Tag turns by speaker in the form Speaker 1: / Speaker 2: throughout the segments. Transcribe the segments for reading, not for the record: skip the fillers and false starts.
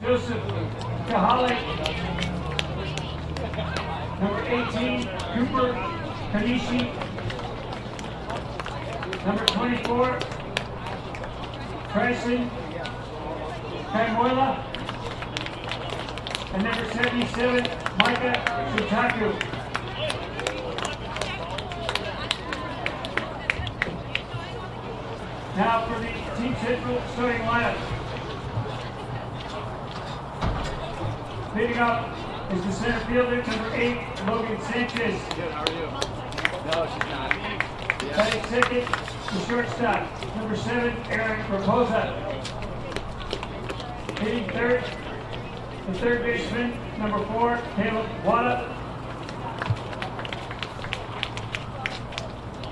Speaker 1: Joseph Kahale. Number 18, Cooper Kanishi. Number 24, Bryson Kaimoila. And number 77, Micah Shutaku. Now for the Team Central starting lineup. Leading up is the center fielder, number 8, Logan Sanchez.
Speaker 2: Good, how are you? No, she's not.
Speaker 1: Batting second, the shortstop, number 7, Aaron Raposa. Hitting third, the third baseman, number 4, Caleb Wada.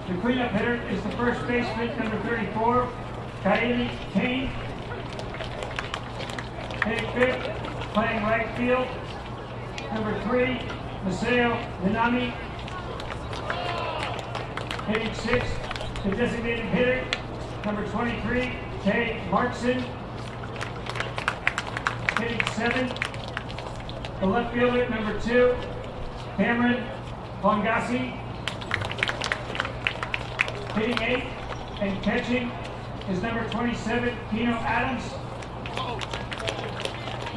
Speaker 1: The cleanup hitter is the first baseman, number 34, Kylie Kane. Hitting fifth, playing right field, number 3, Maseo Hinami. Hitting sixth, the designated hitter, number 23, Kay Markson. Hitting seventh, the left fielder, number 2, Cameron Pongasi. Hitting eighth and catching is number 27, Pino Adams.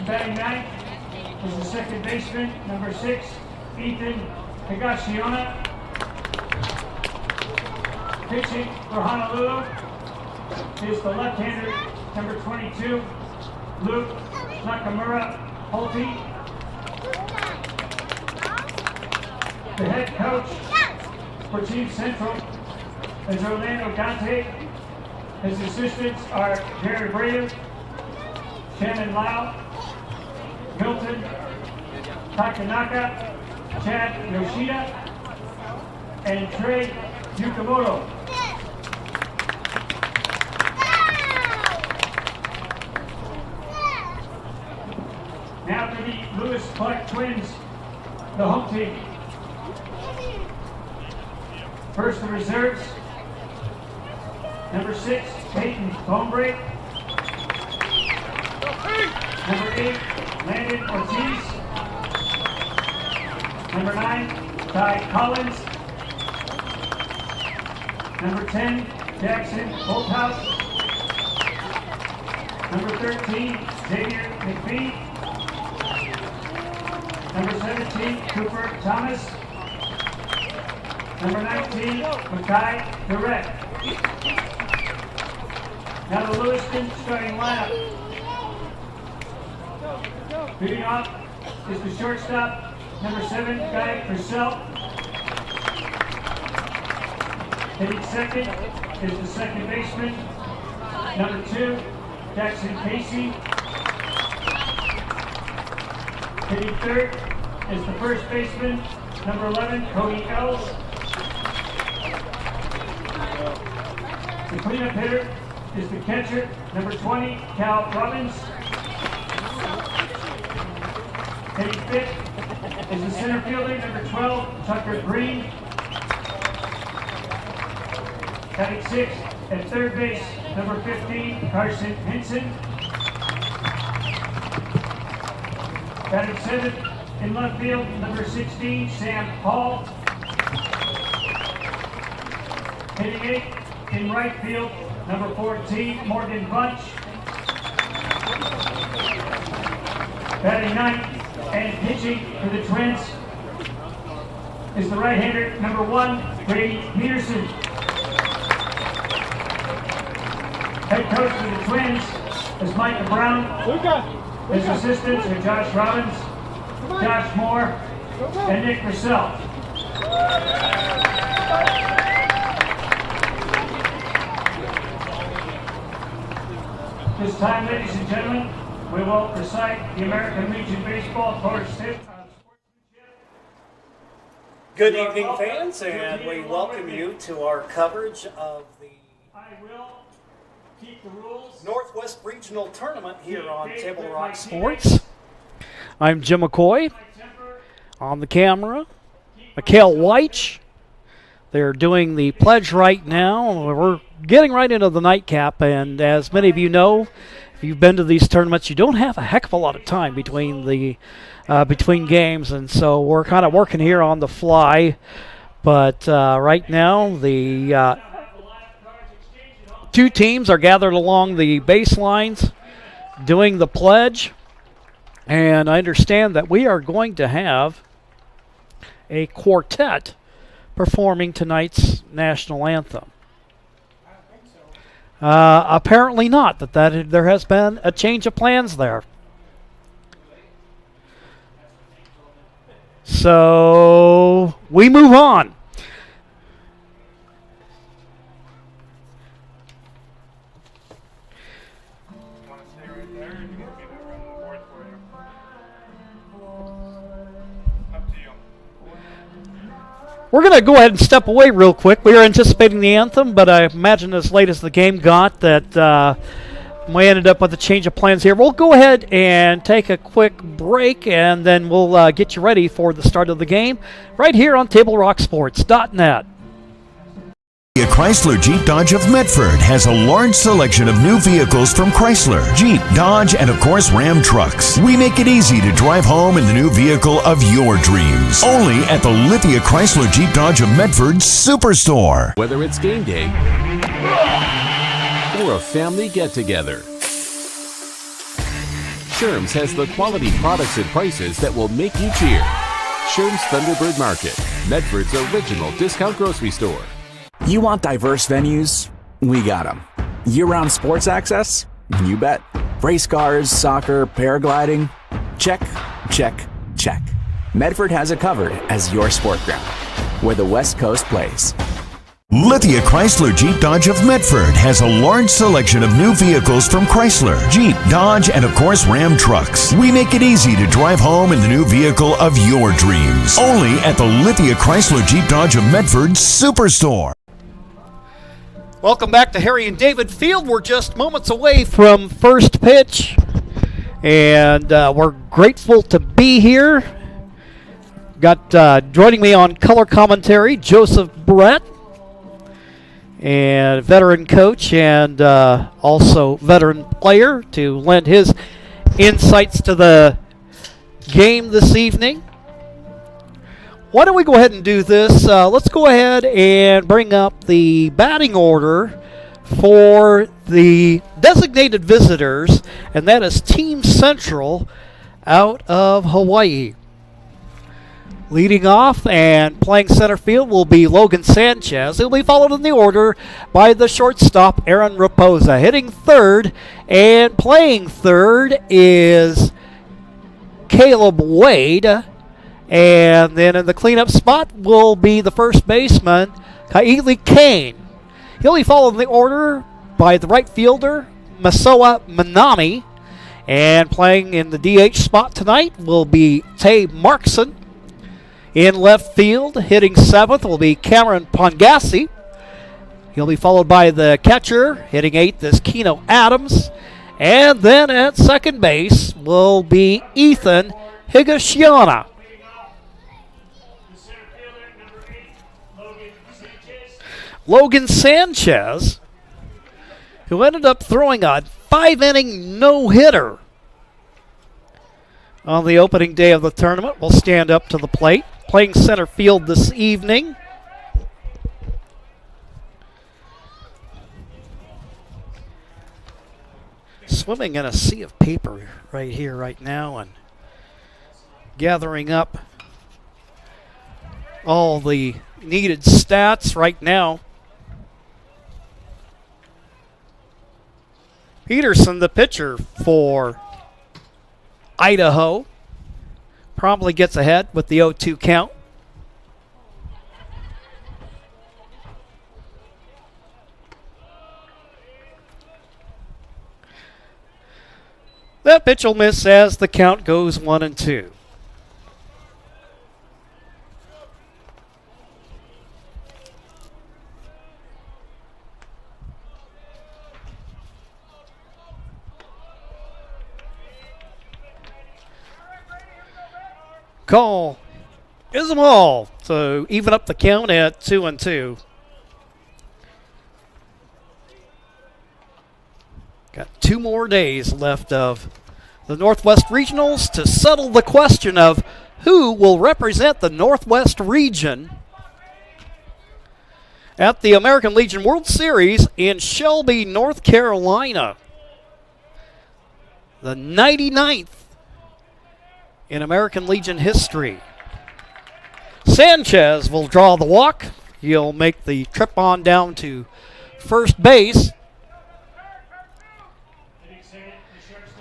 Speaker 1: Batting ninth is the second baseman, number 6, Ethan Higashiona. Pitching for Honolulu is the left-hander, number 22, Luke Nakamura Holte. The head coach for Team Central is Orlando Dante. His assistants are Jerry Brave, Shannon Lau, Milton Takanaka, Chad Yoshida, and Trey Yukamoto. Now for the Lewis Clark Twins, the home team. First the reserves, number 6, Peyton Thombrake. Number 8, Landon Ortiz. Number 9, Ty Collins. Number 10, Jackson Holthouse. Number 13, Xavier McPhee. Number 17, Cooper Thomas. Number 19, Makai Durrett. Now the Lewiston starting lineup. Leading off is the shortstop, number 7, Guy Purcell. Hitting second is the second baseman, number 2, Jackson Casey. Hitting third is the first baseman, number 11, Cody Ells. The cleanup hitter is the catcher, number 20, Cal Robbins. Hitting fifth is the center fielder, number 12, Tucker Green. Batting sixth at third base, number 15, Carson Henson. Batting seventh in left field, number 16, Sam Hall. Hitting eighth in right field, number 14, Morgan Bunch. Batting ninth and pitching for the Twins is the right-hander, number 1, Brady Peterson. Head coach for the Twins is Micah Brown. His assistants are Josh Robbins, Josh Moore, and Nick Purcell. This time, ladies and gentlemen, we will recite the American Legion Baseball Torch Tip of Sportsmanship.
Speaker 3: Good evening, fans, and we welcome you to our coverage of the Northwest Regional Tournament here on Table Rock Sports. I'm Jim McCoy. On the camera, Mikhail Weich. They're doing the pledge right now. We're getting right into the nightcap, and as many of you know, if you've been to these tournaments, you don't have a heck of a lot of time between the between games, and so we're kind of working here on the fly. But right now, the two teams are gathered along the baselines doing the pledge, and I understand that we are going to have a quartet performing tonight's national anthem. Apparently not. There has been a change of plans there. So we move on. We're going to go ahead and step away real quick. We were anticipating the anthem, but I imagine as late as the game got that we ended up with a change of plans here. We'll go ahead and take a quick break, and then we'll get you ready for the start of the game right here on TableRockSports.net.
Speaker 4: Chrysler Jeep Dodge of Medford has a large selection of new vehicles from Chrysler, Jeep, Dodge, and of course Ram trucks. We make it easy to drive home in the new vehicle of your dreams. Only at the Lithia Chrysler Jeep Dodge of Medford Superstore.
Speaker 5: Whether it's game day or a family get-together, Sherm's has the quality products and prices that will make you cheer. Sherm's Thunderbird Market, Medford's original discount grocery store.
Speaker 6: You want diverse venues? We got them. Year-round sports access? You bet. Race cars, soccer, paragliding? Check, check, check. Medford has it covered as your sport ground, where the West Coast plays.
Speaker 4: Lithia Chrysler Jeep Dodge of Medford has a large selection of new vehicles from Chrysler, Jeep, Dodge, and of course Ram trucks. We make it easy to drive home in the new vehicle of your dreams. Only at the Lithia Chrysler Jeep Dodge of Medford Superstore.
Speaker 3: Welcome back to Harry and David Field. We're just moments away from first pitch, and we're grateful to be here. Got joining me on color commentary, Joseph Brett, and veteran coach and also veteran player to lend his insights to the game this evening. Why don't we go ahead and do this? Let's go ahead and bring up the batting order for the designated visitors, and that is Team Central out of Hawaii. Leading off and playing center field will be Logan Sanchez. He'll be followed in the order by the shortstop, Aaron Raposa. Hitting third and playing third is Caleb Wade. And then in the cleanup spot will be the first baseman, Kaili Kane. He'll be followed in the order by the right fielder, Masoa Manami. And playing in the DH spot tonight will be Tay Markson. In left field, hitting seventh, will be Cameron Pongassi. He'll be followed by the catcher, hitting eighth is Keno Adams. And then at second base will be Ethan Higashiyama. Logan Sanchez, who ended up throwing a 5-inning no-hitter on the opening day of the tournament, will stand up to the plate, playing center field this evening. Swimming in a sea of paper right here, right now, and gathering up all the needed stats right now. Peterson, the pitcher for Idaho, promptly gets ahead with the 0-2 count. That pitch will miss as the count goes 1-2. Call is a ball, so even up the count at 2-2. Got 2 more days left of the Northwest Regionals to settle the question of who will represent the Northwest region at the American Legion World Series in Shelby, North Carolina. The 99th in American Legion history. Sanchez will draw the walk. He'll make the trip on down to first base.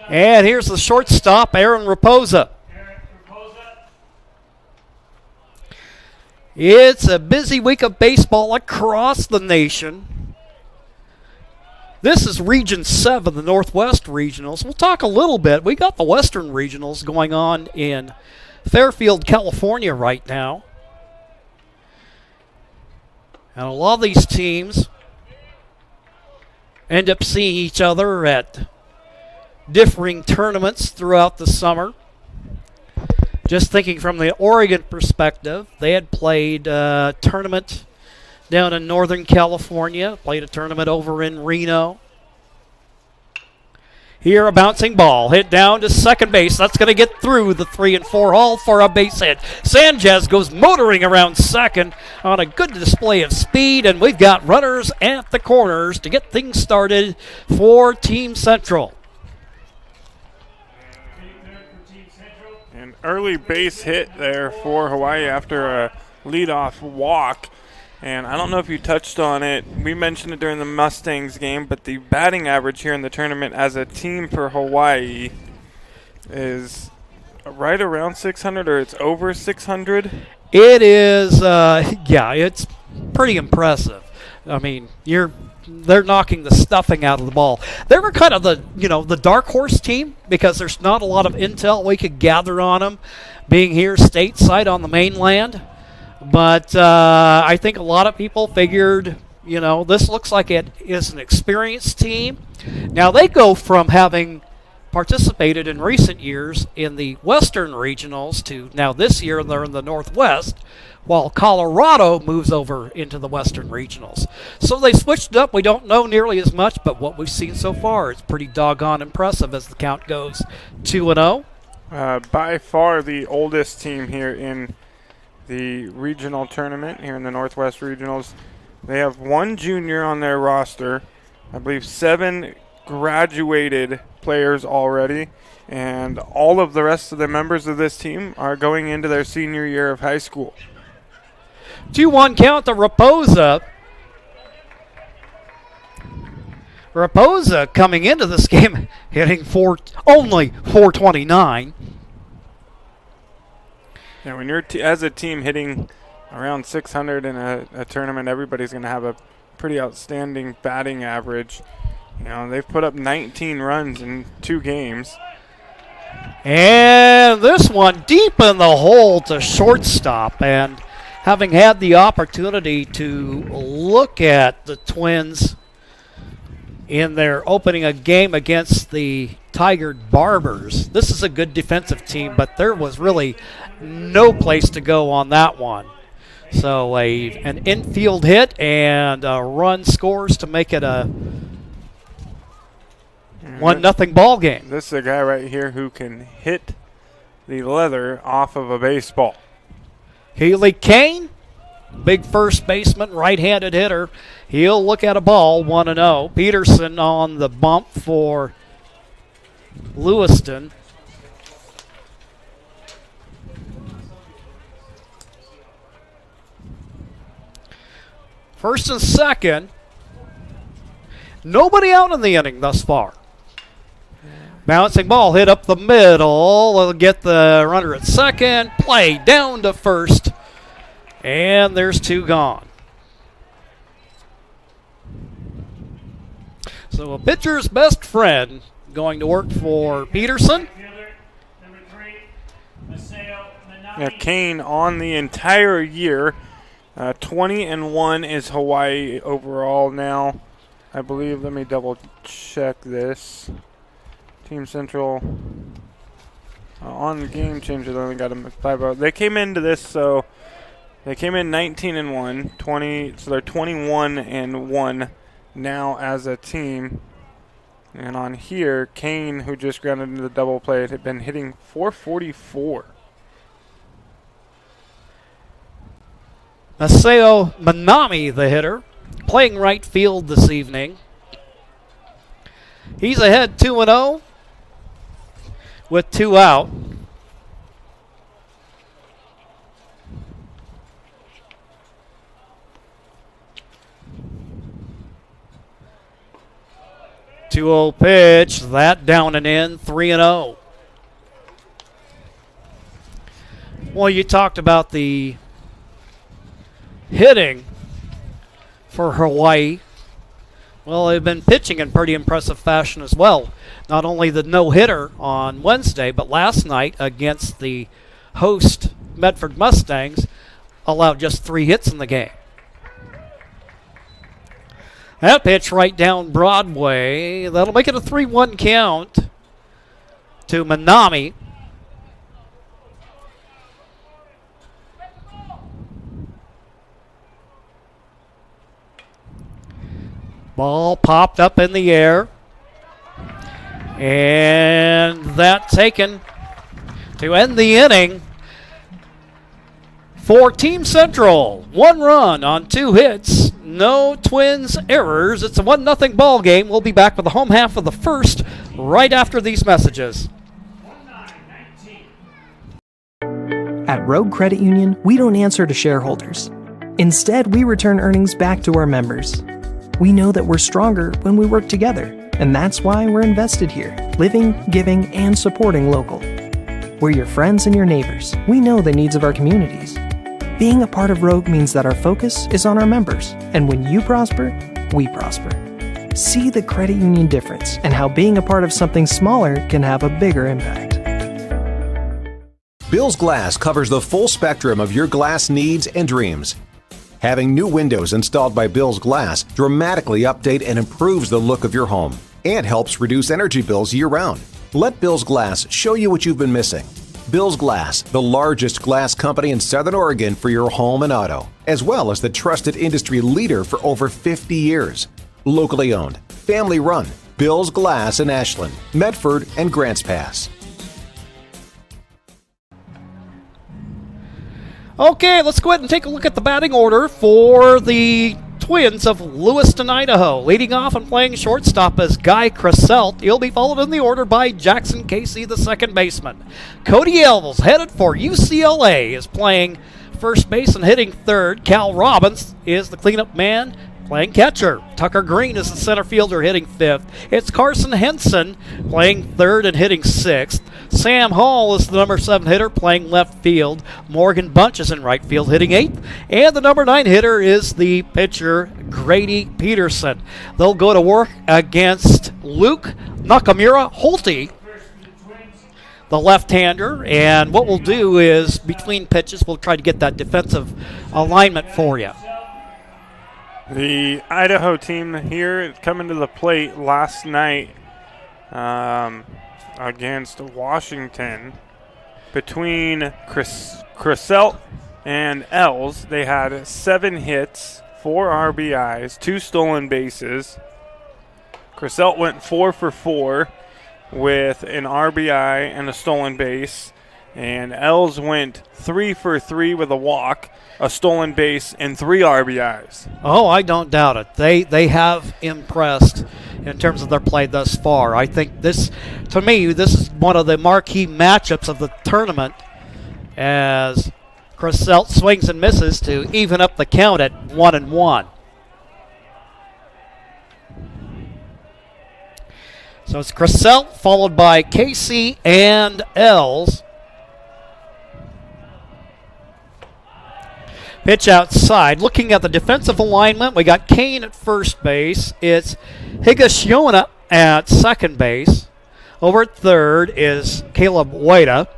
Speaker 3: And here's the shortstop, Aaron Raposa. It's a busy week of baseball across the nation. This is Region 7, the Northwest Regionals. We'll talk a little bit. We got the Western Regionals going on in Fairfield, California right now. And a lot of these teams end up seeing each other at differing tournaments throughout the summer. Just thinking from the Oregon perspective, they had played a tournament down in Northern California, played a tournament over in Reno. Here, a bouncing ball hit down to second base. That's going to get through the 3 and 4 hole for a base hit. Sanchez goes motoring around second on a good display of speed, and we've got runners at the corners to get things started for Team Central.
Speaker 7: An early base hit there for Hawaii after a leadoff walk. And I don't know if you touched on it. We mentioned it during the Mustangs game, but the batting average here in the tournament as a team for Hawaii is right around 600, or it's over 600.
Speaker 3: It is, it's pretty impressive. I mean, they're knocking the stuffing out of the ball. They were kind of the dark horse team because there's not a lot of intel we could gather on them being here stateside on the mainland. But I think a lot of people figured, this looks like it is an experienced team. Now, they go from having participated in recent years in the Western Regionals to now this year they're in the Northwest, while Colorado moves over into the Western Regionals. So they switched up. We don't know nearly as much, but what we've seen so far is pretty doggone impressive as the count goes 2-0.
Speaker 7: By far the oldest team here in the regional tournament here in the Northwest Regionals. They have 1 junior on their roster. I believe 7 graduated players already, and all of the rest of the members of this team are going into their senior year of high school.
Speaker 3: 2-1 count to Raposa. Raposa coming into this game hitting only 429.
Speaker 7: Yeah, when you're as a team hitting around 600 in a tournament, everybody's going to have a pretty outstanding batting average. They've put up 19 runs in 2 games.
Speaker 3: And this one deep in the hole to shortstop. And having had the opportunity to look at the Twins in their opening a game against the Tiger Barbers, this is a good defensive team, but there was really no place to go on that one. So an infield hit and a run scores to make it a 1-0 ball game.
Speaker 7: This is a guy right here who can hit the leather off of a baseball.
Speaker 3: Healy Kane, big first baseman, right-handed hitter. He'll look at a ball, 1-0. Peterson on the bump for Lewiston. First and second. Nobody out in the inning thus far. Bouncing ball hit up the middle. They'll get the runner at second. Play down to first. And there's 2 gone. So a pitcher's best friend going to work for Peterson.
Speaker 7: Yeah, Kane on the entire year. 20-1 is Hawaii overall now, I believe. Let me double check this. Team Central on the game changer, they only got them 5-0. They came into this, so they came in 19-1, so they're 21-1 now as a team. And on here, Kane, who just grounded into the double play, had been hitting .444.
Speaker 3: Masao Manami, the hitter, playing right field this evening. He's ahead 2-0 with 2 out. Two-0 pitch, that down and in, 3-0. Well, you talked about the hitting for Hawaii. Well, they've been pitching in pretty impressive fashion as well. Not only the no-hitter on Wednesday, but last night against the host Medford Mustangs allowed just 3 hits in the game. That pitch right down Broadway. That'll make it a 3-1 count to Manami. Ball popped up in the air. And that taken to end the inning for Team Central. 1 run on 2 hits. No Twins errors. It's a 1-0 ball game. We'll be back with the home half of the first right after these messages.
Speaker 8: At Rogue Credit Union, we don't answer to shareholders. Instead, we return earnings back to our members. We know that we're stronger when we work together, and that's why we're invested here, living, giving, and supporting local. We're your friends and your neighbors. We know the needs of our communities. Being a part of Rogue means that our focus is on our members, and when you prosper, we prosper. See the credit union difference and how being a part of something smaller can have a bigger impact.
Speaker 9: Bill's Glass covers the full spectrum of your glass needs and dreams. Having new windows installed by Bill's Glass dramatically update and improves the look of your home and helps reduce energy bills year-round. Let Bill's Glass show you what you've been missing. Bill's Glass, the largest glass company in Southern Oregon for your home and auto, as well as the trusted industry leader for over 50 years. Locally owned, family run, Bill's Glass in Ashland, Medford, and Grants Pass.
Speaker 3: Okay, let's go ahead and take a look at the batting order for the Twins of Lewiston, Idaho. Leading off and playing shortstop is Guy Cresselt. He'll be followed in the order by Jackson Casey, the second baseman. Cody Elves, headed for UCLA, is playing first base and hitting third. Cal Robbins is the cleanup man, playing catcher. Tucker Green is the center fielder, hitting fifth. It's Carson Henson playing third and hitting sixth. Sam Hall is the number 7 hitter, playing left field. Morgan Bunch is in right field, hitting eighth. And the number 9 hitter is the pitcher, Grady Peterson. They'll go to work against Luke Nakamura Holte, the left-hander. And what we'll do is, between pitches, we'll try to get that defensive alignment for you.
Speaker 7: The Idaho team here coming to the plate last night against Washington. Between Cresselt and Els, they had 7 hits, 4 RBIs, 2 stolen bases. Cresselt went 4 for 4 with an RBI and a stolen base. And Els went 3 for 3 with a walk, a stolen base, and 3 RBIs.
Speaker 3: Oh, I don't doubt it. They have impressed in terms of their play thus far. I think this, to me, this is one of the marquee matchups of the tournament, as Cresselt swings and misses to even up the count at 1-1. So it's Cresselt followed by Casey and Els. Pitch outside. Looking at the defensive alignment, we got Kane at first base. It's Higashiona at second base. Over at third is Caleb Wada.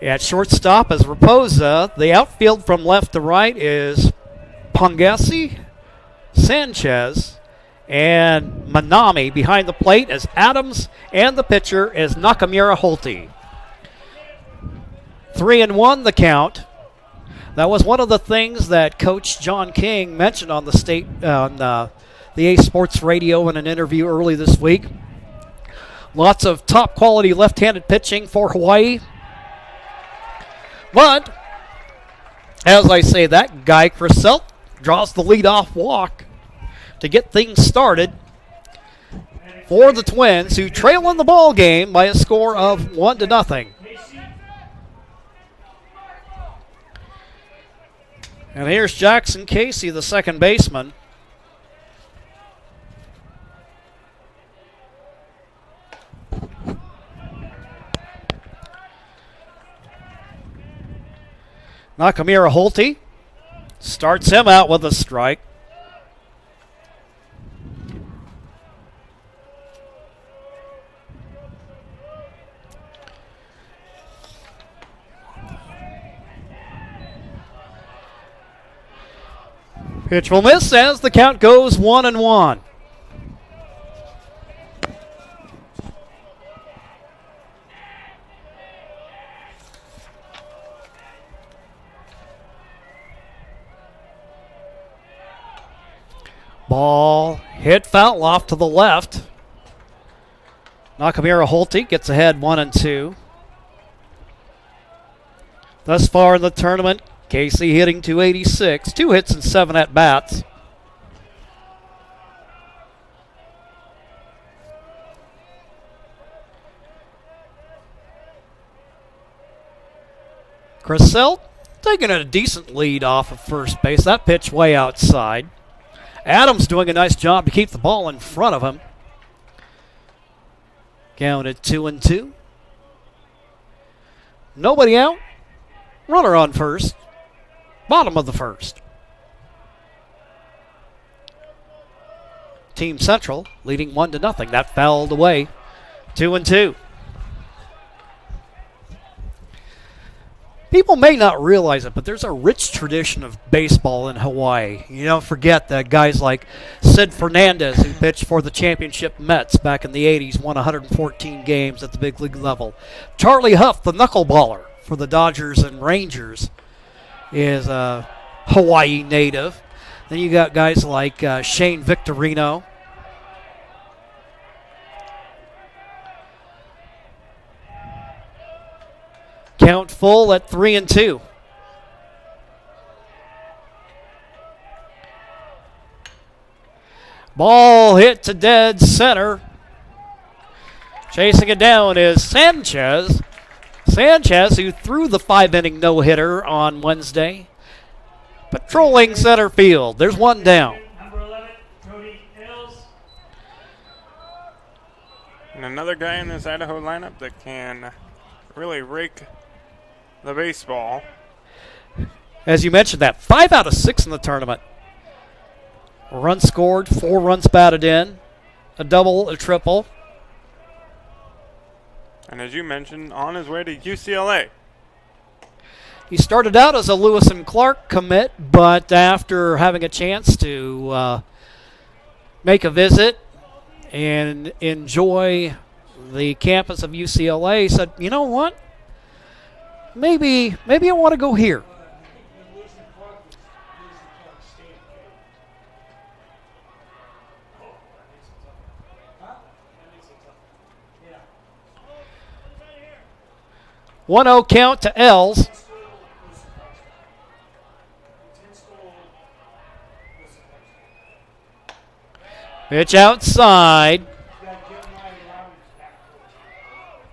Speaker 3: At shortstop is Raposa. The outfield from left to right is Pongesi, Sanchez, and Manami. Behind the plate is Adams, and the pitcher is Nakamura Holte. 3-1 the count. That was one of the things that Coach John King mentioned on the Ace Sports Radio in an interview early this week. Lots of top quality left-handed pitching for Hawaii. But, as I say, that guy, Crisselt, draws the leadoff walk to get things started for the Twins, who trail in the ball game by a score of 1-0. And here's Jackson Casey, the second baseman. Nakamura Holte starts him out with a strike. Pitch will miss as the count goes 1-1. Ball hit foul off to the left. Nakamura Holte gets ahead 1-2. Thus far in the tournament, Casey hitting .286, 2 hits and 7 at-bats. Crisselt taking a decent lead off of first base. That pitch way outside. Adams doing a nice job to keep the ball in front of him. Count at 2-2. Nobody out. Runner on first. Bottom of the first. Team Central leading 1-0. That fouled away. 2-2. People may not realize it, but there's a rich tradition of baseball in Hawaii. You don't forget that guys like Sid Fernandez, who pitched for the championship Mets back in the 80s, won 114 games at the big league level. Charlie Huff, the knuckleballer for the Dodgers and Rangers, is a Hawaii native. Then you got guys like Shane Victorino. Count full at 3-2. Ball hit to dead center. Chasing it down is Sanchez. Sanchez, who threw the 5-inning no-hitter on Wednesday, patrolling center field. There's one down.
Speaker 1: Number 11, Cody Hills.
Speaker 7: And another guy in this Idaho lineup that can really rake the baseball.
Speaker 3: As you mentioned, that 5 out of 6 in the tournament. A run scored, 4 runs batted in, a double, a triple.
Speaker 7: And as you mentioned, on his way to UCLA.
Speaker 3: He started out as a Lewis and Clark commit, but after having a chance to make a visit and enjoy the campus of UCLA, he said, you know what? Maybe I want to go here. One-zero count to Els. Pitch outside.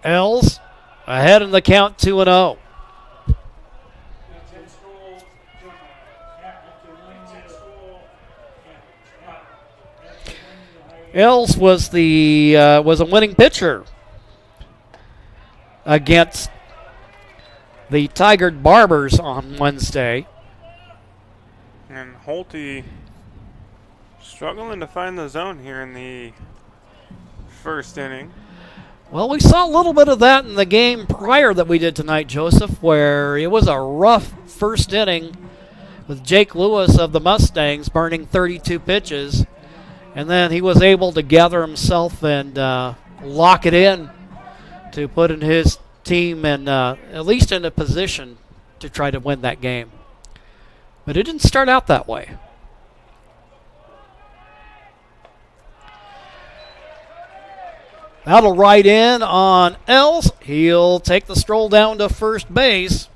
Speaker 3: Els ahead in the count 2-0. Els was a winning pitcher against the Tigard Barbers on Wednesday.
Speaker 7: And Holte struggling to find the zone here in the first inning.
Speaker 3: Well, we saw a little bit of that in the game prior that we did tonight, Joseph, where it was a rough first inning with Jake Lewis of the Mustangs burning 32 pitches. And then he was able to gather himself and lock it in to put in his team and at least in a position to try to win that game. But it didn't start out that way. That'll right in on Els. He'll take the stroll down to first base.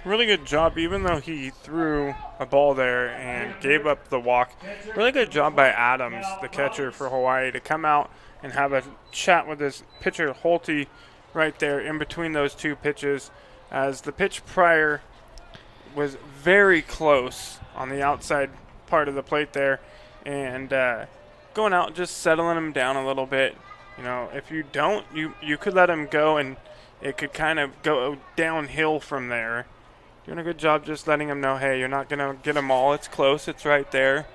Speaker 7: Really good job, even though he threw a ball there and gave up the walk. Really good job by Adams, the catcher for Hawaii, to come out and have a chat with his pitcher, Holte, right there in between those two pitches, as the pitch prior was very close on the outside part of the plate there, and going out just settling him down a little bit. You know, if you don't, you could let him go and it could kind of go downhill from there. Doing a good job just letting him know, hey, you're not going to get them all. It's close. It's right there.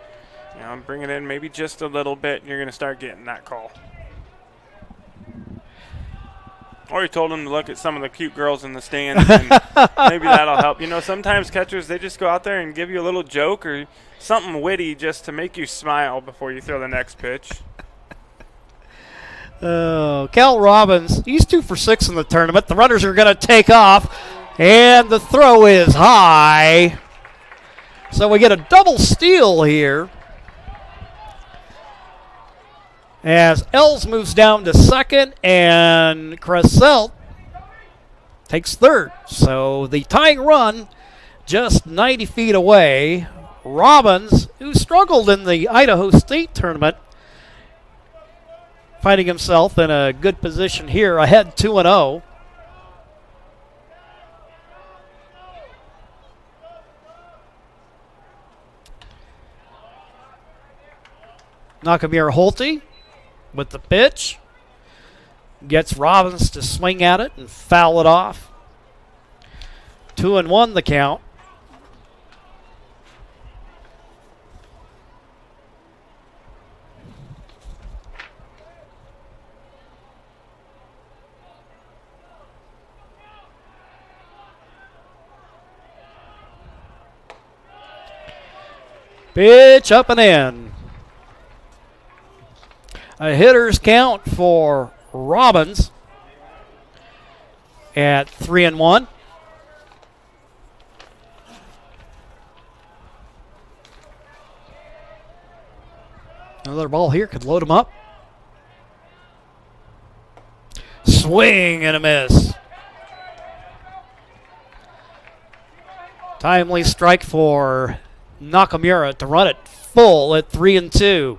Speaker 7: You know, bring it in maybe just a little bit, and you're going to start getting that call. Or he told him to look at some of the cute girls in the stands, and maybe that'll help. You know, sometimes catchers, they just go out there and give you a little joke or something witty just to make you smile before you throw the next pitch.
Speaker 3: Cal Robbins, he's 2 for 6 in the tournament. The runners are going to take off, and the throw is high. So we get a double steal here as Els moves down to second, and Cressell takes third. So the tying run just 90 feet away. Robbins, who struggled in the Idaho State tournament, finding himself in a good position here, ahead 2-0. Nakamura Holte with the pitch. Gets Robbins to swing at it and foul it off. 2-1 the count. Pitch up and in. A hitter's count for Robbins at 3-1. Another ball here could load him up. Swing and a miss. Timely strike for Nakamura to run it full at 3-2.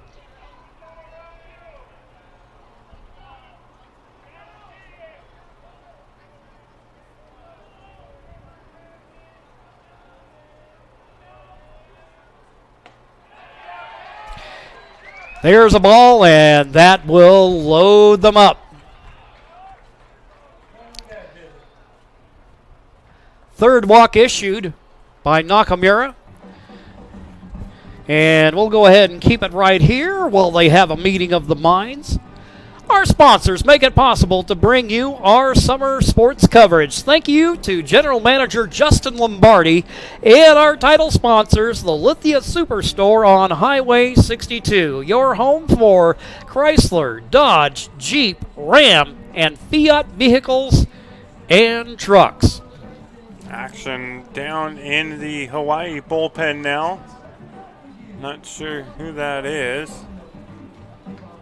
Speaker 3: There's a ball, and that will load them up. Third walk issued by Nakamura. And we'll go ahead and keep it right here while they have a meeting of the minds. Our sponsors make it possible to bring you our summer sports coverage. Thank you to General Manager Justin Lombardi and our title sponsors, the Lithia Superstore on Highway 62, your home for Chrysler, Dodge, Jeep, Ram, and Fiat vehicles and trucks.
Speaker 7: Action down in the Hawaii bullpen now. Not sure who that is.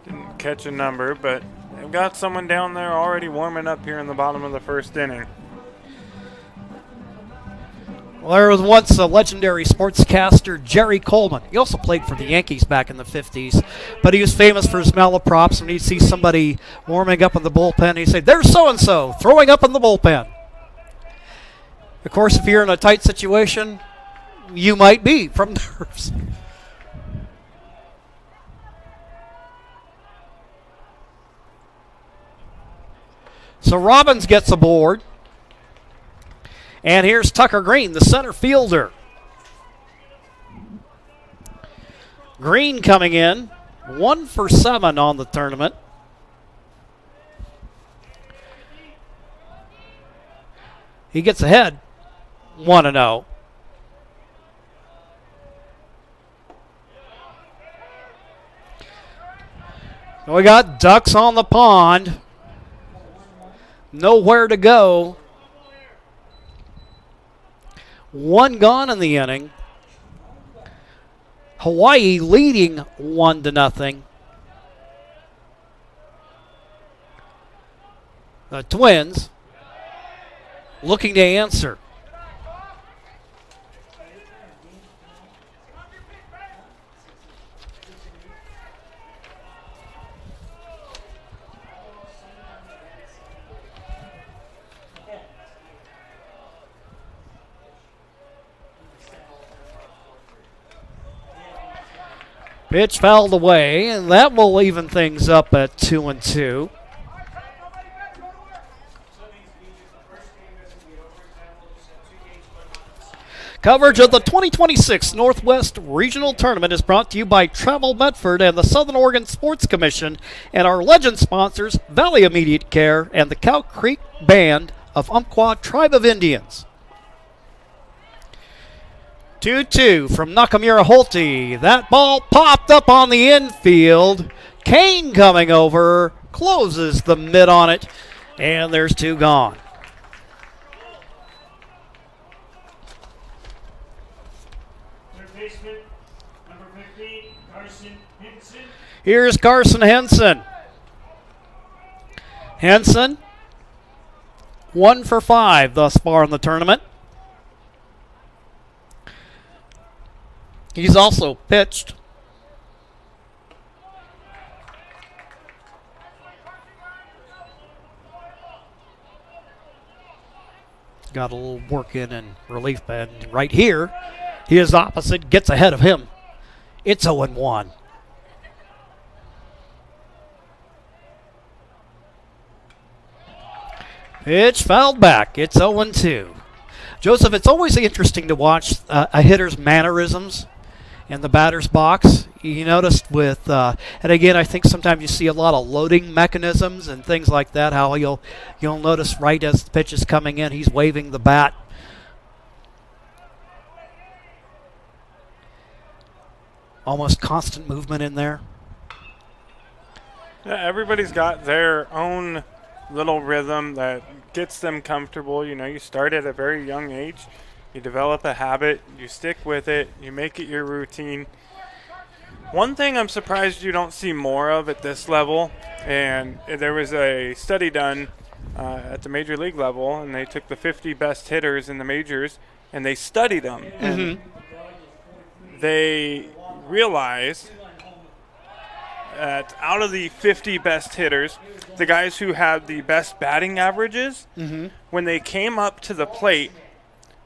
Speaker 7: Didn't catch a number, but they've got someone down there already warming up here in the bottom of the first inning.
Speaker 3: Well, there was once a legendary sportscaster, Jerry Coleman. He also played for the Yankees back in the 50s, but he was famous for his malaprops. When he'd see somebody warming up in the bullpen, he'd say, "There's so-and-so throwing up in the bullpen." Of course, if you're in a tight situation, you might be from nerves. So Robbins gets aboard. And here's Tucker Green, the center fielder. Green coming in, 1 for 7 on the tournament. He gets ahead, 1-0. We got ducks on the pond. Nowhere to go. 1 gone in the inning. Hawaii leading 1-0. The Twins looking to answer. Pitch fouled away, and that will even things up at 2-2. Coverage of the 2026 Northwest Regional Tournament is brought to you by Travel Medford and the Southern Oregon Sports Commission and our legend sponsors, Valley Immediate Care and the Cow Creek Band of Umpqua Tribe of Indians. 2-2 from Nakamura Holte. That ball popped up on the infield. Kane coming over, closes the mid on it, and there's two gone. Here's Carson Henson. Henson, 1 for 5 thus far in the tournament. He's also pitched. Got a little work in relief, and right here, his opposite gets ahead of him. It's 0-1. Pitch fouled back. It's 0-2. Joseph, it's always interesting to watch a hitter's mannerisms in the batter's box. You noticed with, and again, I think sometimes you see a lot of loading mechanisms and things like that, how you'll notice right as the pitch is coming in, he's waving the bat. Almost constant movement in there.
Speaker 7: Yeah, everybody's got their own little rhythm that gets them comfortable. You know, you start at a very young age. You develop a habit, you stick with it, you make it your routine. One thing I'm surprised you don't see more of at this level, and there was a study done at the major league level, and they took the 50 best hitters in the majors, and they studied them. And they realized that out of the 50 best hitters, the guys who had the best batting averages, when they came up to the plate,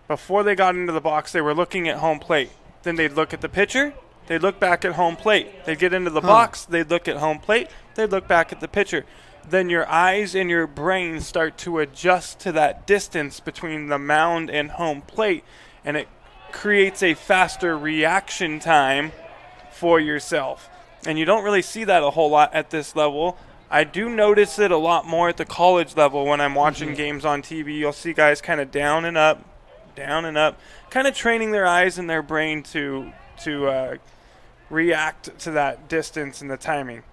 Speaker 7: before they got into the box, they were looking at home plate. Then they'd look at the pitcher. They'd look back at home plate. They'd get into the box. They'd look at home plate. They'd look back at the pitcher. Then your eyes and your brain start to adjust to that distance between the mound and home plate, and it creates a faster reaction time for yourself. And you don't really see that a whole lot at this level. I do notice it a lot more at the college level when I'm watching games on TV. You'll see guys kind of down and up, kind of training their eyes and their brain to react to that distance and the timing.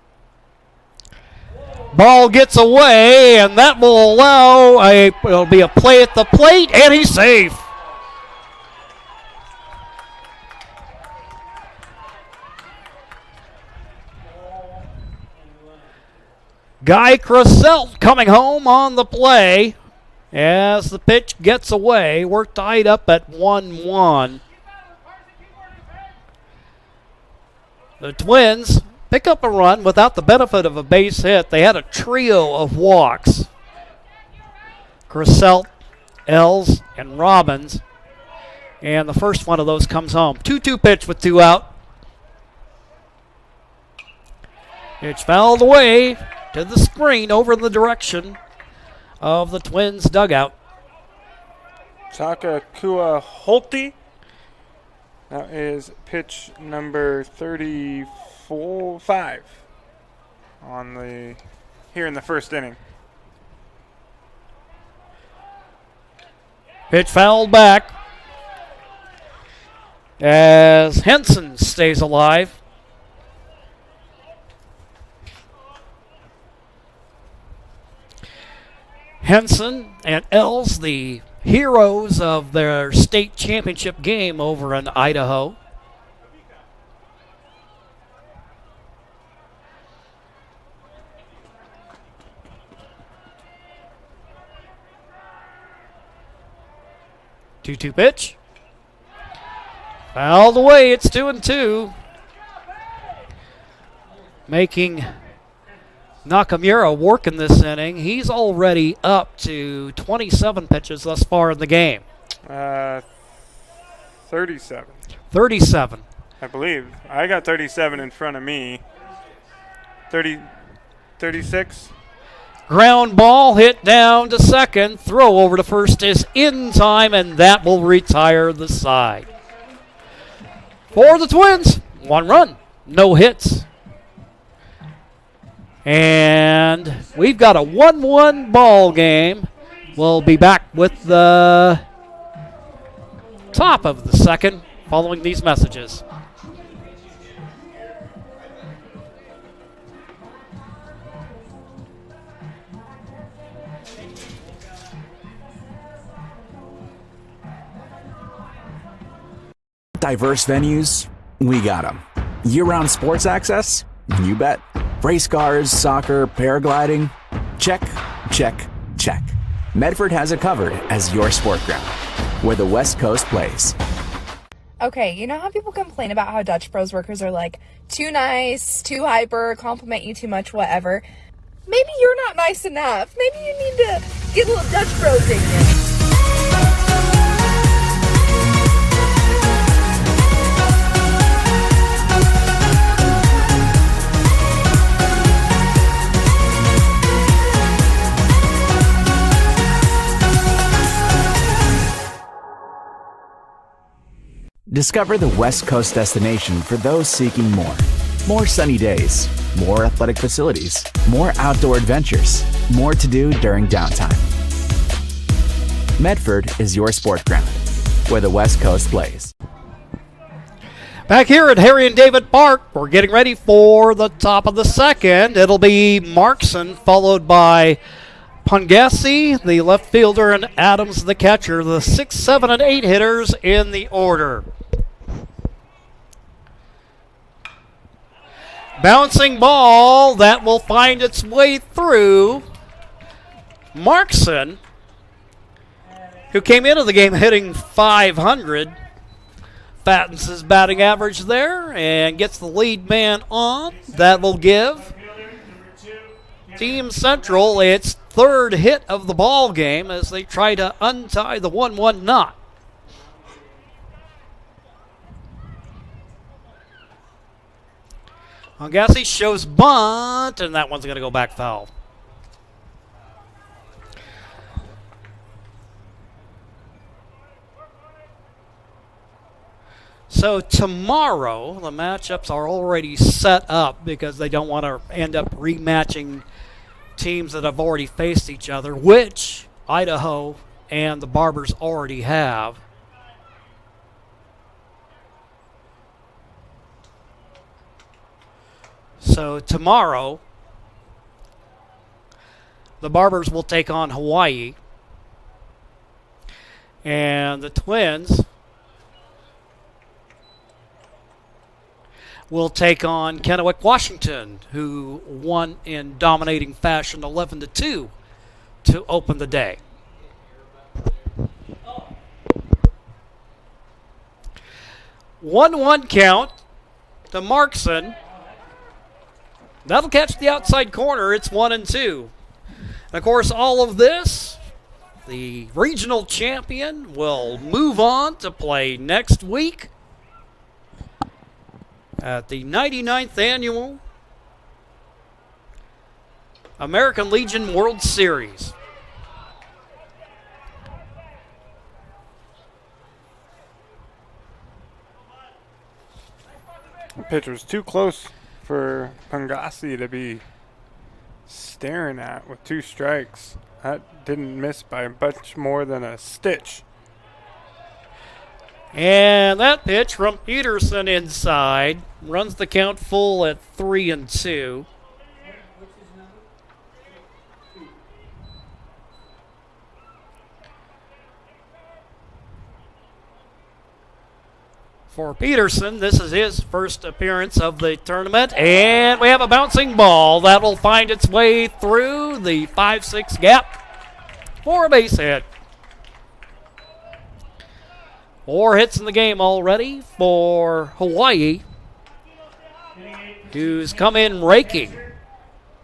Speaker 3: Ball gets away, and that will allow it'll be a play at the plate, and he's safe. Guy Crosselt coming home on the play as the pitch gets away. We're tied up at 1-1. The Twins pick up a run without the benefit of a base hit. They had a trio of walks. Crosselt, Els, and Robbins. And the first one of those comes home. 2-2 pitch with 2 out. It's fouled away to the screen over in the direction of the Twins dugout.
Speaker 7: Takakua Holte. That is pitch number 35 here in the first inning.
Speaker 3: Pitch fouled back as Henson stays alive. Henson and Els, the heroes of their state championship game over in Idaho. 2-2 pitch. Fouled away. It's 2-2. Making Nakamura work in this inning. He's already up to 27 pitches thus far in the game.
Speaker 7: 37.
Speaker 3: 37.
Speaker 7: I believe. I got 37 in front of me. 36.
Speaker 3: Ground ball hit down to second. Throw over to first is in time, and that will retire the side. For the Twins, 1 run, no hits. And we've got a 1-1 ball game. We'll be back with the top of the second following these messages.
Speaker 6: Diverse venues, we got them. Year-round sports access? You bet. Race cars, soccer, paragliding? Check, check, check. Medford has it covered as your sport ground, where the West Coast plays.
Speaker 10: Okay, you know how people complain about how Dutch Bros workers are like too nice, too hyper, compliment you too much, whatever? Maybe you're not nice enough. Maybe you need to get a little Dutch Bro dignity.
Speaker 6: Discover the West Coast destination for those seeking more. More sunny days, more athletic facilities, more outdoor adventures, more to do during downtime. Medford is your sport ground, where the West Coast plays.
Speaker 3: Back here at Harry and David Park, we're getting ready for the top of the second. It'll be Markson, followed by Pungasi, the left fielder, and Adams, the catcher. The 6, 7, and 8 hitters in the order. Bouncing ball that will find its way through. Markson, who came into the game hitting .500, fattens his batting average there and gets the lead man on. That will give Team Central its third hit of the ball game as they try to untie the 1-1 knot. Pungasi shows bunt, and that one's going to go back foul. So tomorrow, the matchups are already set up because they don't want to end up rematching teams that have already faced each other, which Idaho and the Barbers already have. So tomorrow, the Barbers will take on Hawaii, and the Twins will take on Kennewick, Washington, who won in dominating fashion 11-2 to open the day. One count to Markson. That'll catch the outside corner. It's 1-2. And of course, all of this, the regional champion will move on to play next week at the 99th Annual American Legion World Series.
Speaker 7: The pitch was too close for Pungasi to be staring at with 2 strikes. That didn't miss by much more than a stitch.
Speaker 3: And that pitch from Peterson inside runs the count full at 3-2. For Peterson, this is his first appearance of the tournament, and we have a bouncing ball that will find its way through the 5-6 gap for a base hit. 4 hits in the game already for Hawaii, who's come in raking.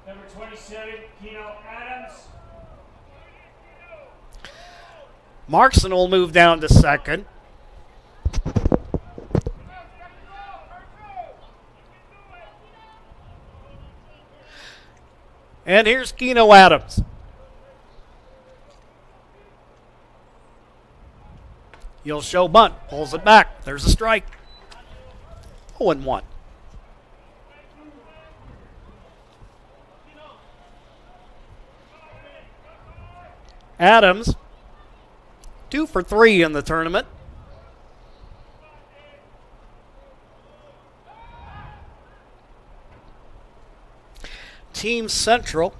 Speaker 1: Number 27, Keno Adams.
Speaker 3: Markson will move down to second. And here's Keno Adams. He'll show bunt, pulls it back. There's a strike. 0-1. Adams, 2 for 3 in the tournament. Team Central,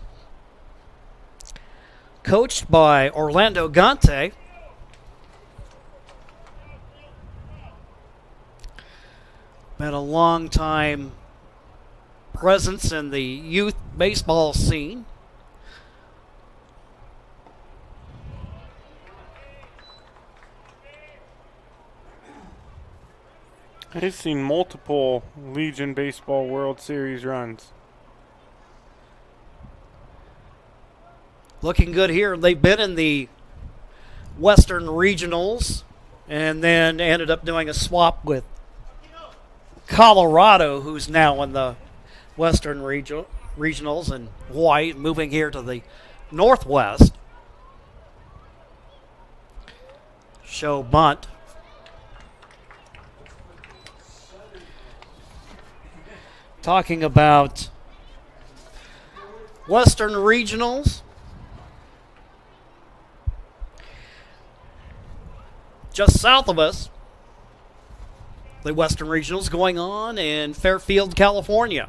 Speaker 3: coached by Orlando Gante. Been a long time presence in the youth baseball scene.
Speaker 7: He's seen multiple Legion Baseball World Series runs.
Speaker 3: Looking good here. They've been in the Western Regionals and then ended up doing a swap with Colorado, who's now in the Western Regionals, and Hawaii moving here to the Northwest. Show bunt. Talking about Western Regionals. Just south of us, the Western Regionals going on in Fairfield, California.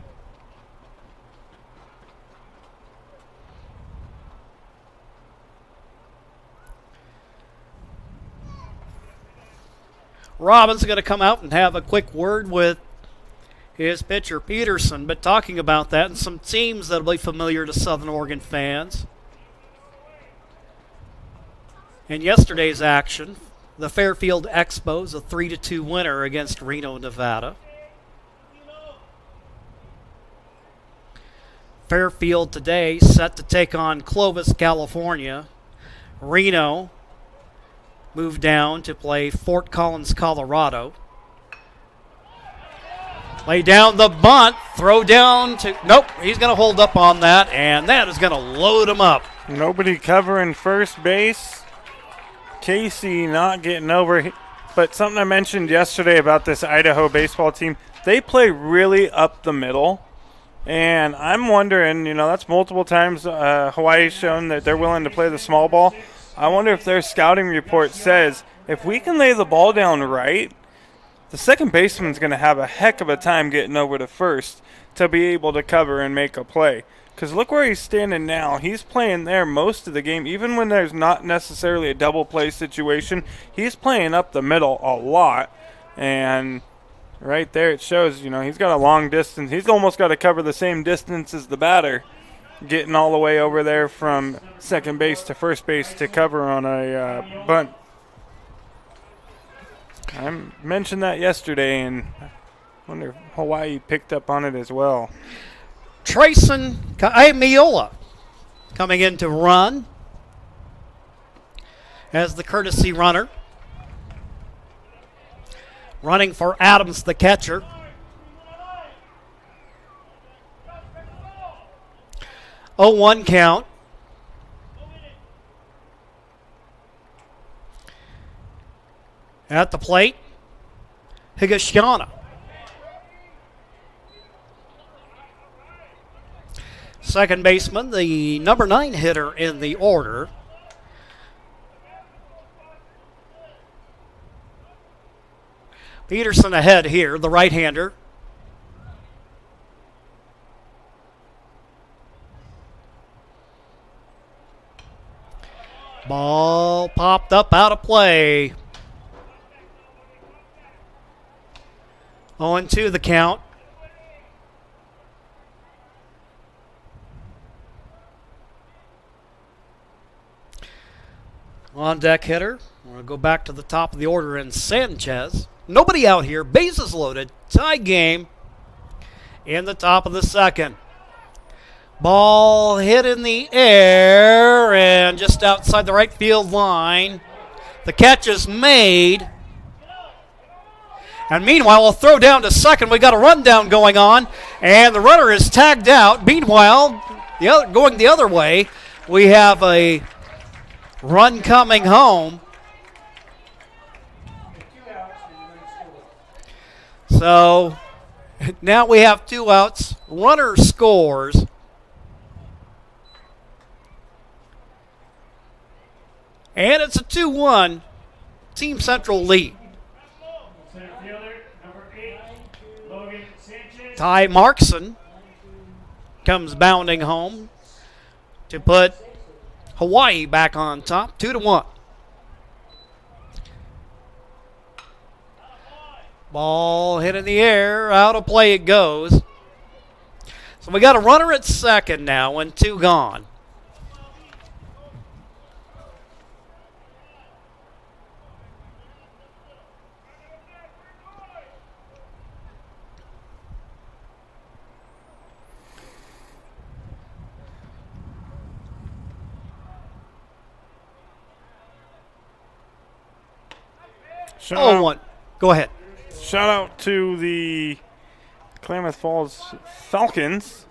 Speaker 3: Robbins is going to come out and have a quick word with his pitcher Peterson, but talking about that and some teams that will be familiar to Southern Oregon fans. In yesterday's action, the Fairfield Expos, a 3-2 winner against Reno, Nevada. Fairfield today set to take on Clovis, California. Reno moved down to play Fort Collins, Colorado. Lay down the bunt, throw down to, nope, he's going to hold up on that, and that is going to load him up.
Speaker 7: Nobody covering first base. Casey not getting over. But something I mentioned yesterday about this Idaho baseball team, they play really up the middle. And I'm wondering, that's multiple times Hawaii's shown that they're willing to play the small ball. I wonder if their scouting report says if we can lay the ball down right, the second baseman's going to have a heck of a time getting over to first to be able to cover and make a play. Because look where he's standing now. He's playing there most of the game. Even when there's not necessarily a double play situation, he's playing up the middle a lot. And right there it shows, he's got a long distance. He's almost got to cover the same distance as the batter, getting all the way over there from second base to first base to cover on a bunt. I mentioned that yesterday, and I wonder if Hawaii picked up on it as well.
Speaker 3: Trayson Kaimiola coming in to run as the courtesy runner. Running for Adams, the catcher. Oh, 1 count. At the plate, Higashiyama. Second baseman, the number 9 hitter in the order. Peterson ahead here, the right-hander. Ball popped up out of play. 0-2 the count. On deck hitter, We're going to go back to the top of the order in Sanchez. Nobody out here. Bases loaded. Tie game in the top of the second. Ball hit in the air and just outside the right field line. The catch is made. And meanwhile, a throw down to second. We got a rundown going on, and the runner is tagged out. Meanwhile, going the other way, we have a run coming home. So now we have 2 outs. Runner scores. And it's a 2-1 Team Central lead. Ty Markson comes bounding home to put Hawaii back on top, 2-1. Ball hit in the air, out of play it goes. So we got a runner at second now and 2 gone.
Speaker 7: Shout out,
Speaker 3: 0-1. Go ahead.
Speaker 7: shout out to the Klamath Falls Falcons.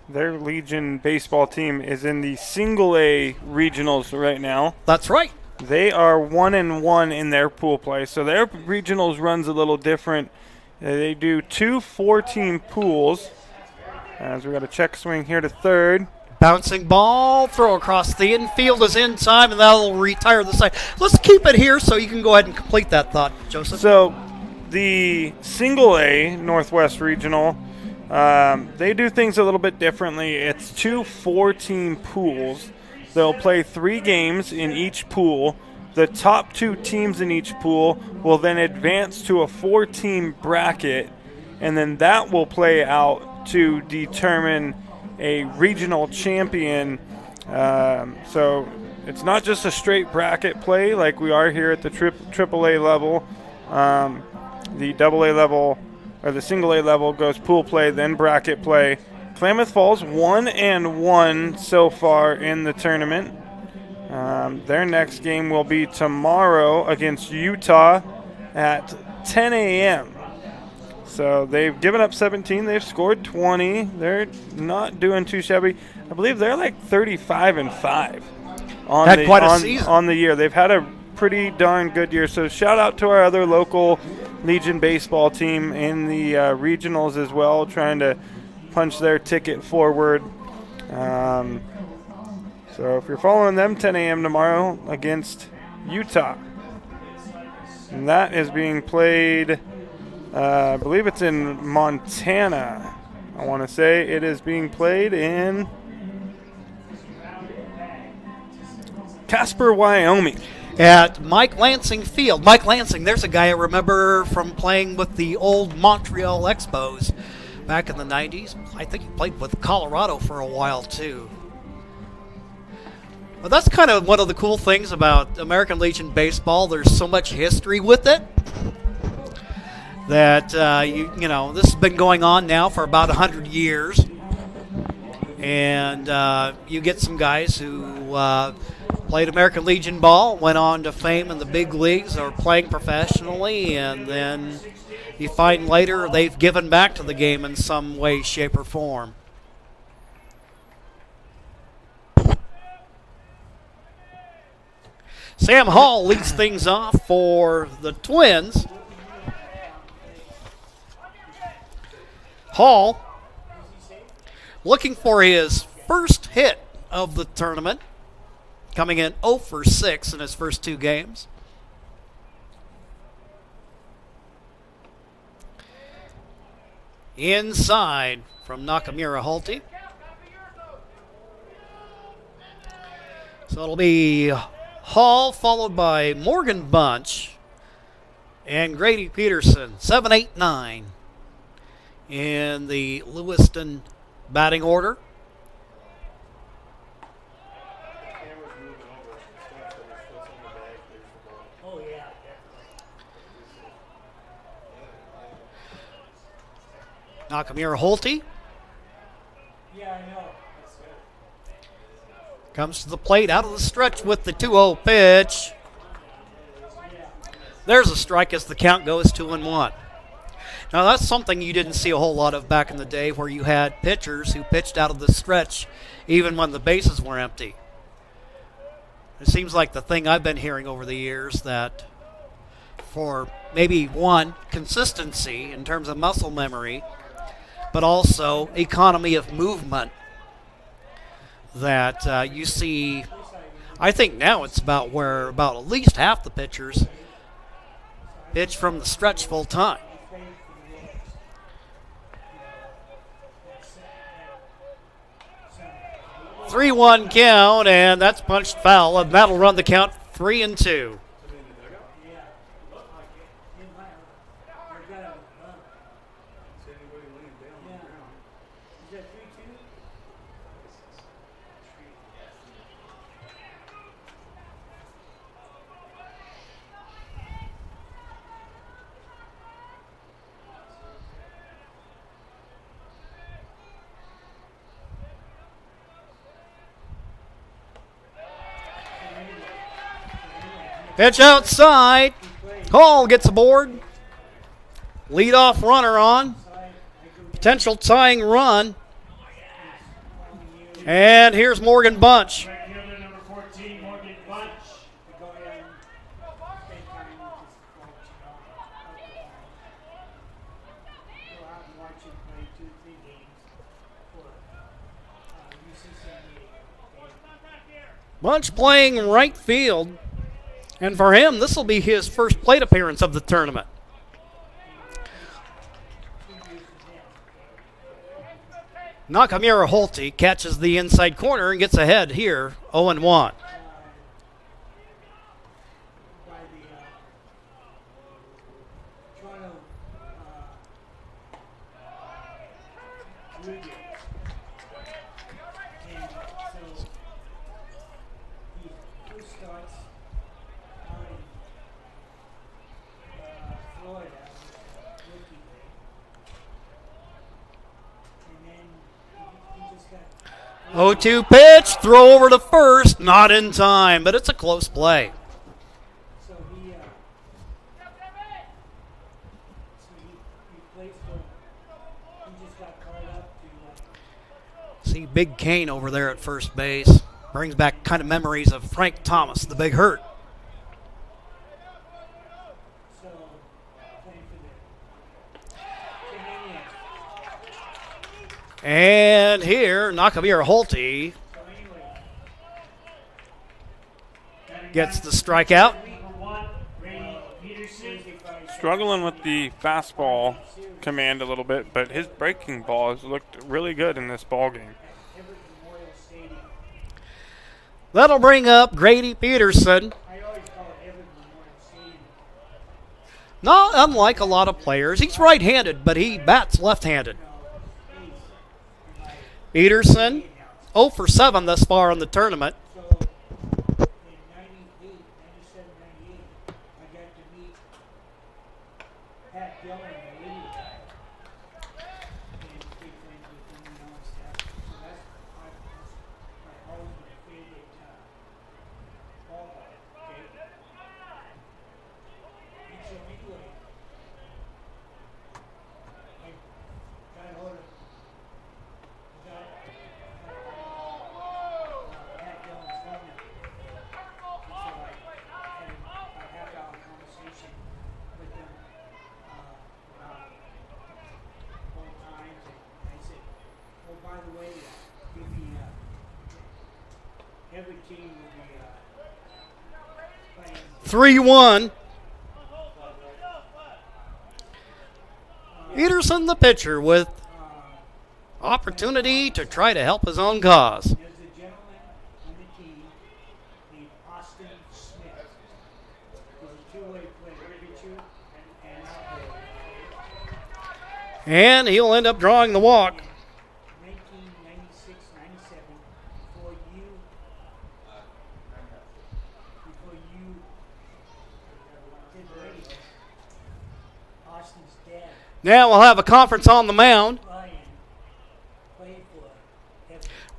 Speaker 7: Their Legion baseball team is in the single A regionals right now.
Speaker 3: That's right.
Speaker 7: They are 1-1 in their pool play, so their regionals runs a little different. They do 2 4-team pools. As we got a check swing here to third.
Speaker 3: Bouncing ball, throw across the infield is in time, and that'll retire the side. Let's keep it here so you can go ahead and complete that thought, Joseph.
Speaker 7: So the single A Northwest Regional, they do things a little bit differently. It's 2 4-team pools. They'll play 3 games in each pool. The top 2 teams in each pool will then advance to a 4-team bracket, and then that will play out to determine a regional champion. So it's not just a straight bracket play like we are here at the AAA level. The AA level or the single A level goes pool play, then bracket play. Klamath Falls 1-1 so far in the tournament. Their next game will be tomorrow against Utah at 10 a.m. So they've given up 17. They've scored 20. They're not doing too shabby. I believe they're like 35-5 on the year. They've had a pretty darn good year. So shout out to our other local Legion baseball team in the regionals as well, trying to punch their ticket forward. So if you're following them, 10 a.m. tomorrow against Utah. And that is being played, I believe it's in Montana. I want to say it is being played in Casper, Wyoming.
Speaker 3: At Mike Lansing Field. Mike Lansing, there's a guy I remember from playing with the old Montreal Expos back in the 90s. I think he played with Colorado for a while, too. Well, that's kind of one of the cool things about American Legion baseball. There's so much history with it that, you know, this has been going on now for about 100 years. And you get some guys who played American Legion ball, went on to fame in the big leagues or playing professionally, and then you find later they've given back to the game in some way, shape, or form. Sam Hall leads things off for the Twins. Hall looking for his first hit of the tournament, coming in 0 for 6 in his first 2 games. Inside from Nakamura Halti. So it'll be Hall followed by Morgan Bunch and Grady Peterson, 7, 8, 9 in the Lewiston batting order. Nakamura Holte comes to the plate out of the stretch with the 2-0 pitch. There's a strike as the count goes 2-1. Now that's something you didn't see a whole lot of back in the day, where you had pitchers who pitched out of the stretch even when the bases were empty. It seems like the thing I've been hearing over the years, that for maybe one, consistency in terms of muscle memory, but also economy of movement, that you see, I think now it's about where about at least half the pitchers pitch from the stretch full time. 3-1 count, and that's punched foul, and that'll run the count 3-2. Pitch outside. Hall gets aboard. Leadoff runner on. Potential tying run. And here's Morgan Bunch.
Speaker 1: Number 14, Morgan Bunch.
Speaker 3: Bunch playing right field. And for him, this will be his first plate appearance of the tournament. Nakamura Holte catches the inside corner and gets ahead here, 0-1. Oh, 0-2 pitch, throw over to first, not in time, but it's a close play. See Big Kane over there at first base. Brings back kind of memories of Frank Thomas, the Big Hurt. And here, Nakamura Holte gets the strikeout.
Speaker 7: Struggling with the fastball command a little bit, but his breaking ball has looked really good in this ball game.
Speaker 3: That'll bring up Grady Peterson. Not unlike a lot of players. He's right-handed, but he bats left-handed. Peterson, 0 for 7 thus far in the tournament.
Speaker 1: Every team will be
Speaker 3: 3-1. Peterson, the pitcher, with opportunity to try to help his own cause.
Speaker 1: There's a gentleman on the team named Austin Smith, who's a two-way player, pitcher and outfielder.
Speaker 3: And he'll end up drawing the walk.
Speaker 1: 1996-97, before you did radio, Austin's dad.
Speaker 3: Now we'll have a conference on the mound.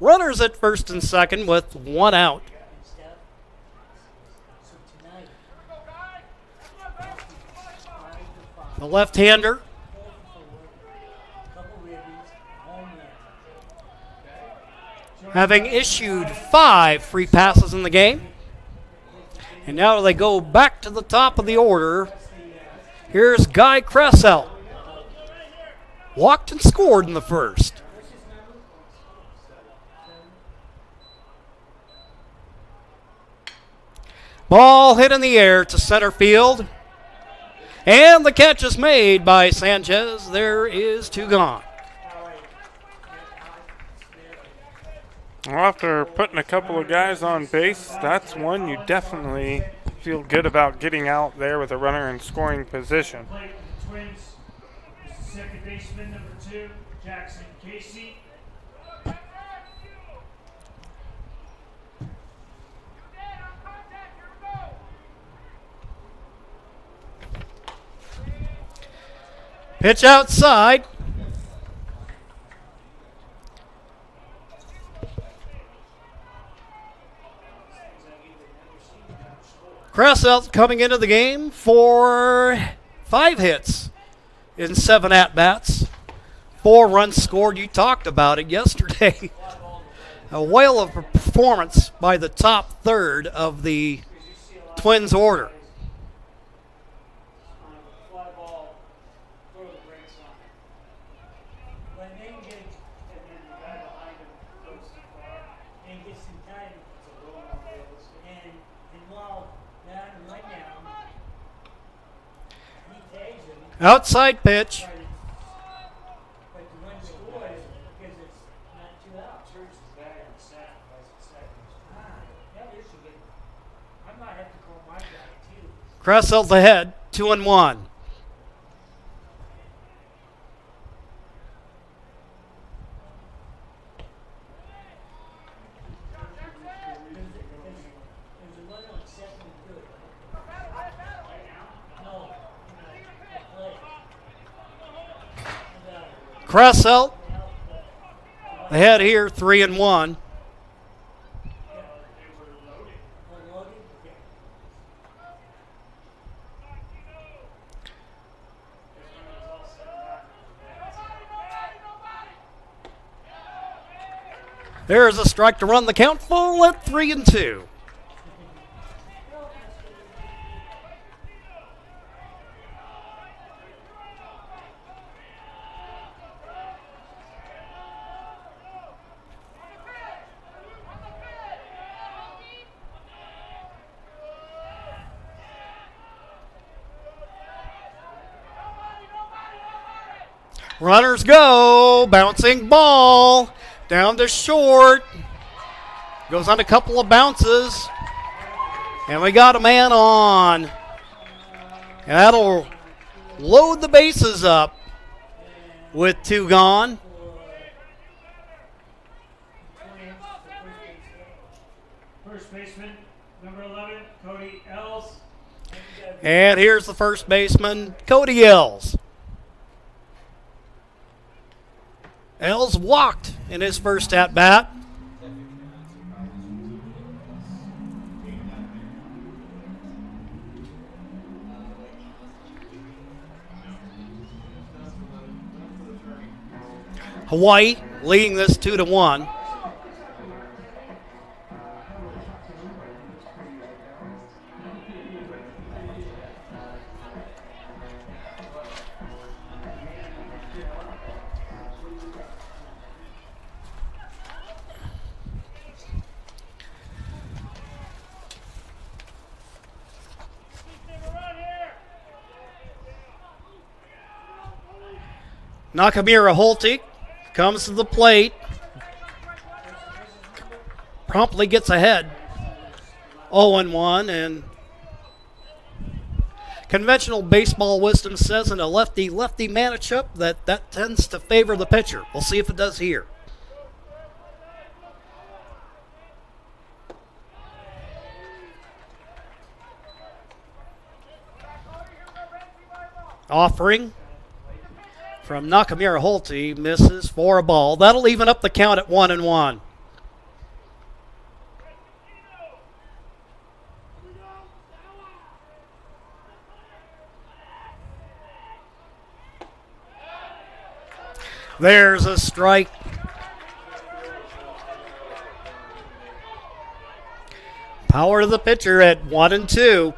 Speaker 3: Runners at first and second with one out. The left-hander having issued 5 free passes in the game. And now they go back to the top of the order. Here's Guy Cressell. Walked and scored in the first. Ball hit in the air to center field. And the catch is made by Sanchez. There is 2 gone.
Speaker 7: Well, after putting a couple of guys on base, that's one you definitely feel good about getting out there with a runner in scoring position.
Speaker 1: Twins, second baseman number 2, Jackson Casey.
Speaker 3: Pitch outside. Cressell coming into the game for 5 hits in 7 at-bats. 4 runs scored. You talked about it yesterday. A whale of a performance by the top third of the Twins order. Outside pitch. Cressell's ahead, 2-1. Cressell ahead here, 3-1. There's a strike to run the count full at 3-2. Runners go, bouncing ball, down to short, goes on a couple of bounces, and we got a man on. And that'll load the bases up with 2 gone.
Speaker 1: First baseman, number 11, Cody Els.
Speaker 3: And here's the first baseman, Cody Els. Els walked in his first at-bat. Hawaii leading this 2-1. Nakamura Holte comes to the plate, promptly gets ahead, 0-1, and conventional baseball wisdom says in a lefty-lefty matchup that tends to favor the pitcher. We'll see if it does here. Offering from Nakamura Holte misses for a ball. That'll even up the count at 1-1. There's a strike. Power to the pitcher at 1-2.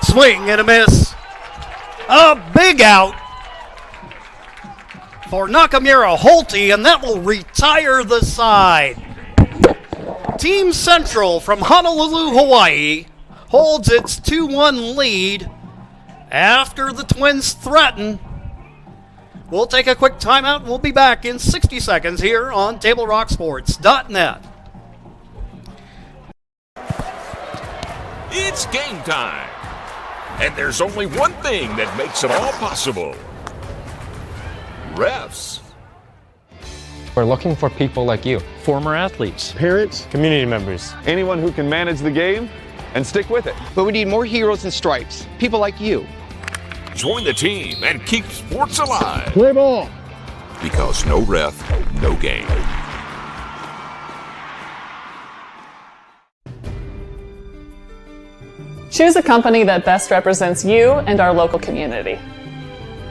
Speaker 3: Swing and a miss. A big out for Nakamura Holte, and that will retire the side. Team Central from Honolulu, Hawaii holds its 2-1 lead after the Twins threaten. We'll take a quick timeout and we'll be back in 60 seconds here on TableRockSports.net.
Speaker 11: It's game time. And there's only one thing that makes it all possible. Refs.
Speaker 12: We're looking for people like you.
Speaker 13: Former athletes.
Speaker 14: Parents.
Speaker 12: Community members.
Speaker 14: Anyone who can manage the game and stick with it.
Speaker 15: But we need more heroes and stripes. People like you.
Speaker 11: Join the team and keep sports alive.
Speaker 14: Play ball.
Speaker 11: Because no ref, no game.
Speaker 16: Choose a company that best represents you and our local community.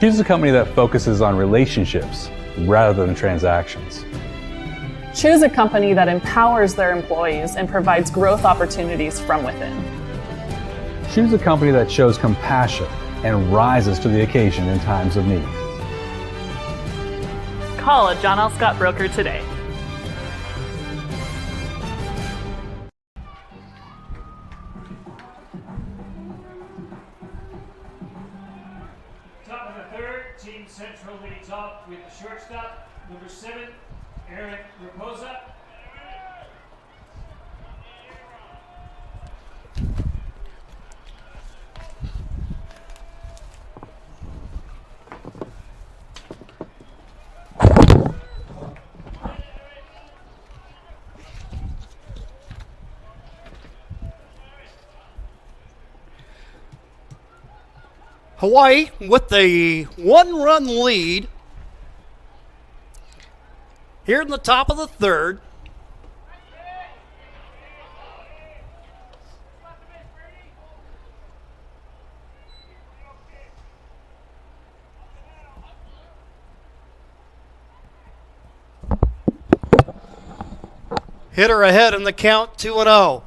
Speaker 17: Choose a company that focuses on relationships rather than transactions.
Speaker 16: Choose a company that empowers their employees and provides growth opportunities from within.
Speaker 17: Choose a company that shows compassion and rises to the occasion in times of need.
Speaker 16: Call a John L. Scott broker today.
Speaker 1: Top of the third, Team Central leads off with the shortstop, number 7, Aaron Raposa.
Speaker 3: Hawaii with the 1-run lead here in the top of the third. Hitter ahead in the count, 2-0.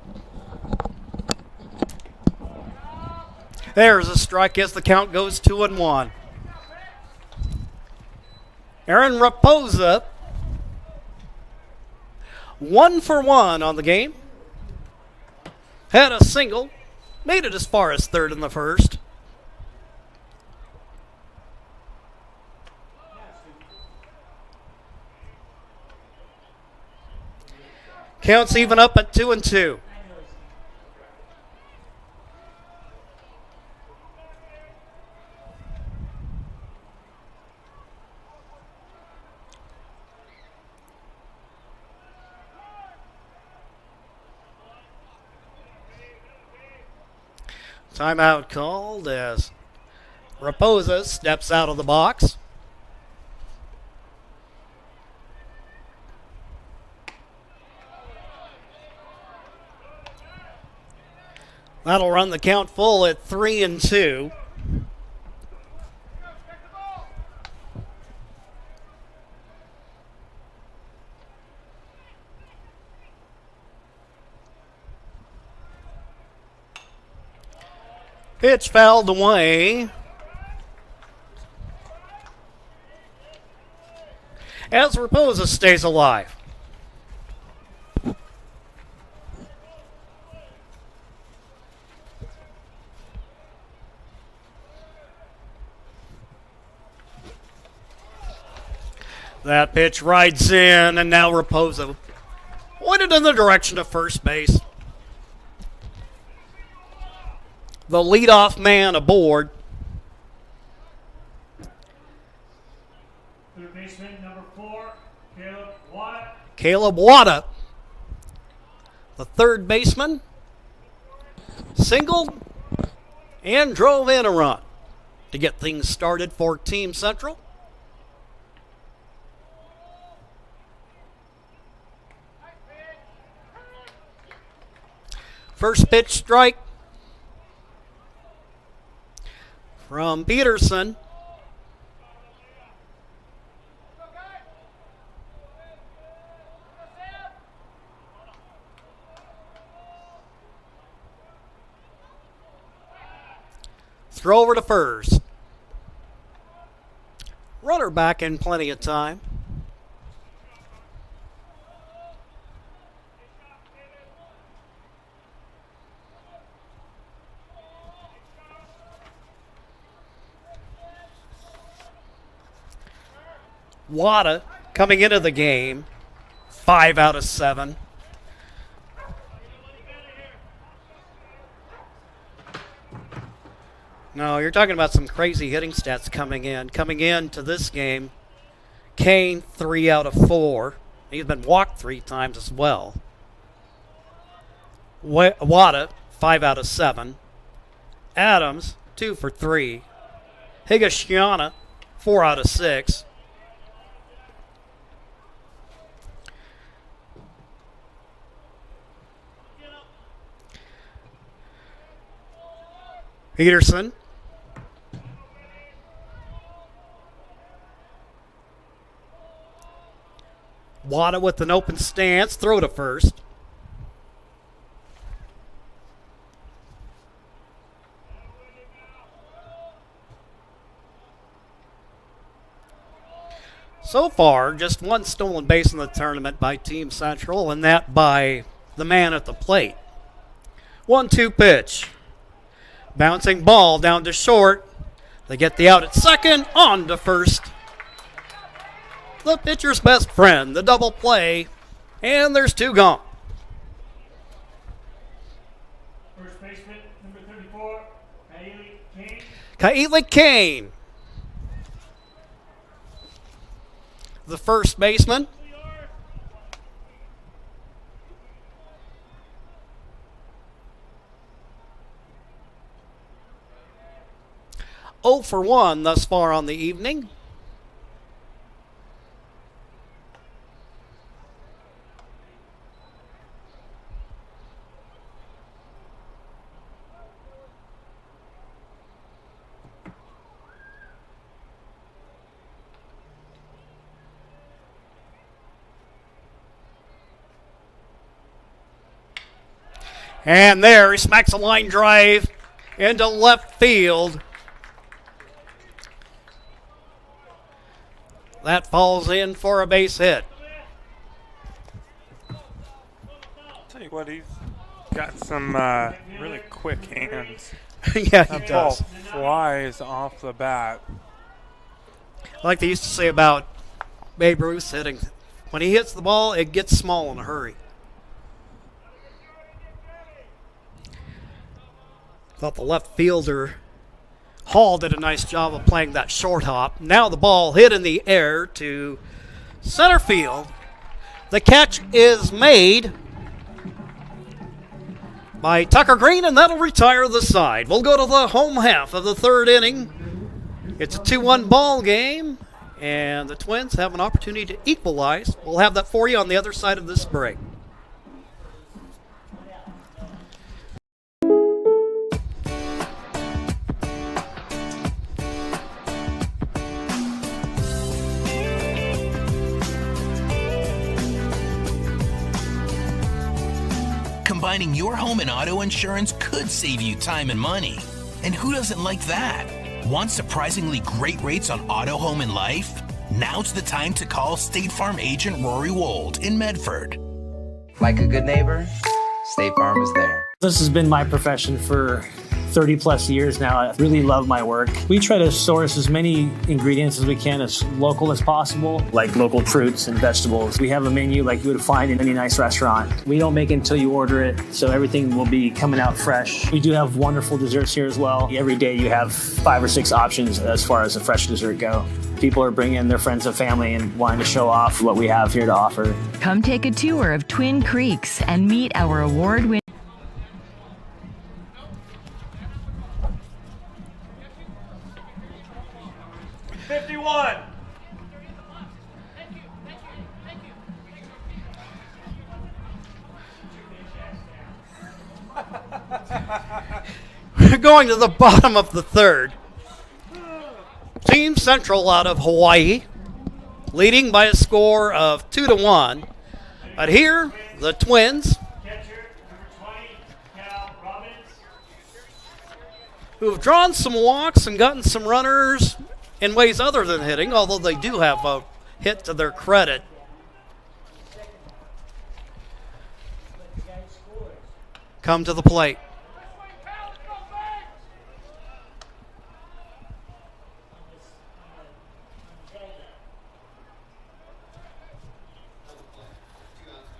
Speaker 3: There's a strike as the count goes 2-1. Aaron Raposa, 1 for 1 on the game. Had a single, made it as far as third in the first. Counts even up at 2-2. Timeout called as Raposa steps out of the box. That'll run the count full at 3-2. Pitch fouled away. As Raposa stays alive. That pitch rides in, and now Raposa pointed in the direction of first base. The leadoff man aboard.
Speaker 1: Third baseman, number 4, Caleb Wada.
Speaker 3: Caleb Wada, the third baseman. singled and drove in a run to get things started for Team Central. First pitch strike from Peterson. Throw over to first. Runner back in plenty of time. Wada coming into the game, 5 out of 7. No, you're talking about some crazy hitting stats coming in. Coming into this game, Kane, 3 out of 4. He's been walked 3 times as well. Wada, 5 out of 7. Adams, 2 for 3. Higashiyama, 4 out of 6. Peterson. Wada with an open stance. Throw to first. So far, just one stolen base in the tournament by Team Central, and that by the man at the plate. 1-2 pitch. Bouncing ball down to short. They get the out at second, on to first. The pitcher's best friend, the double play, and there's 2 gone.
Speaker 1: First baseman, number 34, Kane.
Speaker 3: Kaili Kane, the first baseman. Oh for 1 thus far on the evening. And there he smacks a line drive into left field. That falls in for a base hit.
Speaker 7: Tell you what, he's got some really quick hands.
Speaker 3: Yeah, he
Speaker 7: that
Speaker 3: does.
Speaker 7: Ball flies off the bat.
Speaker 3: Like they used to say about Babe Ruth hitting, when he hits the ball, it gets small in a hurry. Thought the left fielder Hall did a nice job of playing that short hop. Now the ball hit in the air to center field. The catch is made by Tucker Green, and that'll retire the side. We'll go to the home half of the 3rd inning. It's a 2-1 ball game, and the Twins have an opportunity to equalize. We'll have that for you on the other side of this break.
Speaker 13: Combining your home and auto insurance could save you time and money. And who doesn't like that? Want surprisingly great rates on auto, home, and life? Now's the time to call State Farm agent Rory Wold in Medford.
Speaker 18: Like a good neighbor, State Farm is there.
Speaker 19: This has been my profession for 30 plus years now. I really love my work. We try to source as many ingredients as we can, as local as possible, like local fruits and vegetables. We have a menu like you would find in any nice restaurant. We don't make it until you order it, so everything will be coming out fresh. We do have wonderful desserts here as well. Every day you have 5 or 6 options as far as a fresh dessert go. People are bringing their friends and family and wanting to show off what we have here to offer.
Speaker 20: Come take a tour of Twin Creeks and meet our award-winning
Speaker 7: 3-1.
Speaker 3: We're going to the bottom of the third. Team Central out of Hawaii, leading by a score of 2-1. But here, the Twins, who have drawn some walks and gotten some runners in ways other than hitting, although they do have a hit to their credit. Come to the plate.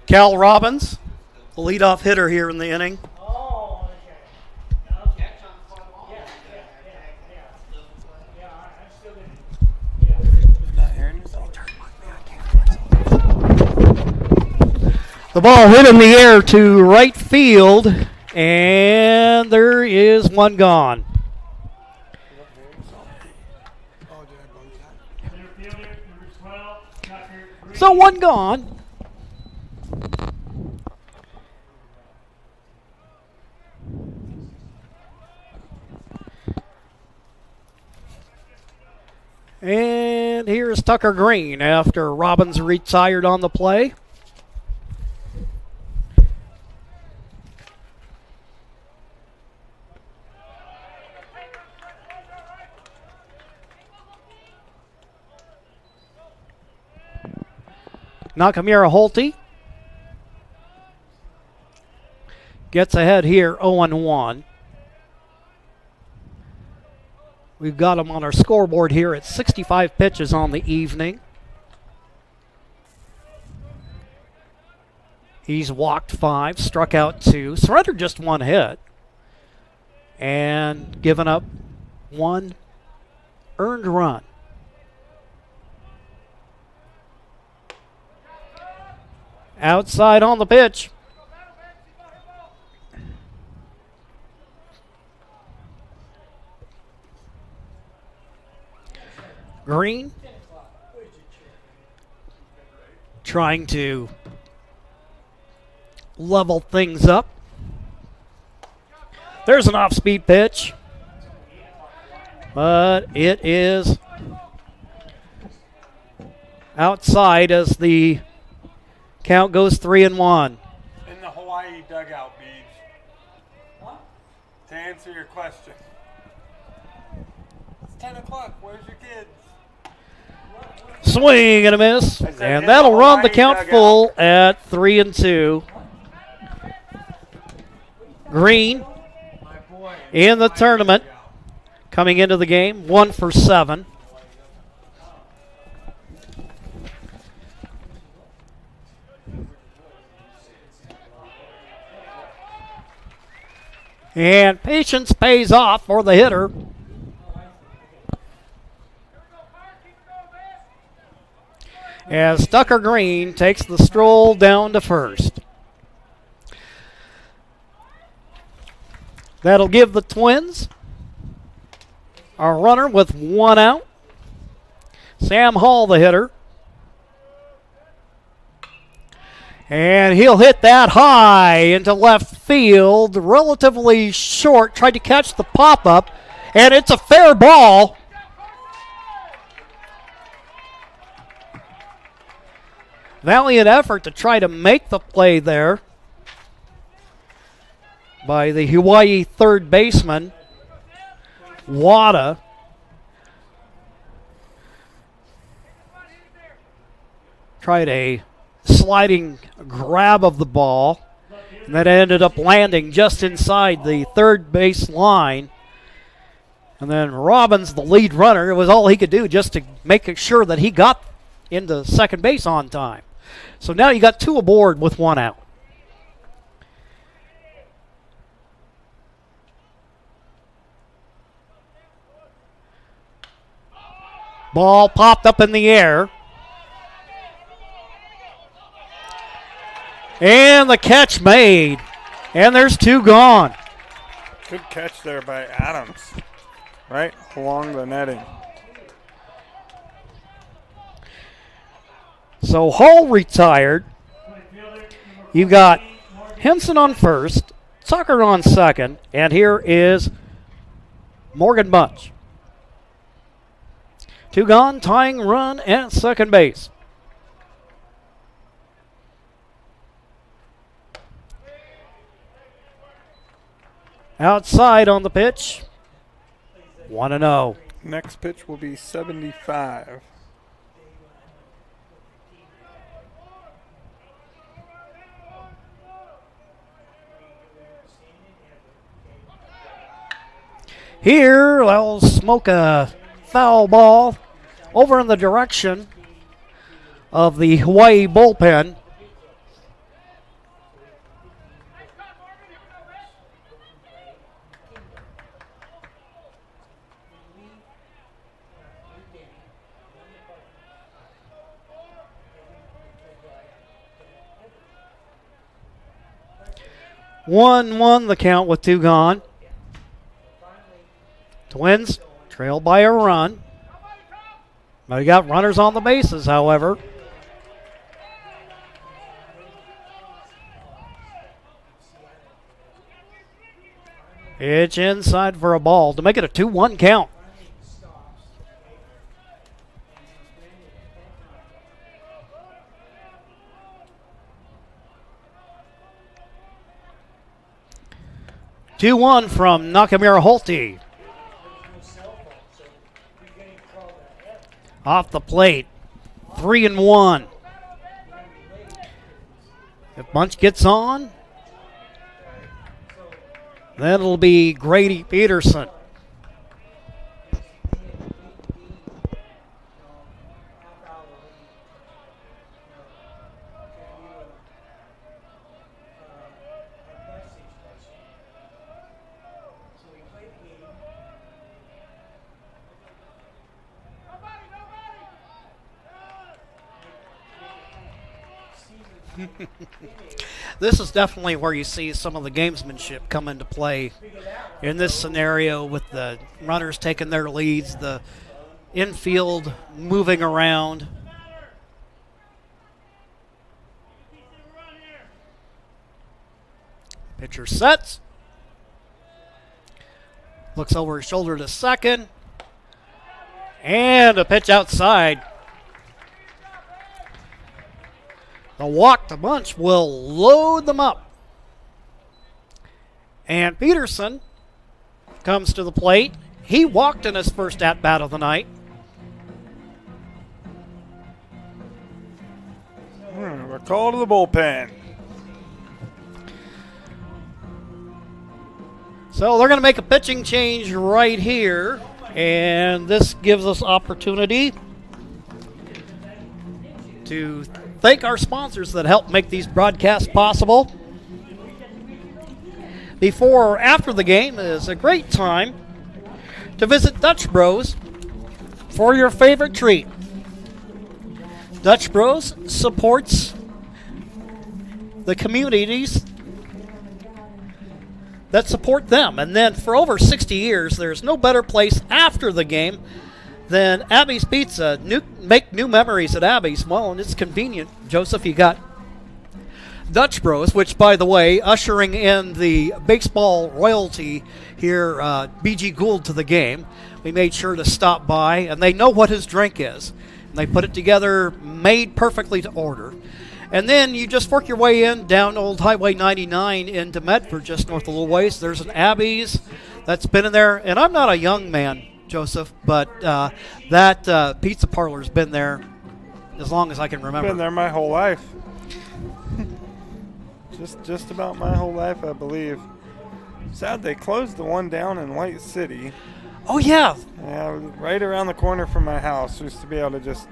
Speaker 3: Cal Robbins, the leadoff hitter here in the inning. The ball hit in the air to right field, and there is one gone. So one gone. And here's Tucker Green after Robbins retired on the play. Nakamura Holte gets ahead here 0-1. We've got him on our scoreboard here at 65 pitches on the evening. He's walked 5, struck out 2, surrendered just 1 hit, and given up 1 earned run. Outside on the pitch. Green trying to level things up. There's an off-speed pitch, but it is outside as the count goes 3-1.
Speaker 7: In the Hawaii dugout, Beach. To answer your question. It's 10 o'clock. Where's your kids?
Speaker 3: Swing and a miss, and that'll run the count full at 3-2. Green in the tournament, coming into the game, 1 for 7. And patience pays off for the hitter. As Tucker Green takes the stroll down to first. That'll give the Twins a runner with 1 out. Sam Hall, the hitter. And he'll hit that high into left field, relatively short, tried to catch the pop-up, and it's a fair ball. Valiant effort to try to make the play there by the Hawaii third baseman, Wada. Tried a sliding grab of the ball, and that ended up landing just inside the third base line. And then Robbins, the lead runner, it was all he could do just to make sure that he got into second base on time. So now you got 2 aboard with 1 out. Ball popped up in the air. And the catch made. And there's 2 gone.
Speaker 7: Good catch there by Adams, right along the netting.
Speaker 3: So Hall retired. You got Henson on first, Tucker on second, and here is Morgan Bunch. 2 gone, tying run at second base. Outside on the pitch. 1-0.
Speaker 7: Next pitch will be 75.
Speaker 3: Here, they'll smoke a foul ball over in the direction of the Hawaii bullpen. One the count with 2 gone. Twins trail by a run. Now you got runners on the bases, however. Pitch inside for a ball to make it a 2-1 count. Two-1 from Nakamura Holte. Off the plate, 3-1. If Bunch gets on, then it'll be Grady Peterson. This is definitely where you see some of the gamesmanship come into play in this scenario, with the runners taking their leads, the infield moving around. Pitcher sets. Looks over his shoulder to second. And a pitch outside. The walk to Bunch will load them up. And Peterson comes to the plate. He walked in his first at-bat of the night.
Speaker 7: A call to the bullpen.
Speaker 3: So they're going to make a pitching change right here. And this gives us opportunity to thank our sponsors that help make these broadcasts possible. Before or after the game is a great time to visit Dutch Bros for your favorite treat. Dutch Bros supports the communities that support them. And then for over 60 years, there's no better place after the game than Abby's Pizza. Make new memories at Abby's. Well, and it's convenient. Joseph, you got Dutch Bros, which, by the way, ushering in the baseball royalty here, BG Gould, to the game. We made sure to stop by, and they know what his drink is. And they put it together, made perfectly to order. And then you just work your way in down Old Highway 99 into Medford, just north of Little Ways. There's an Abby's that's been in there. And I'm not a young man, Joseph, but that pizza parlor's been there as long as I can remember.
Speaker 7: Been there my whole life. just about my whole life, I believe. Sad they closed the one down in White City.
Speaker 3: Oh, yeah.
Speaker 7: Yeah, right around the corner from my house. Used to be able to just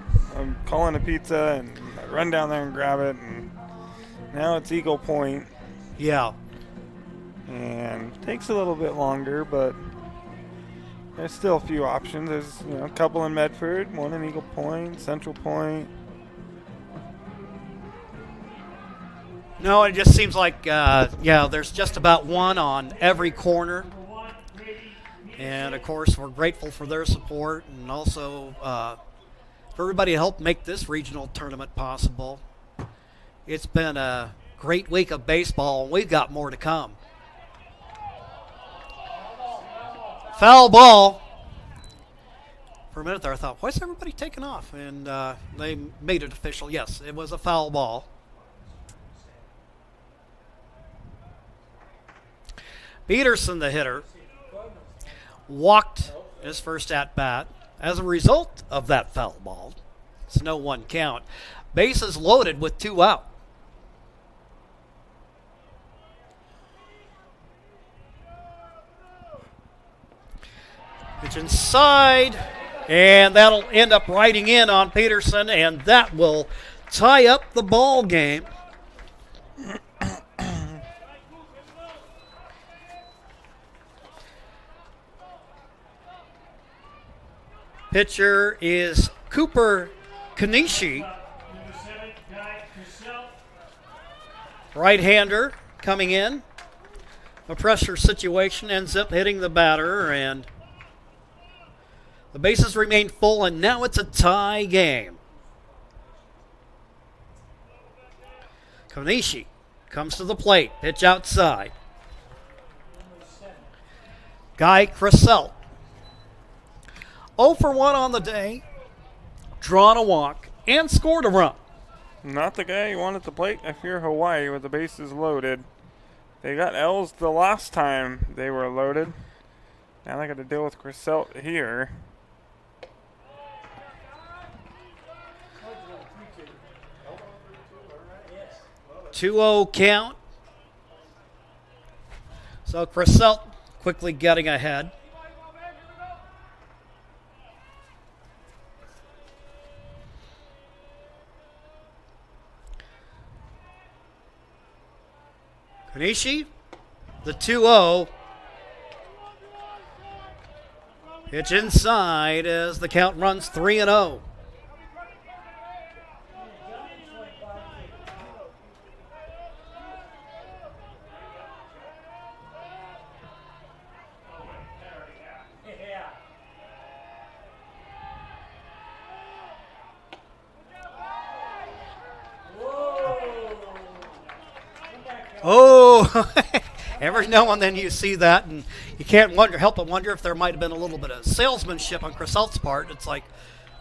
Speaker 7: call in a pizza and run down there and grab it. And now it's Eagle Point.
Speaker 3: Yeah.
Speaker 7: And it takes a little bit longer, but there's still a few options. There's a couple in Medford, one in Eagle Point, Central Point.
Speaker 3: No, it just seems like, there's just about one on every corner. And, of course, we're grateful for their support, and also for everybody to help make this regional tournament possible. It's been a great week of baseball, and we've got more to come. Foul ball. For a minute there, I thought, why is everybody taking off? And they made it official. Yes, it was a foul ball. Peterson, the hitter, walked his first at-bat as a result of that foul ball. It's no one count. Bases loaded with 2 out. Pitch inside, and that'll end up riding in on Peterson, and that will tie up the ball game. Pitcher is Cooper Kanishi. Right-hander coming in. A pressure situation, ends up hitting the batter, and the bases remain full, and now it's a tie game. Kanishi comes to the plate. Pitch outside. Guy Crisell. 0 for 1 on the day. Drawn a walk and scored a run.
Speaker 7: Not the guy you wanted to plate if you're Hawaii with the bases loaded. They got L's the last time they were loaded. Now they got to deal with Crisell here.
Speaker 3: Two-0 count. So Crisell quickly getting ahead. Kanishi, the 2-0. Pitch inside as the count runs 3-0. Oh, every now and then you see that, and you can't help but wonder if there might have been a little bit of salesmanship on Crisell's part. It's like,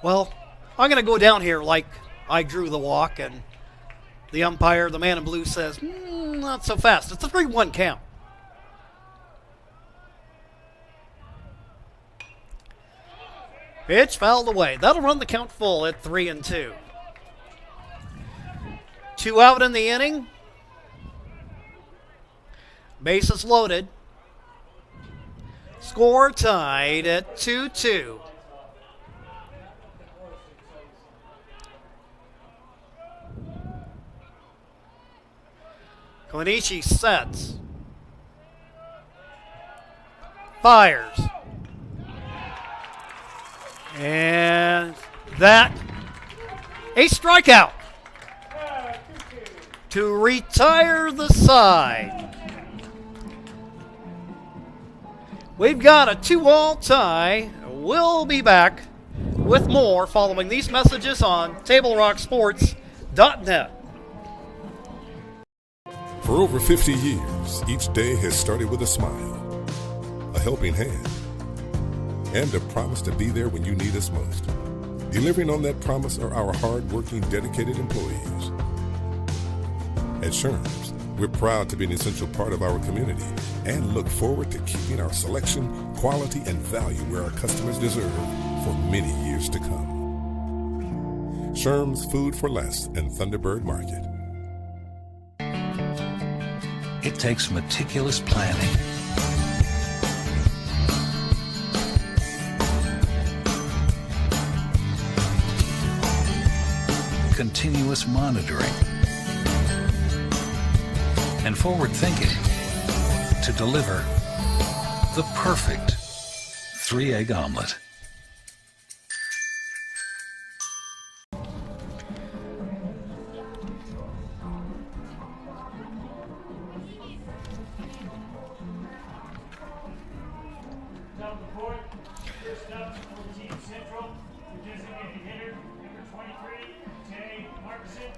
Speaker 3: well, I'm going to go down here like I drew the walk, and the umpire, the man in blue, says, not so fast. It's a 3-1 count. Pitch fouled away. That'll run the count full at 3-2. 2 out in the inning. Bases loaded. Score tied at 2-2. Kanishi sets. Fires. And that, a strikeout to retire the side. We've got a 2-all tie. We'll be back with more following these messages on TableRockSports.net.
Speaker 20: For over 50 years, each day has started with a smile, a helping hand, and a promise to be there when you need us most. Delivering on that promise are our hard-working, dedicated employees. At Sherms, we're proud to be an essential part of our community and look forward to keeping our selection, quality, and value where our customers deserve for many years to come. Sherms Food for Less and Thunderbird Market.
Speaker 21: It takes meticulous planning, continuous monitoring, and forward thinking to deliver the perfect 3-egg omelet.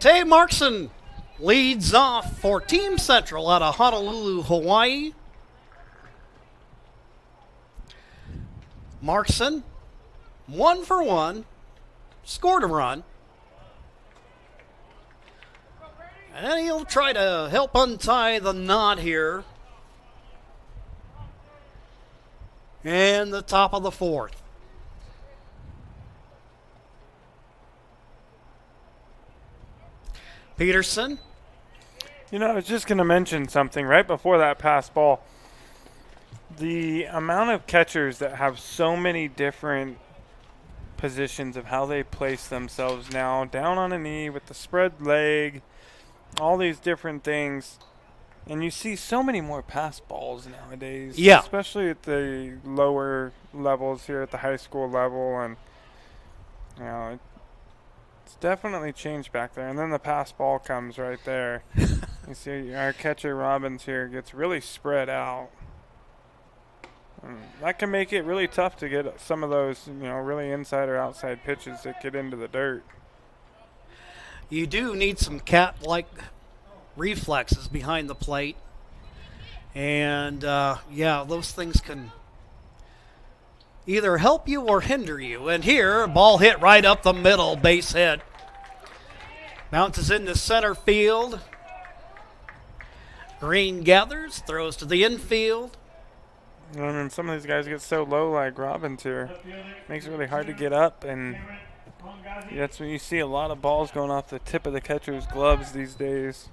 Speaker 3: Tay Markson leads off for Team Central out of Honolulu, Hawaii. Markson, 1 for 1, scored a run. And he'll try to help untie the knot here. And the top of the 4th. Peterson.
Speaker 7: You know, I was just going to mention something right before that pass ball. The amount of catchers that have so many different positions of how they place themselves now, down on a knee with the spread leg, all these different things. And you see so many more pass balls nowadays.
Speaker 3: Yeah.
Speaker 7: Especially at the lower levels here at the high school level. And, you know, it's definitely changed back there. And then the pass ball comes right there. You see our catcher Robbins here gets really spread out. And that can make it really tough to get some of those, you know, really inside or outside pitches that get into the dirt.
Speaker 3: You do need some cat-like reflexes behind the plate. And, yeah, those things can either help you or hinder you. And here, ball hit right up the middle, base hit. Bounces into center field. Green gathers, throws to the infield.
Speaker 7: And then some of these guys get so low like Robbins here. Makes it really hard to get up, and that's when you see a lot of balls going off the tip of the catcher's gloves these days.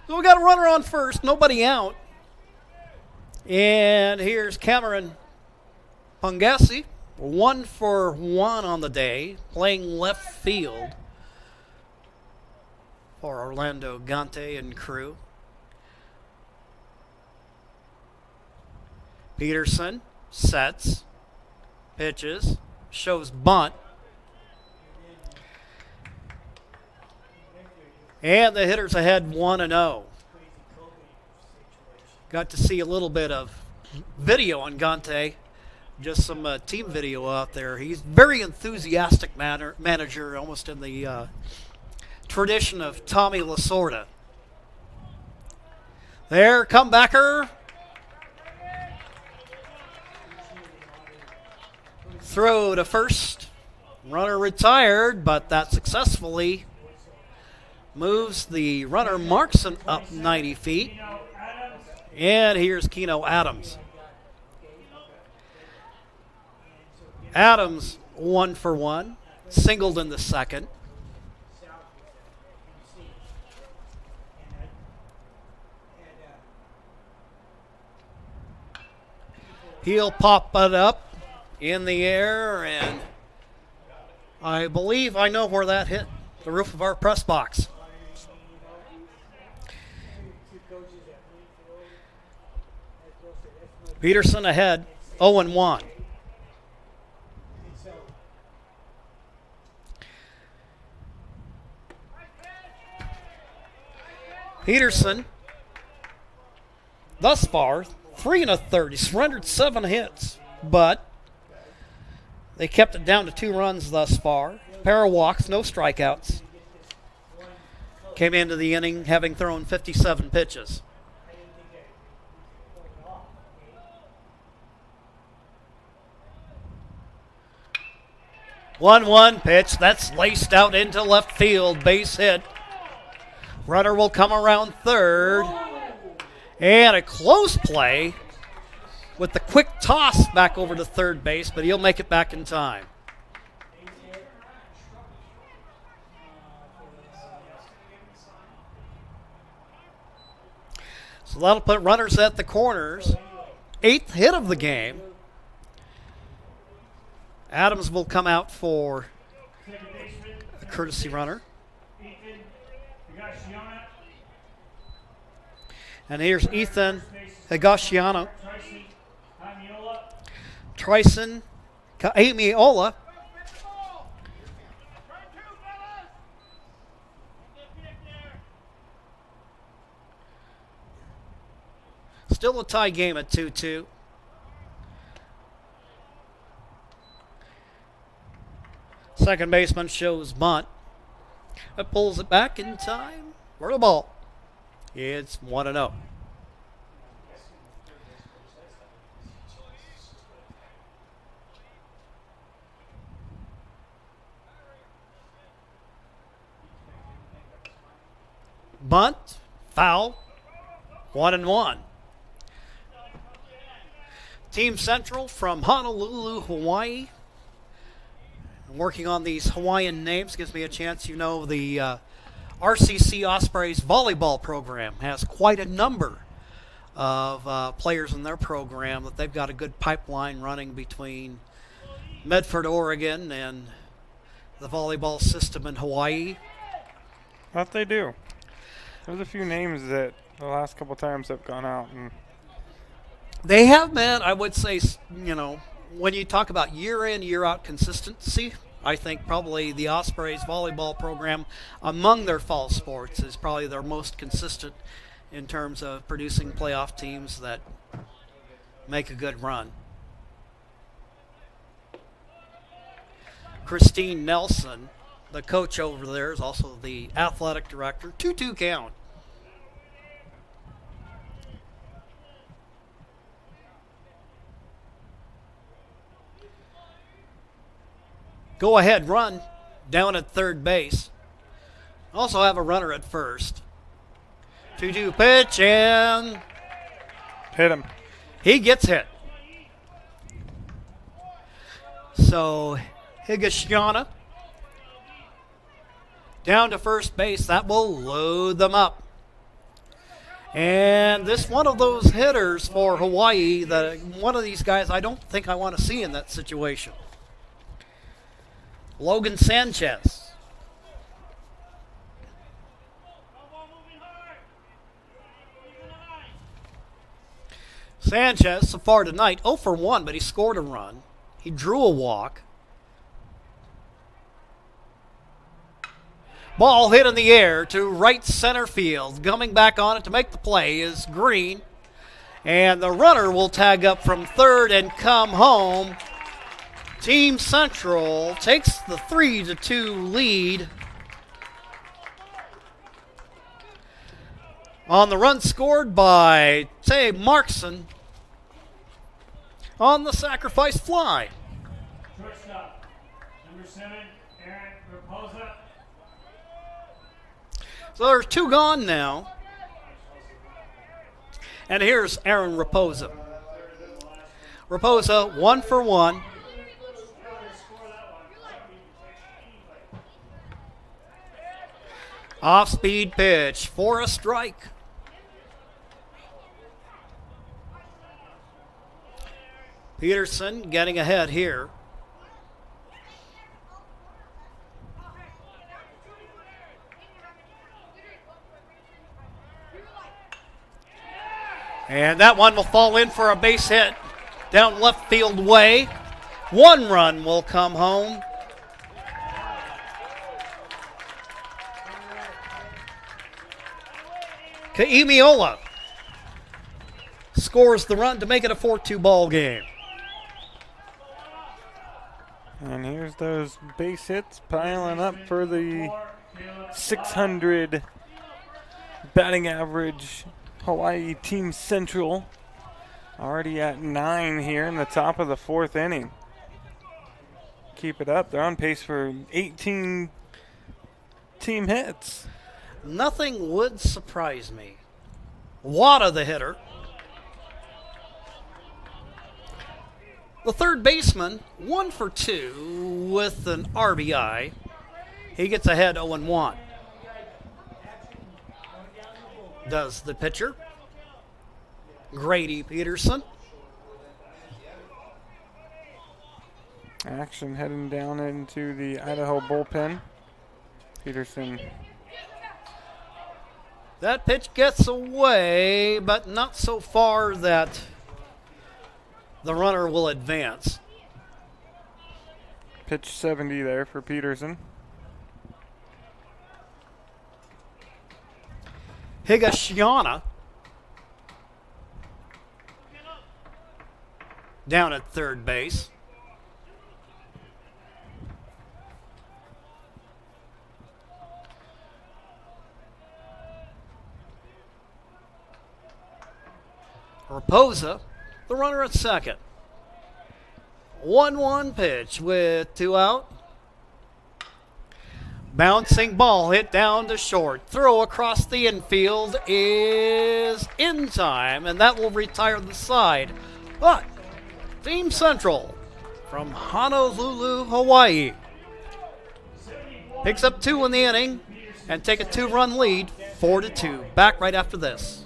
Speaker 3: So we got a runner on first, nobody out. And here's Cameron Pungassi, 1 for 1 on the day, playing left field for Orlando Gante and crew. Peterson sets, pitches, shows bunt. And the hitter's ahead 1-0. Got to see a little bit of video on Gante, just some team video out there. He's very enthusiastic manager, almost in the tradition of Tommy Lasorda. There, comebacker. Throw to first. Runner retired, but that successfully moves the runner Markson up 90 feet. And here's Keno Adams. Adams 1 for 1. Singled in the second. He'll pop it up in the air, and I believe I know where that hit the roof of our press box. Peterson ahead, 0-1. Peterson, thus far, 3 1/3. He surrendered 7 hits, but they kept it down to 2 runs thus far. Pair of walks, no strikeouts. Came into the inning having thrown 57 pitches. One pitch, that's laced out into left field, base hit. Runner will come around third. And a close play with the quick toss back over to third base, but he'll make it back in time. So that'll put runners at the corners. 8th hit of the game. Adams will come out for a courtesy runner. And here's Ethan Higashiano. Trison Kaimiola. Still a tie game at 2-2. Second baseman shows bunt. It pulls it back in time for the ball. It's 1-0. Bunt, foul, 1-1. Team Central from Honolulu, Hawaii. Working on these Hawaiian names gives me a chance. You know, the RCC Ospreys volleyball program has quite a number of players in their program that they've got a good pipeline running between Medford, Oregon, and the volleyball system in Hawaii.
Speaker 7: What they do? There's a few names that the last couple times have gone out. And
Speaker 3: they have been, I would say, you know, when you talk about year in, year out consistency, I think probably the Ospreys volleyball program among their fall sports is probably their most consistent in terms of producing playoff teams that make a good run. Christine Nelson, the coach over there, is also the athletic director. 2-2 count. Go ahead run down at third base. Also have a runner at first. 2-2 pitch and
Speaker 7: hit him.
Speaker 3: He gets hit. So Higashiyama down to first base. That will load them up. And this one of those hitters for Hawaii, one of these guys I don't think I want to see in that situation. Logan Sanchez. Sanchez, so far tonight, 0 for 1, but he scored a run. He drew a walk. Ball hit in the air to right center field. Coming back on it to make the play is Green. And the runner will tag up from third and come home. Team Central takes the 3-2 lead. On the run scored by Tay Markson on the sacrifice fly.
Speaker 1: Shortstop, number 7, Aaron Raposa.
Speaker 3: So there's 2 gone now. And here's Aaron Raposa. Raposa 1 for 1. Off-speed pitch for a strike. Peterson getting ahead here. And that one will fall in for a base hit down left field way. 1 run will come home. Kaimiola scores the run to make it a 4-2 ball game.
Speaker 7: And here's those base hits piling up for the 600 batting average Hawaii Team Central. Already at 9 here in the top of the 4th inning. Keep it up. They're on pace for 18 team hits.
Speaker 3: Nothing would surprise me. Wada, the hitter. The third baseman, 1 for 2 with an RBI. He gets ahead 0-1. Does the pitcher, Grady Peterson.
Speaker 7: Action heading down into the Idaho bullpen. Peterson.
Speaker 3: That pitch gets away, but not so far that the runner will advance.
Speaker 7: Pitch 70 there for Peterson.
Speaker 3: Higashiyama down at third base. Raposa, the runner at second. 1-1 pitch with 2 out. Bouncing ball hit down to short. Throw across the infield is in time, and that will retire the side. But Team Central from Honolulu, Hawaii picks up 2 in the inning and take a 2-run lead, 4-2. Back right after this.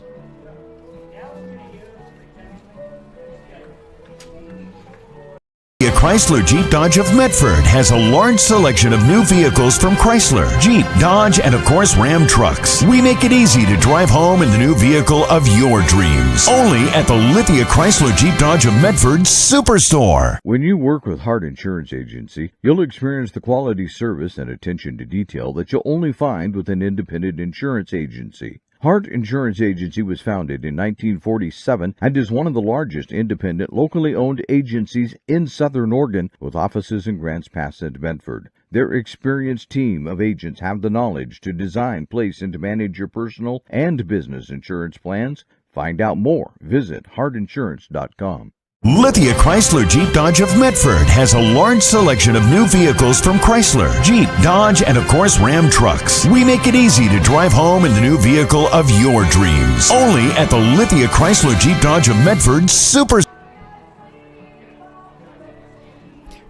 Speaker 4: Chrysler Jeep Dodge of Medford has a large selection of new vehicles from Chrysler, Jeep, Dodge, and of course Ram trucks. We make it easy to drive home in the new vehicle of your dreams. Only at the Lithia Chrysler Jeep Dodge of Medford Superstore.
Speaker 2: When you work with Hart Insurance Agency, you'll experience the quality service and attention to detail that you'll only find with an independent insurance agency. Hart Insurance Agency was founded in 1947 and is one of the largest independent, locally owned agencies in Southern Oregon, with offices in Grants Pass and Medford. Their experienced team of agents have the knowledge to design, place, and to manage your personal and business insurance plans. Find out more. Visit hartinsurance.com.
Speaker 4: Lithia Chrysler Jeep Dodge of Medford has a large selection of new vehicles from Chrysler, Jeep, Dodge, and of course Ram trucks. We make it easy to drive home in the new vehicle of your dreams. Only at the Lithia Chrysler Jeep Dodge of Medford Super.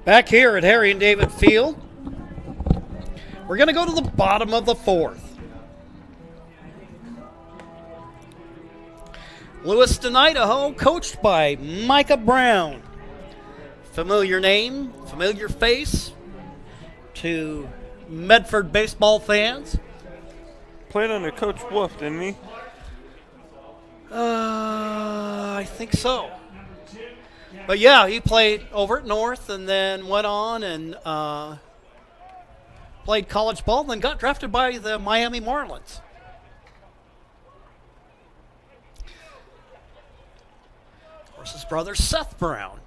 Speaker 3: Back here at Harry and David Field, we're going to go to the bottom of the 4th. Lewiston, Idaho, coached by Micah Brown. Familiar name, familiar face to Medford baseball fans.
Speaker 7: Played under Coach Wolf, didn't he?
Speaker 3: I think so. But yeah, he played over at North and then went on and played college ball and then got drafted by the Miami Marlins. His brother Seth Brown,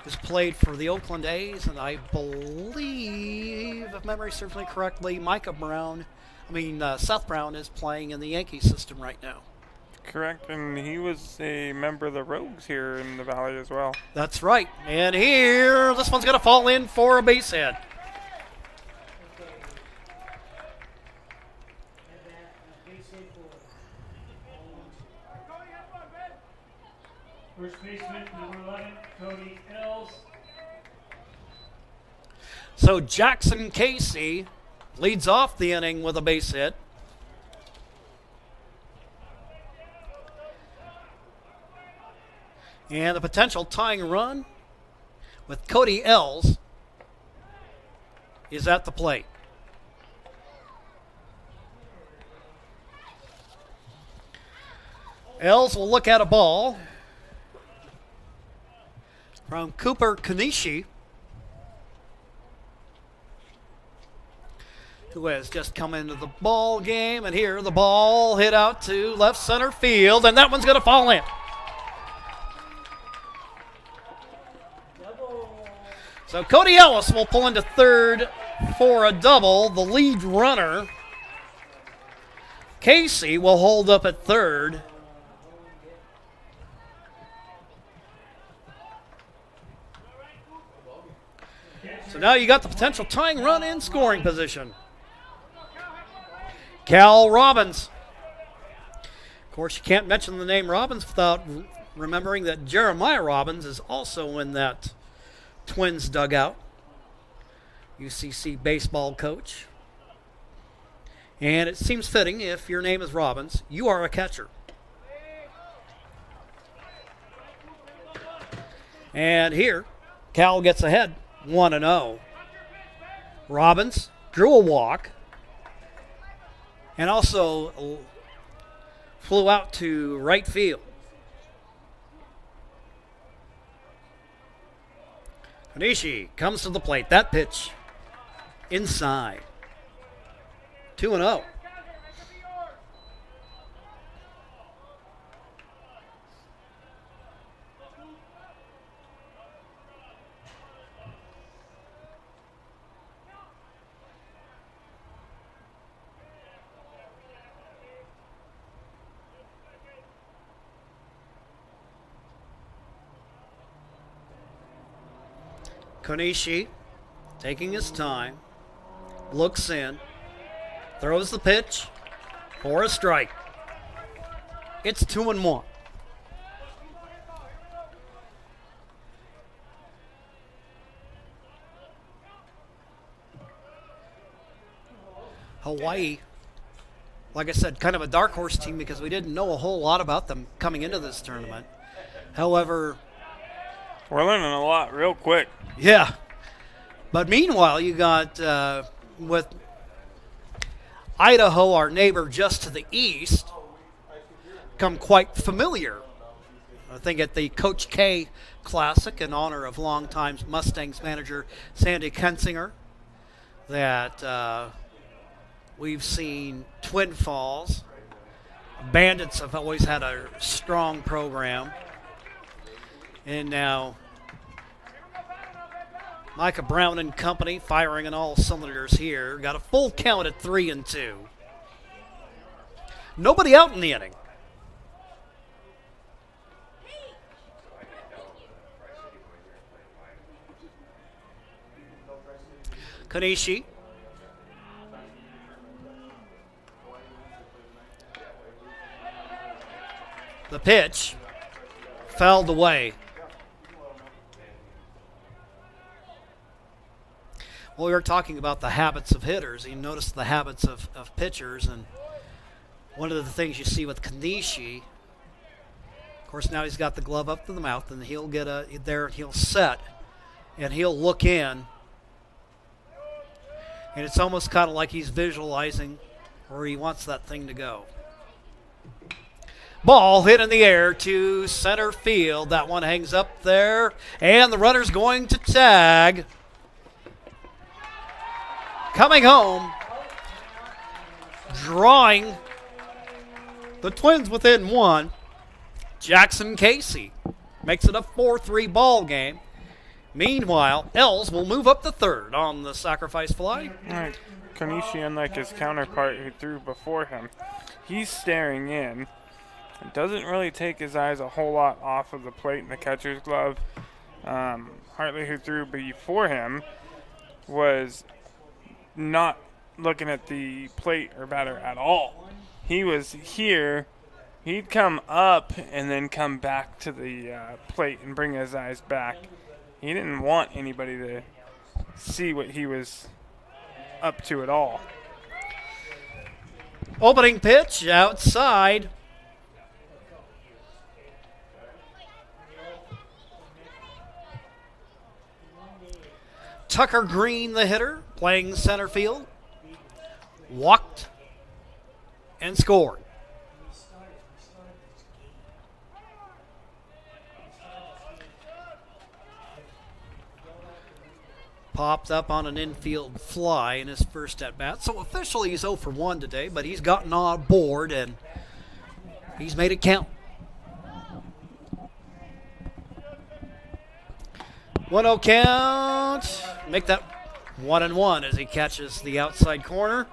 Speaker 3: who's played for the Oakland A's, and I believe, if memory serves me correctly, Seth Brown is playing in the Yankee system right now.
Speaker 7: Correct, and he was a member of the Rogues here in the Valley as well.
Speaker 3: That's right, and here, this one's going to fall in for a base hit.
Speaker 1: First baseman, number 11, Cody Ells.
Speaker 3: So Jackson Casey leads off the inning with a base hit. And the potential tying run with Cody Ells is at the plate. Ells will look at a ball from Cooper Kanishi, who has just come into the ball game. And here the ball hit out to left center field, and that one's going to fall in. So Cody Ellis will pull into third for a double. The lead runner, Casey, will hold up at third. So now you got the potential tying run in scoring position. Cal Robbins. Of course, you can't mention the name Robbins without remembering that Jeremiah Robbins is also in that Twins dugout. UCC baseball coach. And it seems fitting, if your name is Robbins, you are a catcher. And here, Cal gets ahead. 1-0. Robbins drew a walk and also flew out to right field. Kanishi comes to the plate. That pitch inside. 2-0. Konishi taking his time, looks in, throws the pitch for a strike. It's 2-1. Hawaii, like I said, kind of a dark horse team because we didn't know a whole lot about them coming into this tournament. However,
Speaker 7: we're learning a lot real quick.
Speaker 3: Yeah. But meanwhile, you got with Idaho, our neighbor just to the east, come quite familiar. I think at the Coach K Classic in honor of longtime Mustangs manager Sandy Kensinger that we've seen Twin Falls. Bandits have always had a strong program. And now Micah Brown and company firing on all cylinders here. Got a full count at 3-2. Nobody out in the inning. Konishi. The pitch fouled away. Well, we were talking about the habits of hitters. You notice the habits of pitchers, and one of the things you see with Konishi, of course, now he's got the glove up to the mouth, and he'll get he'll set, and he'll look in, and it's almost kind of like he's visualizing where he wants that thing to go. Ball hit in the air to center field. That one hangs up there, and the runner's going to tag. Coming home, drawing the Twins within one. Jackson Casey makes it a 4-3 ball game. Meanwhile, Els will move up to third on the sacrifice fly.
Speaker 7: All right. Konishi, unlike his counterpart who threw before him, he's staring in. Doesn't really take his eyes a whole lot off of the plate in the catcher's glove. Hartley, who threw before him, was not looking at the plate or batter at all. He was here. He'd come up and then come back to the plate and bring his eyes back. He didn't want anybody to see what he was up to at all.
Speaker 3: Opening pitch outside. Tucker Green, the hitter, playing center field, walked and scored. Popped up on an infield fly in his first at-bat. So officially he's 0 for 1 today, but he's gotten on board and he's made it count. 1-0 count. Make that 1-1 as he catches the outside corner.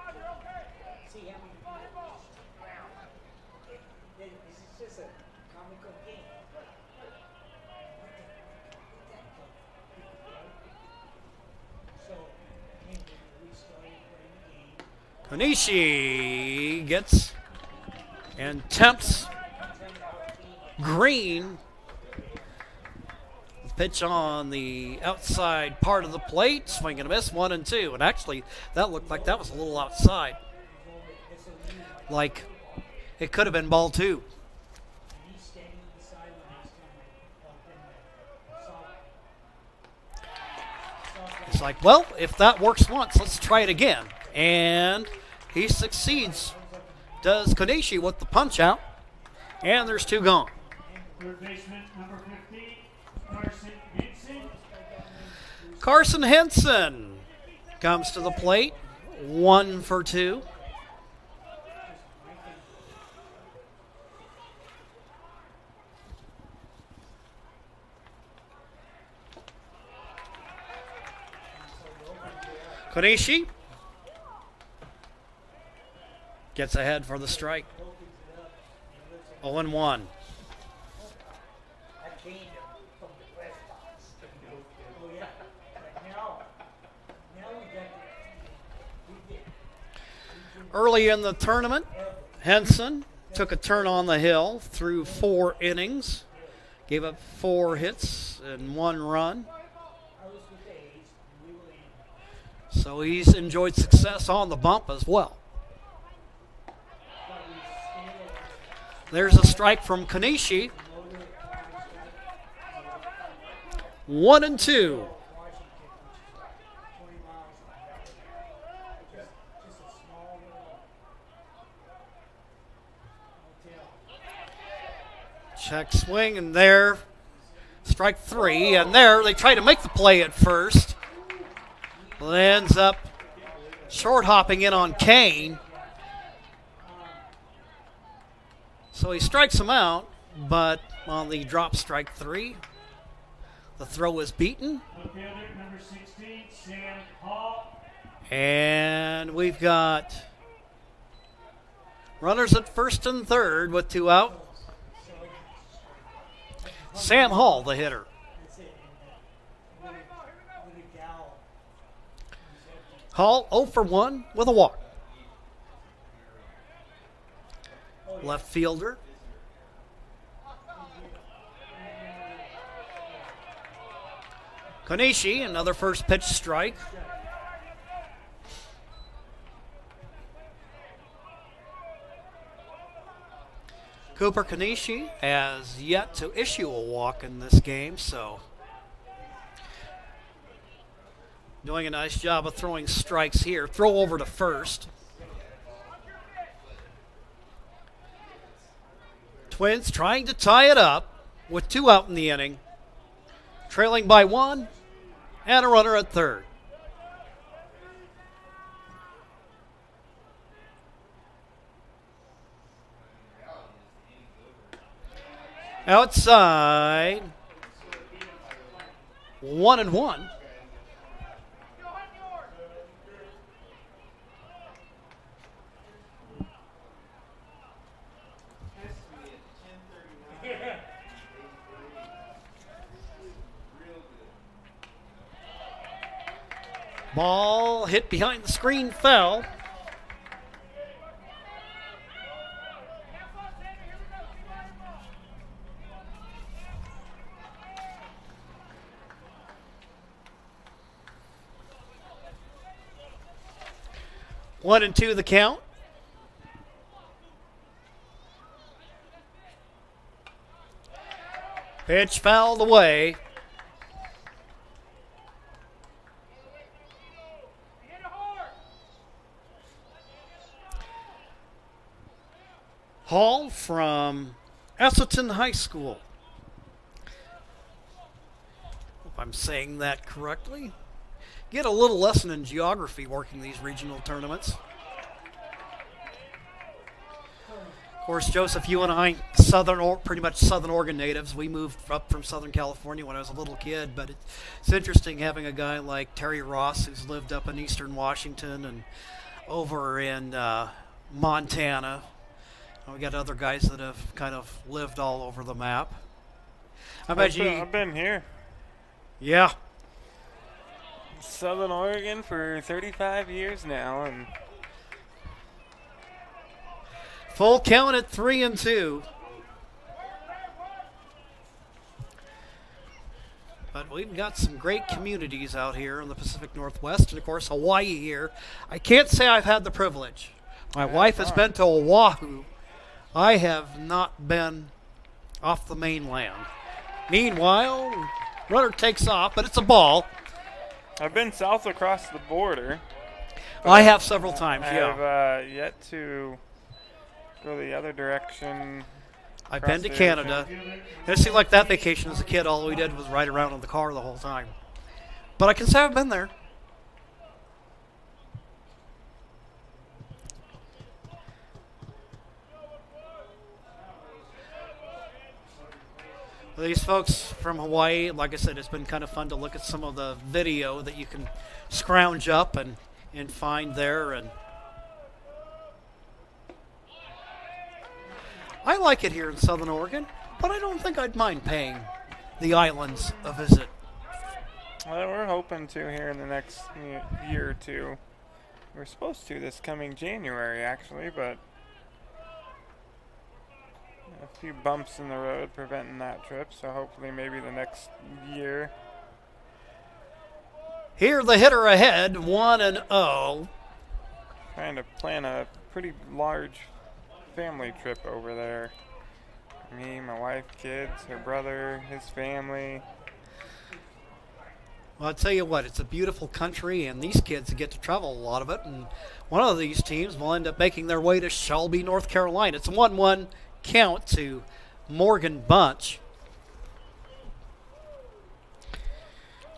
Speaker 3: Konishi gets and tempts Green. Pitch on the outside part of the plate, swing and a miss, 1-2. And actually, that looked like that was a little outside. Like it could have been ball 2. It's like, well, if that works once, let's try it again. And he succeeds. Does Konishi with the punch out. And there's 2 gone.
Speaker 1: Third baseman, number 15, Carson Henson.
Speaker 3: Carson Henson comes to the plate. 1 for 2. Konishi gets ahead for the strike. 0-1. Early in the tournament, Henson took a turn on the hill through 4 innings, gave up 4 hits and 1 run. So he's enjoyed success on the bump as well. There's a strike from Kanishi. 1-2. Check swing, and there, strike 3, and there they try to make the play at first. Well, it ends up short hopping in on Kane. So he strikes him out, but on the drop strike 3, the throw is beaten.
Speaker 1: Number 16, Sam Hall.
Speaker 3: And we've got runners at first and third with 2 out. Sam Hall, the hitter. Hall 0 for 1 with a walk. Left fielder. Kanishi, another first pitch strike. Cooper Kanishi has yet to issue a walk in this game, so doing a nice job of throwing strikes here. Throw over to first. Twins trying to tie it up with 2 out in the inning, trailing by 1 and a runner at third. Outside, 1-1. Ball hit behind the screen, fell. One and 2 the count. Pitch fouled away. Hall from Esselton High School. Hope I'm saying that correctly. Get a little lesson in geography working these regional tournaments. Of course, Joseph, you and I, pretty much Southern Oregon natives. We moved up from Southern California when I was a little kid, but it's interesting having a guy like Terry Ross, who's lived up in eastern Washington and over in Montana. We got other guys that have kind of lived all over the map.
Speaker 7: I've been here.
Speaker 3: Yeah.
Speaker 7: Southern Oregon for 35 years now, and
Speaker 3: full count at 3-2. But we've got some great communities out here in the Pacific Northwest, and of course Hawaii here. I can't say I've had the privilege. My wife has been to Oahu. I have not been off the mainland. Meanwhile, runner takes off, but it's a ball.
Speaker 7: I've been south across the border.
Speaker 3: I have several times, yeah.
Speaker 7: I have yet to go the other direction.
Speaker 3: I've been to Canada. It seemed like that vacation as a kid, all we did was ride around in the car the whole time. But I can say I've been there. These folks from Hawaii, like I said, it's been kind of fun to look at some of the video that you can scrounge up and find there. And I like it here in Southern Oregon, but I don't think I'd mind paying the islands a visit.
Speaker 7: Well, we're hoping to here in the next year or two. We're supposed to this coming January, actually, but a few bumps in the road preventing that trip, so hopefully maybe the next year.
Speaker 3: Here the hitter ahead, 1-0.
Speaker 7: Trying to plan a pretty large family trip over there. Me, my wife, kids, her brother, his family.
Speaker 3: Well, I'll tell you what, it's a beautiful country, and these kids get to travel a lot of it, and one of these teams will end up making their way to Shelby, North Carolina. It's a 1-1 count to Morgan Bunch.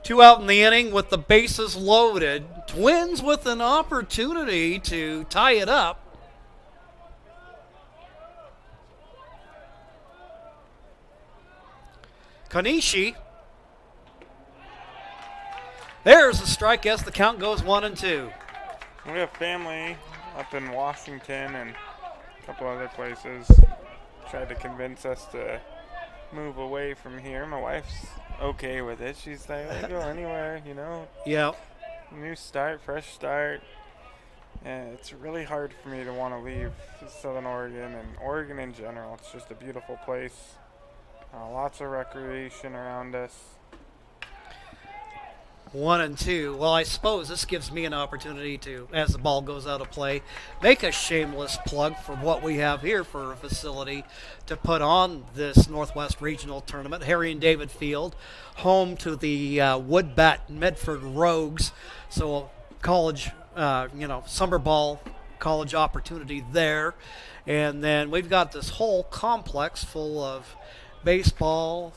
Speaker 3: 2 out in the inning with the bases loaded. Twins with an opportunity to tie it up. Konishi. There's a strike as the count goes 1-2.
Speaker 7: We have family up in Washington and a couple other places. Tried to convince us to move away from here. My wife's okay with it. She's like, I'll go anywhere, you know.
Speaker 3: Yeah.
Speaker 7: New start, fresh start. And it's really hard for me to want to leave Southern Oregon and Oregon in general. It's just a beautiful place. Lots of recreation around us.
Speaker 3: 1-2. Well, I suppose this gives me an opportunity to, as the ball goes out of play, make a shameless plug for what we have here for a facility to put on this Northwest Regional Tournament. Harry and David Field, home to the Woodbat Medford Rogues. So college, summer ball college opportunity there. And then we've got this whole complex full of baseball,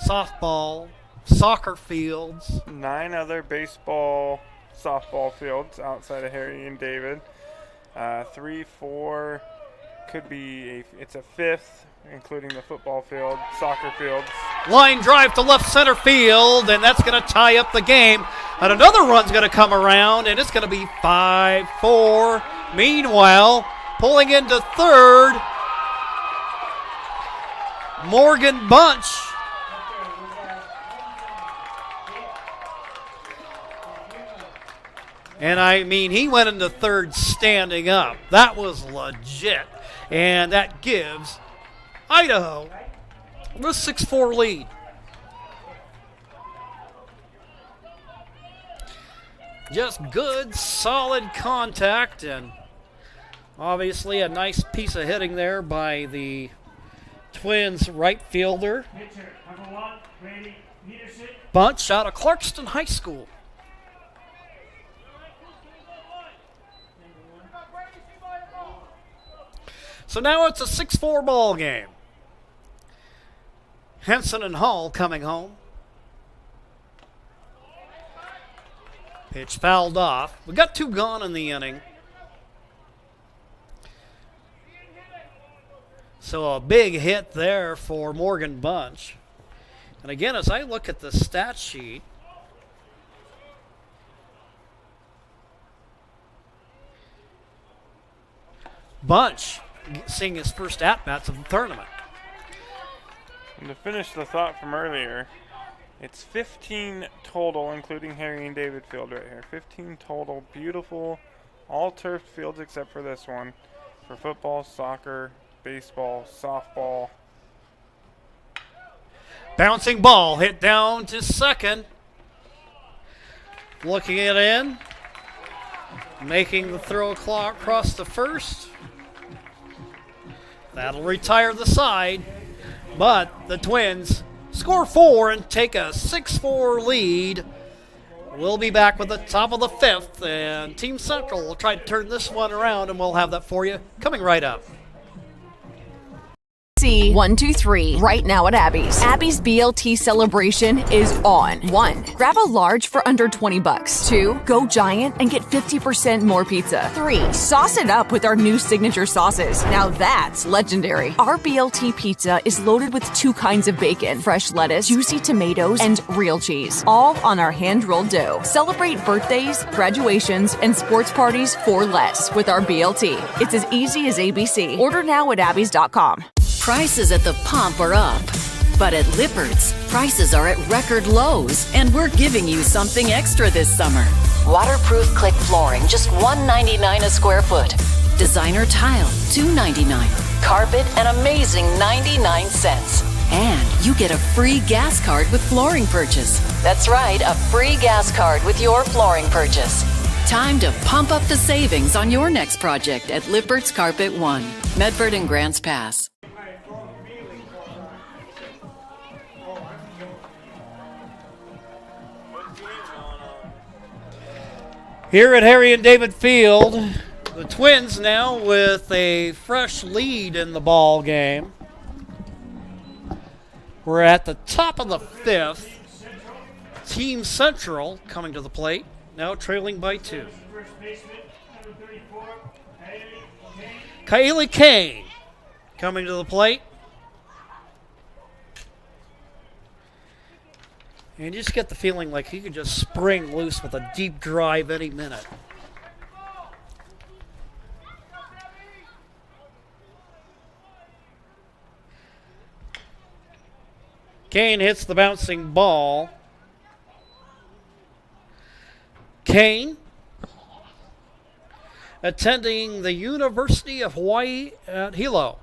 Speaker 3: softball, soccer fields.
Speaker 7: 9 other baseball, softball fields outside of Harry and David. 3, 4, could be it's a 5th, including the football field, soccer fields.
Speaker 3: Line drive to left center field, and that's going to tie up the game. And another run's going to come around, and it's going to be 5-4. Meanwhile, pulling into third, Morgan Bunch. And I mean, he went into third standing up. That was legit. And that gives Idaho the 6-4 lead. Just good, solid contact, and obviously a nice piece of hitting there by the Twins right fielder. Bunch out of Clarkston High School. So now it's a 6-4 ball game. Henson and Hall coming home. Pitch fouled off. We got 2 gone in the inning. So a big hit there for Morgan Bunch. And again, as I look at the stat sheet, Bunch seeing his first at-bats of the tournament.
Speaker 7: And to finish the thought from earlier, it's 15 total, including Harry and David Field right here. 15 total, beautiful, all turf fields except for this one, for football, soccer, baseball, softball.
Speaker 3: Bouncing ball hit down to second. Looking it in. Making the throw across the first. That'll retire the side. But the Twins score 4 and take a 6-4 lead. We'll be back with the top of the 5th, and Team Central will try to turn this one around, and we'll have that for you coming right up.
Speaker 5: 1, 2, 3 right now at Abby's. Abby's BLT celebration is on. 1, grab a large for under $20. 2, go giant and get 50% more pizza. 3, sauce it up with our new signature sauces. Now that's legendary. Our BLT pizza is loaded with 2 kinds of bacon, fresh lettuce, juicy tomatoes, and real cheese, all on our hand-rolled dough. Celebrate birthdays, graduations, and sports parties for less with our BLT. It's as easy as ABC. Order now at abbys.com.
Speaker 22: Prices at the pump are up, but at Lippert's, prices are at record lows, and we're giving you something extra this summer.
Speaker 8: Waterproof click flooring, just $199 a square foot. Designer tile, $299. Carpet, an amazing 99 cents. And you get a free gas card with flooring purchase. That's right, a free gas card with your flooring purchase. Time to pump up the savings on your next project at Lippert's Carpet One, Medford and Grants Pass.
Speaker 3: Here at Harry and David Field, the Twins now with a fresh lead in the ball game. We're at the top of the fifth. Team Central coming to the plate, now trailing by 2. Kylie Kane coming to the plate. And you just get the feeling like he could just spring loose with a deep drive any minute. Kane hits the bouncing ball. Kane, attending the University of Hawaii at Hilo.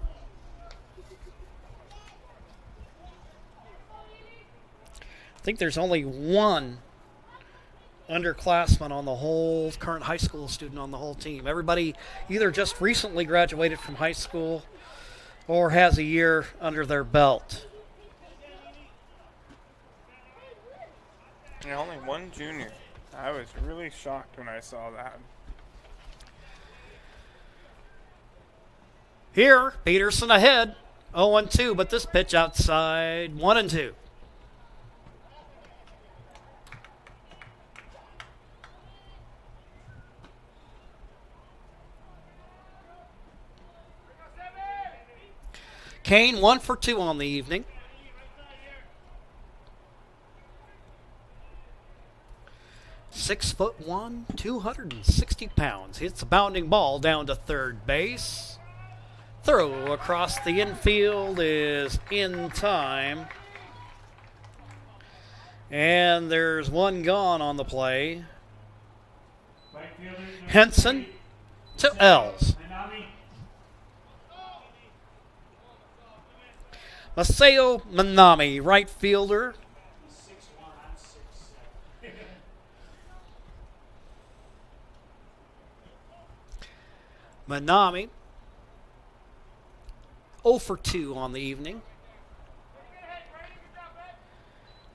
Speaker 3: I think there's only one underclassman on the whole, current high school student on the whole team. Everybody either just recently graduated from high school or has a year under their belt.
Speaker 7: Yeah, only one junior. I was really shocked when I saw that.
Speaker 3: Here, Peterson ahead, 0-2, but this pitch outside, 1-2. Kane 1 for 2 on the evening. (6'1", 260 pounds. Hits a bounding ball down to third base. Throw across the infield is in time. And there's one gone on the play. Henson to Els. Maseo Manami, right fielder. Manami, 0 for 2 on the evening.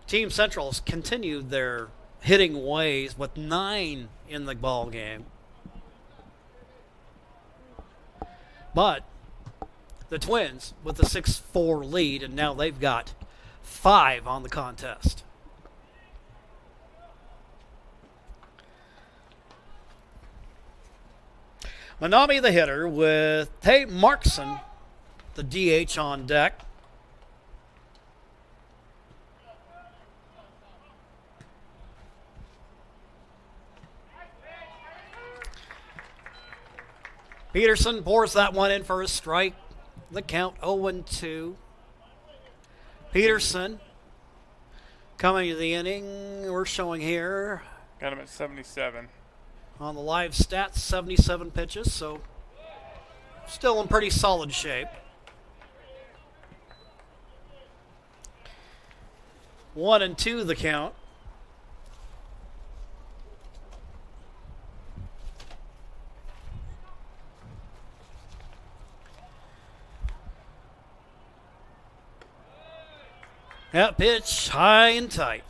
Speaker 3: Team Central has continued their hitting ways with 9 in the ball game. But the Twins with the 6-4 lead, and now they've got 5 on the contest. Manami the hitter with Tay Markson, the DH on deck. Peterson pours that one in for a strike. The count 0-2. Peterson coming to the inning. We're showing here.
Speaker 7: Got him at 77.
Speaker 3: On the live stats, 77 pitches, so still in pretty solid shape. 1-2 the count. That pitch high and tight.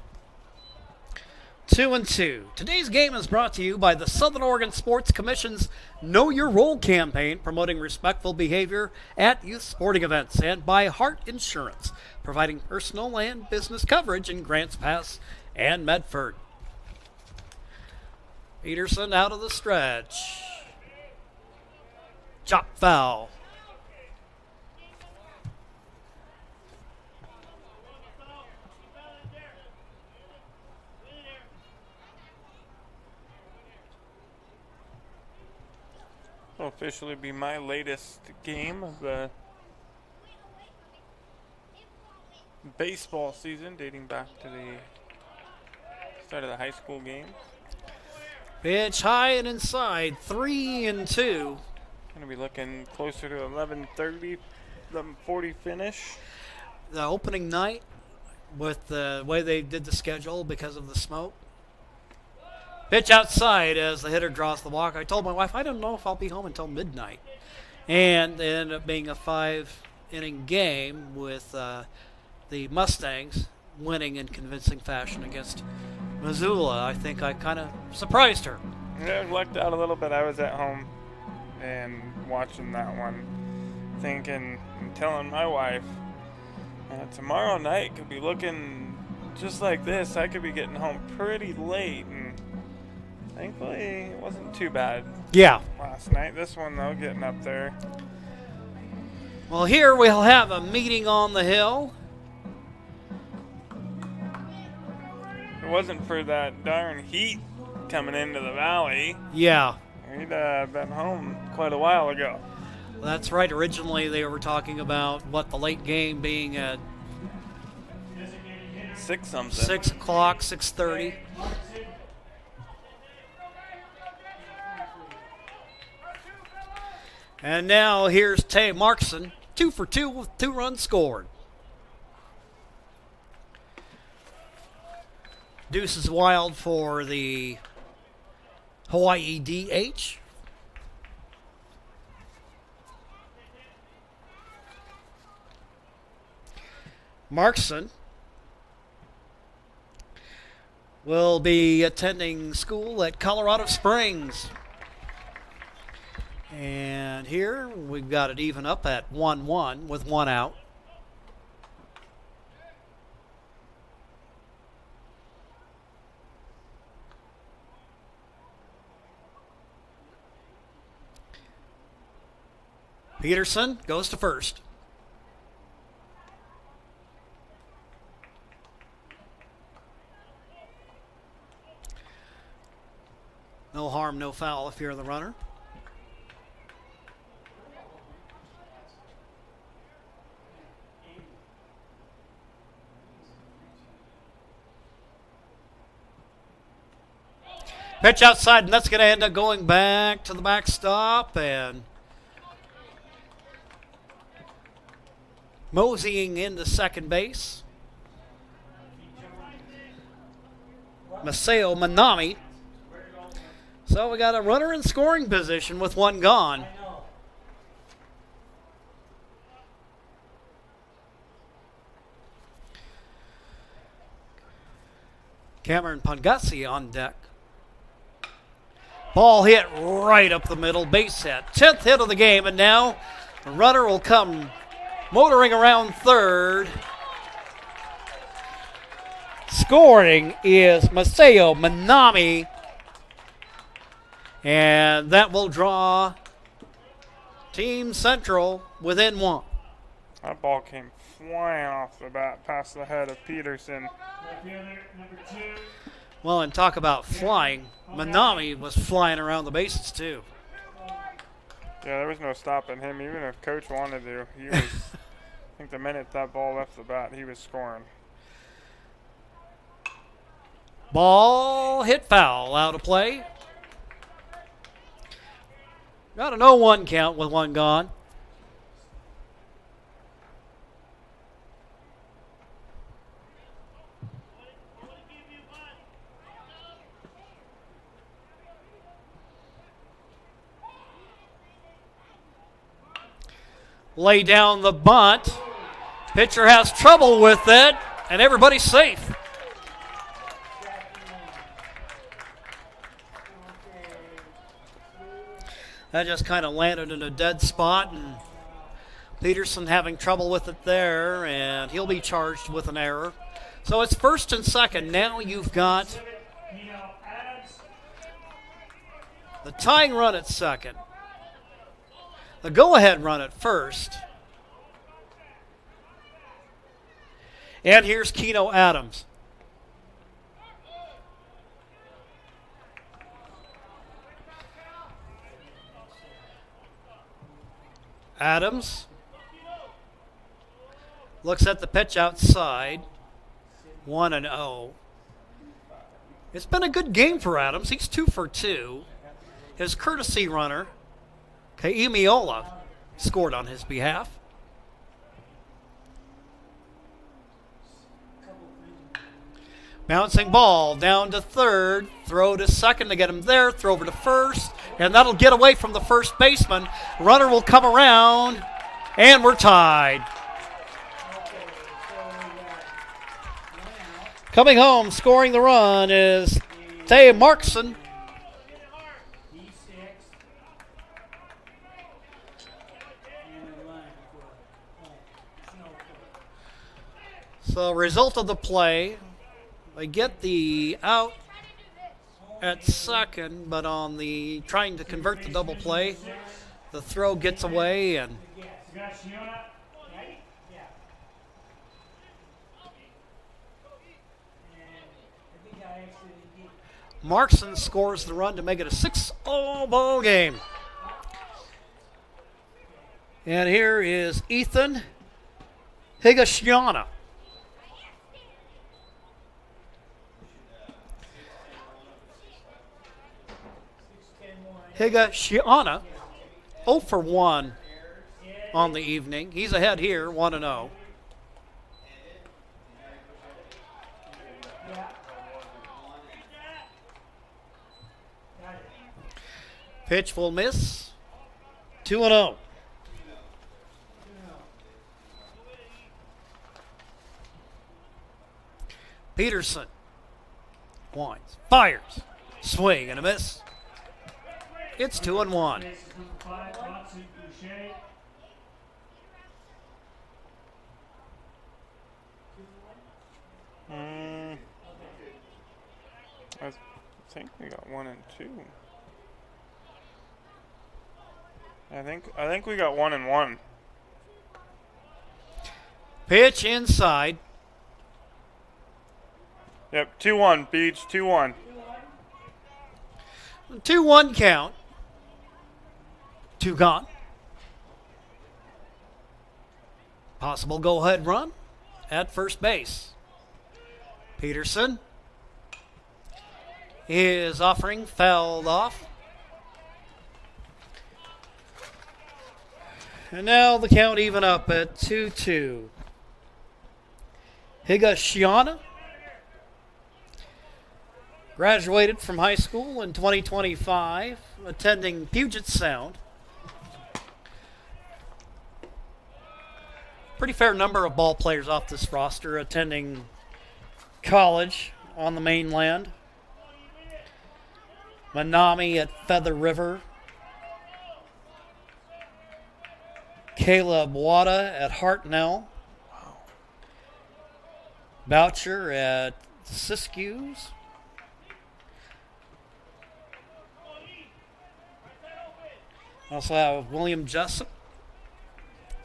Speaker 3: 2-2. Today's game is brought to you by the Southern Oregon Sports Commission's Know Your Role campaign, promoting respectful behavior at youth sporting events, and by Hart Insurance, providing personal and business coverage in Grants Pass and Medford. Peterson out of the stretch. Chop foul.
Speaker 7: Will officially be my latest game of the baseball season, dating back to the start of the high school game.
Speaker 3: Pitch high and inside, 3-2.
Speaker 7: Going to be looking closer to 11:30, 11:40 finish.
Speaker 3: The opening night, with the way they did the schedule because of the smoke. Pitch outside as the hitter draws the walk. I told my wife I don't know if I'll be home until midnight. And it ended up being a 5-inning game with the Mustangs winning in convincing fashion against Missoula. I think I kind of surprised her.
Speaker 7: Yeah, I lucked out a little bit. I was at home and watching that one, thinking and telling my wife, tomorrow night could be looking just like this. I could be getting home pretty late, and thankfully it wasn't too bad.
Speaker 3: Yeah.
Speaker 7: Last night. This one, though, getting up there.
Speaker 3: Well, here we'll have a meeting on the hill.
Speaker 7: If it wasn't for that darn heat coming into the valley,
Speaker 3: yeah,
Speaker 7: we'd been home quite a while ago.
Speaker 3: That's right. Originally, they were talking about the late game being at
Speaker 7: 6 something.
Speaker 3: 6 o'clock, 6:30. And now here's Tay Markson, 2 for 2 with 2 runs scored. Deuce is wild for the Hawaii DH. Markson will be attending school at Colorado Springs. And here we've got it even up at 1-1 with 1 out. Peterson goes to first. No harm, no foul if you're the runner. Pitch outside, and that's going to end up going back to the backstop and moseying into second base. Masao Manami. So we got a runner in scoring position with 1 gone. Cameron Pangasi on deck. Ball hit right up the middle, base hit. 10th hit of the game, and now the runner will come motoring around third. Scoring is Masao Manami, and that will draw Team Central within 1.
Speaker 7: That ball came flying off the bat past the head of Peterson.
Speaker 3: Well, and talk about flying. Manami was flying around the bases, too.
Speaker 7: Yeah, there was no stopping him, even if Coach wanted to. He was, I think the minute that ball left the bat, he was scoring.
Speaker 3: Ball hit foul, out of play. Got an 0-1 count with 1 gone. Lay down the bunt. Pitcher has trouble with it, and everybody's safe. That just kind of landed in a dead spot, and Peterson having trouble with it there, and he'll be charged with an error. So it's first and second. Now you've got the tying run at second, the go-ahead run at first, and here's Keno Adams. Adams looks at the pitch outside. 1-0. It's been a good game for Adams. He's 2 for 2. His courtesy runner, Kaimiola, scored on his behalf. Bouncing ball down to third. Throw to second to get him there. Throw over to first. And that'll get away from the first baseman. Runner will come around. And we're tied. Coming home, scoring the run is Tay Markson. So, result of the play, they get the out at second, but on the trying to convert the double play, the throw gets away and Markson scores the run to make it a 6-0 ball game. And here is Ethan Higashiana. Higashiana, 0 for 1 on the evening. He's ahead here, 1-0. Pitch will miss. 2-0. Peterson winds, fires, swing and a miss. It's 2-1.
Speaker 7: I think we got 1 and 2. I think we got 1 and 1.
Speaker 3: Pitch inside.
Speaker 7: Yep, 2-1, Beach, 2-1.
Speaker 3: 2-1 count. 2 gone. Possible go-ahead run at first base. Peterson is offering, fouled off. And now the count even up at 2-2. Higashiana graduated from high school in 2025, attending Puget Sound. Pretty fair number of ball players off this roster attending college on the mainland. Manami at Feather River. Caleb Wada at Hartnell. Boucher at Siskiyous. Also have William Jessup.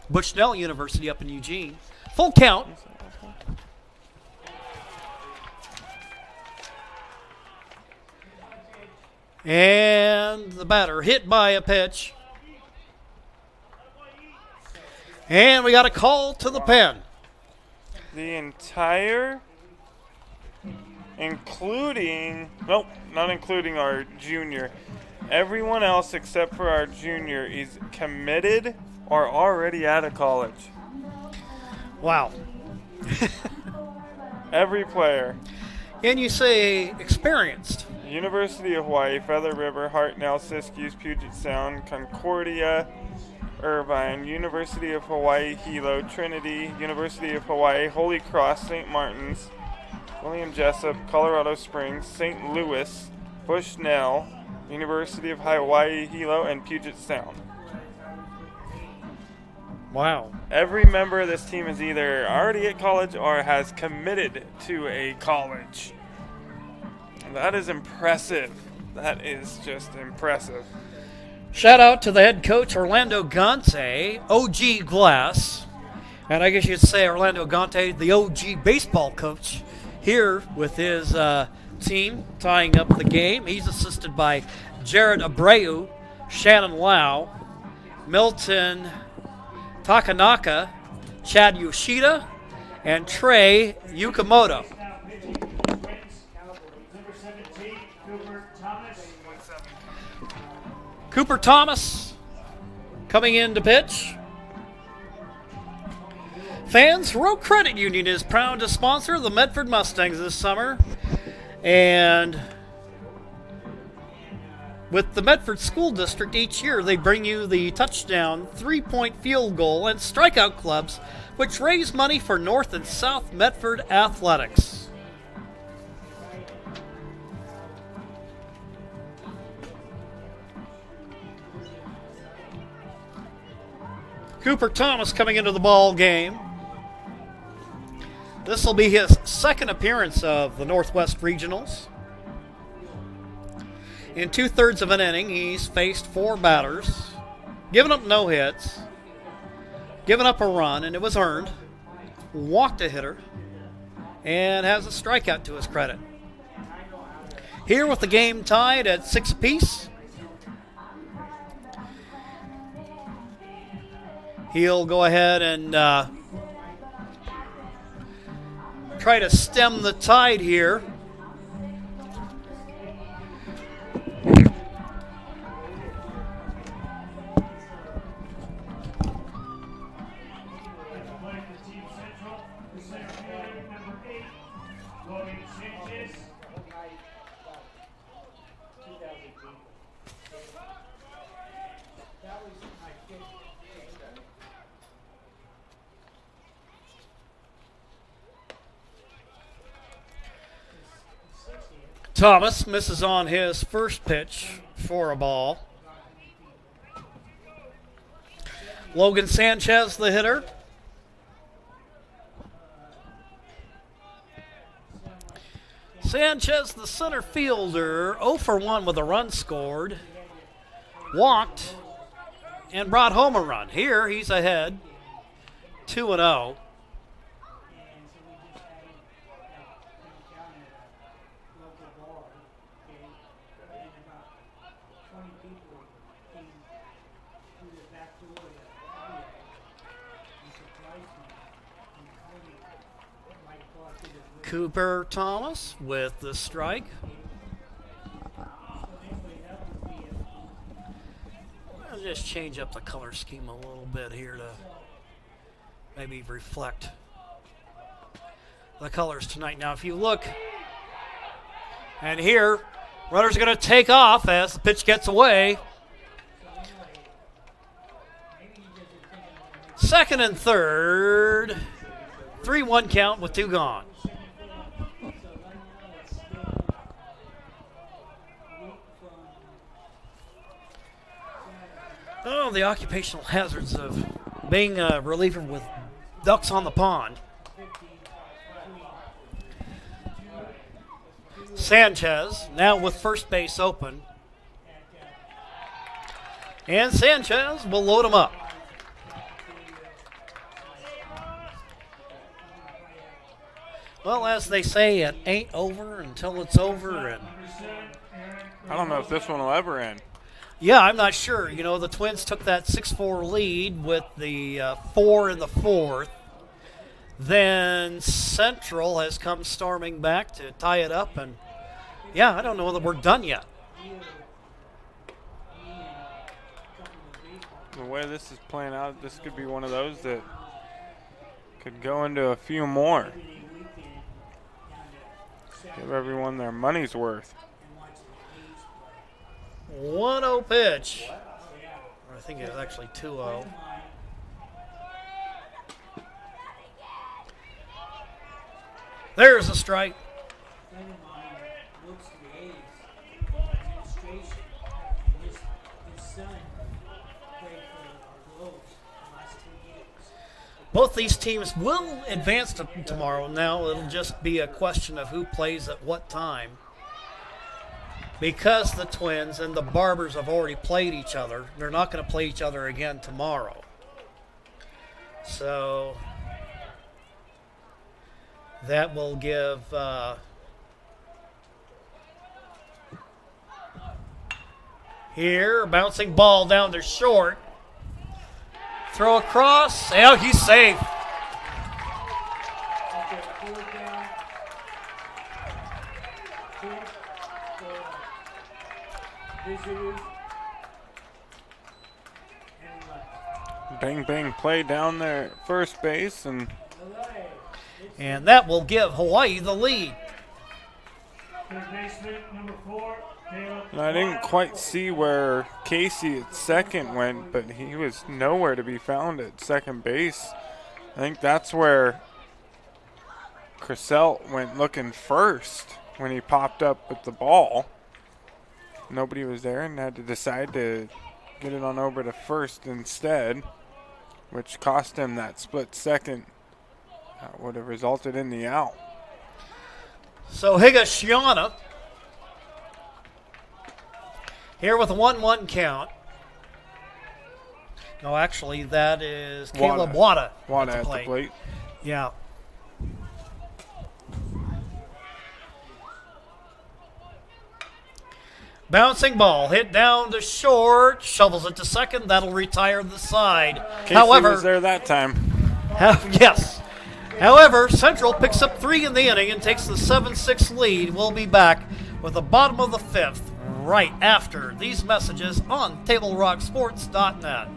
Speaker 3: Bushnell University up in Eugene. Full count. And the batter hit by a pitch. And we got a call to the pen.
Speaker 7: The entire, including, nope, not including our junior. Everyone else except for our junior is committed or already out of college.
Speaker 3: Wow.
Speaker 7: Every player.
Speaker 3: And you say experienced.
Speaker 7: University of Hawaii, Feather River, Hartnell, Siskiyous, Puget Sound, Concordia, Irvine, University of Hawaii, Hilo, Trinity, University of Hawaii, Holy Cross, St. Martin's, William Jessup, Colorado Springs, St. Louis, Bushnell, University of Hawaii, Hilo, and Puget Sound.
Speaker 3: Wow.
Speaker 7: Every member of this team is either already at college or has committed to a college. That is impressive. That is just impressive.
Speaker 3: Shout out to the head coach, Orlando Gante, OG Glass. And I guess you'd say Orlando Gante, the OG baseball coach, here with his team tying up the game. He's assisted by Jared Abreu, Shannon Lau, Milton Takanaka, Chad Yoshida, and Trey Yukamoto. Cooper Thomas coming in to pitch. Fans, Row Credit Union is proud to sponsor the Medford Mustangs this summer. And with the Medford School District each year, they bring you the touchdown, 3-point field goal, and strikeout clubs, which raise money for North and South Medford athletics. Cooper Thomas coming into the ball game. This will be his second appearance of the Northwest Regionals. In 2/3 of an inning, he's faced 4 batters, given up no hits, given up a run, and it was earned, walked a hitter, and has a strikeout to his credit. Here with the game tied at 6 apiece, he'll go ahead and try to stem the tide here. Thomas misses on his first pitch for a ball. Logan Sanchez, the hitter. Sanchez, the center fielder, 0 for 1 with a run scored. Walked and brought home a run. Here he's ahead, 2-0. Cooper Thomas with the strike. I'll just change up the color scheme a little bit here to maybe reflect the colors tonight. Now, if you look, and here, runners are going to take off as the pitch gets away. Second and third, 3-1 count with 2 gone. Oh, the occupational hazards of being a reliever with ducks on the pond. Sanchez now with first base open. And Sanchez will load him up. Well, as they say, it ain't over until it's over. And
Speaker 7: I don't know if this one will ever end.
Speaker 3: yeah, I'm not sure. You know, the Twins took that 6-4 lead with the 4 in the 4th. Then Central has come storming back to tie it up. And, yeah, I don't know whether we're done yet.
Speaker 7: The way this is playing out, this could be one of those that could go into a few more. Give everyone their money's worth.
Speaker 3: 1-0 pitch. Or I think it was actually 2-0. There's a strike. Both these teams will advance to tomorrow. Now it'll just be a question of who plays at what time. Because the Twins and the Barbers have already played each other, they're not going to play each other again tomorrow. So that will give here, a bouncing ball down to short. Throw across. Oh, he's safe.
Speaker 7: bang bang play down there at first base, and
Speaker 3: that will give Hawaii the lead.
Speaker 1: Third baseman, number 4, Caleb.
Speaker 7: I didn't quite see where Casey at second went, but he was nowhere to be found at second base. I think that's where Crisell went looking first when he popped up with the ball. Nobody was there and had to decide to get it on over to first instead, which cost him that split second. That would have resulted in the out.
Speaker 3: So Higashiyama here with a 1-1 count. No, actually, that is Caleb Wada.
Speaker 7: Wada at the plate.
Speaker 3: Yeah. Bouncing ball hit down to short, shovels it to second. That'll retire the side.
Speaker 7: Casey
Speaker 3: However,
Speaker 7: was there that time.
Speaker 3: Yes. However, Central picks up 3 in the inning and takes the 7-6 lead. We'll be back with the bottom of the 5th right after these messages on TableRockSports.net.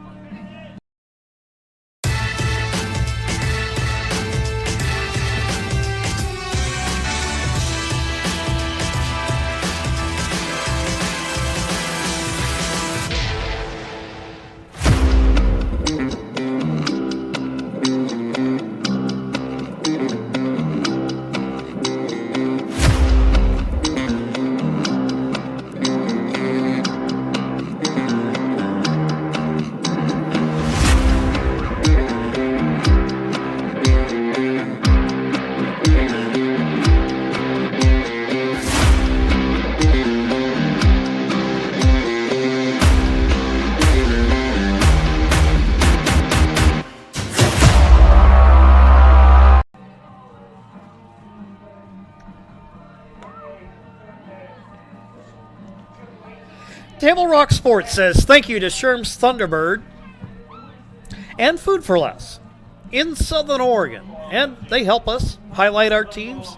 Speaker 3: Table Rock Sports says thank you to Sherm's Thunderbird and Food for Less in Southern Oregon. And they help us highlight our teams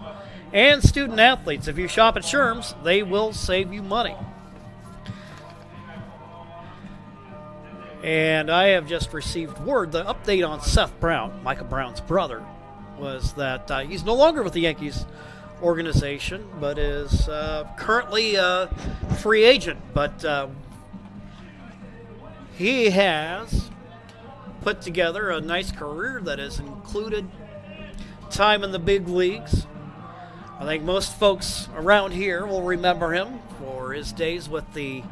Speaker 3: and student athletes. If you shop at Sherm's, they will save you money. And I have just received word, the update on Seth Brown, Micah Brown's brother, was that he's no longer with the Yankees organization, but is currently a free agent. But he has put together a nice career that has included time in the big leagues. I think most folks around here will remember him for his days with the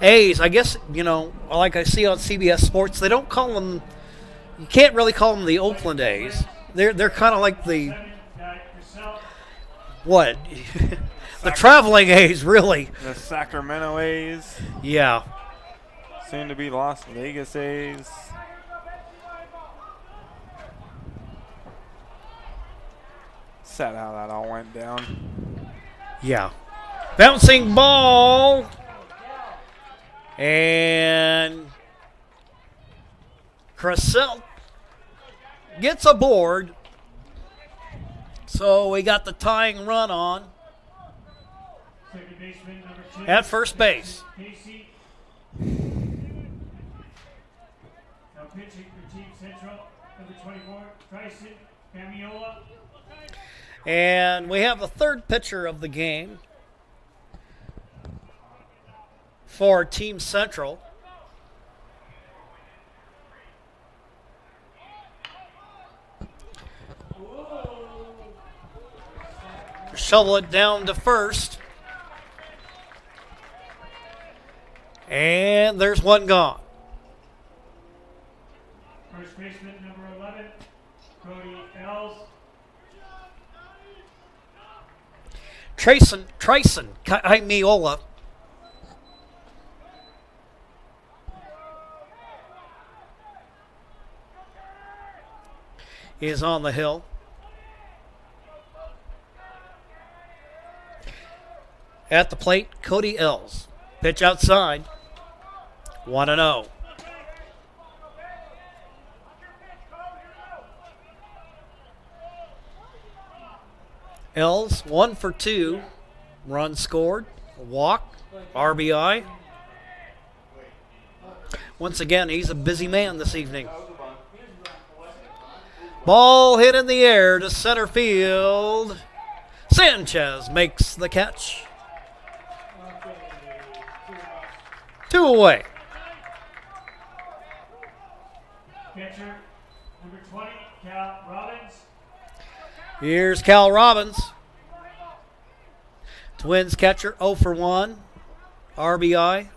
Speaker 3: A's. I guess, you know, like I see on CBS Sports, they don't call them, you can't really call them the Oakland A's. They're kind of like the, what? The traveling A's, really.
Speaker 7: The Sacramento A's.
Speaker 3: Yeah.
Speaker 7: Soon to be Las Vegas A's. Sad how that all went down.
Speaker 3: Yeah. Bouncing ball. And Crisell gets aboard. So we got the tying run on at first base.
Speaker 1: Casey. Now pitching for Team Central, number 24, Tyson Camiola.
Speaker 3: And we have the third pitcher of the game for Team Central. Shovel it down to first. And there's one gone.
Speaker 1: First baseman, number 11, Cody Els.
Speaker 3: Trayson Kaimiola is on the hill. At the plate, Cody Els. Pitch outside. 1-0. Els, 1 for 2. Run scored. A walk. RBI. Once again, he's a busy man this evening. Ball hit in the air to center field. Sanchez makes the catch. 2 away.
Speaker 1: Catcher, number 20, Cal Robbins.
Speaker 3: Here's Cal Robbins. Twins catcher 0 for 1. RBI.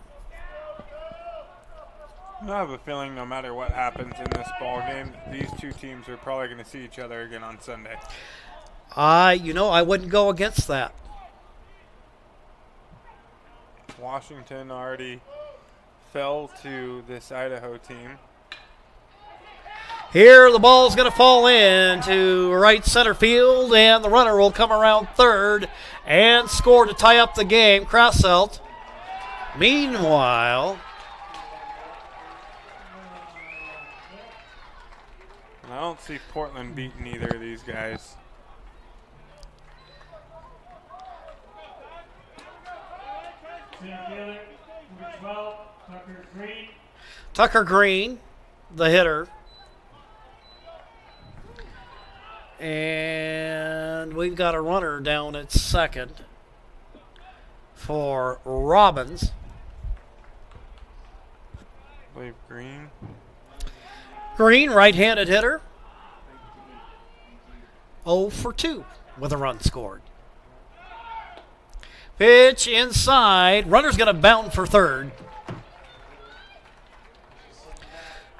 Speaker 7: I have a feeling no matter what happens in this ball game, these two teams are probably going to see each other again on Sunday.
Speaker 3: I wouldn't go against that.
Speaker 7: Washington already fell to this Idaho team.
Speaker 3: Here the ball's going to fall into right center field, and the runner will come around third and score to tie up the game. Krauselt. Meanwhile,
Speaker 7: I don't see Portland beating either of these guys.
Speaker 1: Number 12, Tucker Green.
Speaker 3: Tucker Green, the hitter. And we've got a runner down at second for Robbins.
Speaker 7: I believe Green.
Speaker 3: Green, right-handed hitter. 0 for 2 with a run scored. Pitch inside. Runner's going to bound for third.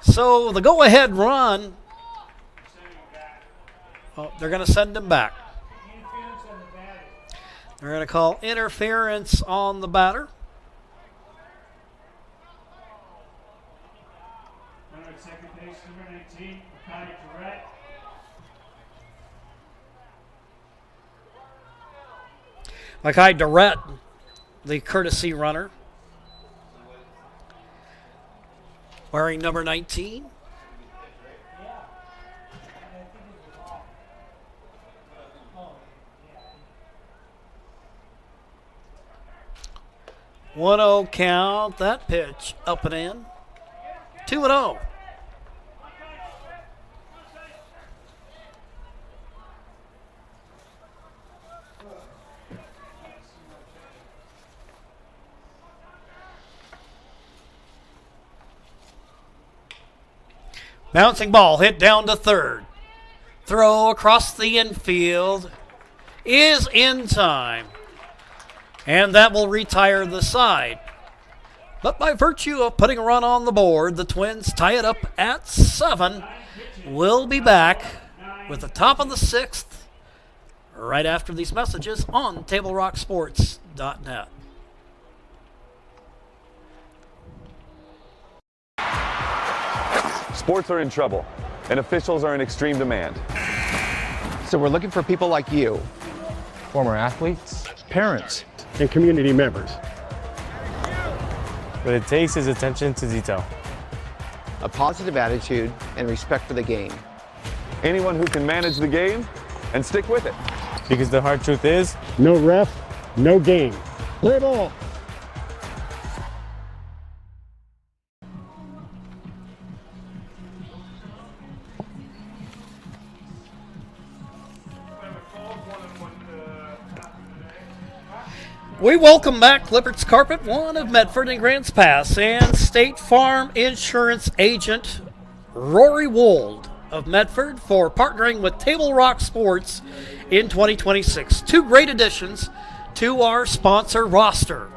Speaker 3: So the go-ahead run, they're going to send him back. They're going to call interference on the batter.
Speaker 1: Runner at second base, number 19, Makai Durrett.
Speaker 3: Makai Durrett, the courtesy runner, wearing number 19. One 0 count. That pitch up and in. 2-0. Bouncing ball hit down to third. Throw across the infield is in time. And that will retire the side. But by virtue of putting a run on the board, the Twins tie it up at 7. We'll be back with the top of the 6th right after these messages on TableRockSports.net.
Speaker 14: Sports are in trouble, and officials are in extreme demand.
Speaker 15: So we're looking for people like you.
Speaker 12: Former athletes,
Speaker 9: parents, and community members.
Speaker 12: What it takes is attention to detail.
Speaker 15: A positive attitude and respect for the game.
Speaker 14: Anyone who can manage the game and stick with it.
Speaker 12: Because the hard truth is,
Speaker 9: no ref, no game. Play ball.
Speaker 3: We welcome back Lippert's Carpet, one of Medford and Grants Pass, and State Farm Insurance Agent Rory Wold of Medford for partnering with Table Rock Sports in 2026. 2 great additions to our sponsor roster.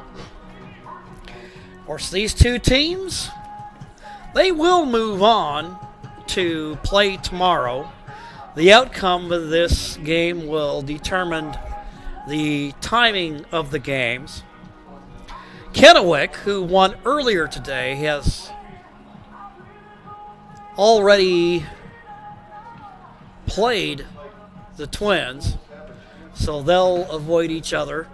Speaker 3: Of course, these 2 teams, they will move on to play tomorrow. The outcome of this game will determine the timing of the games. Kennewick, who won earlier today, has already played the Twins, so they'll avoid each other.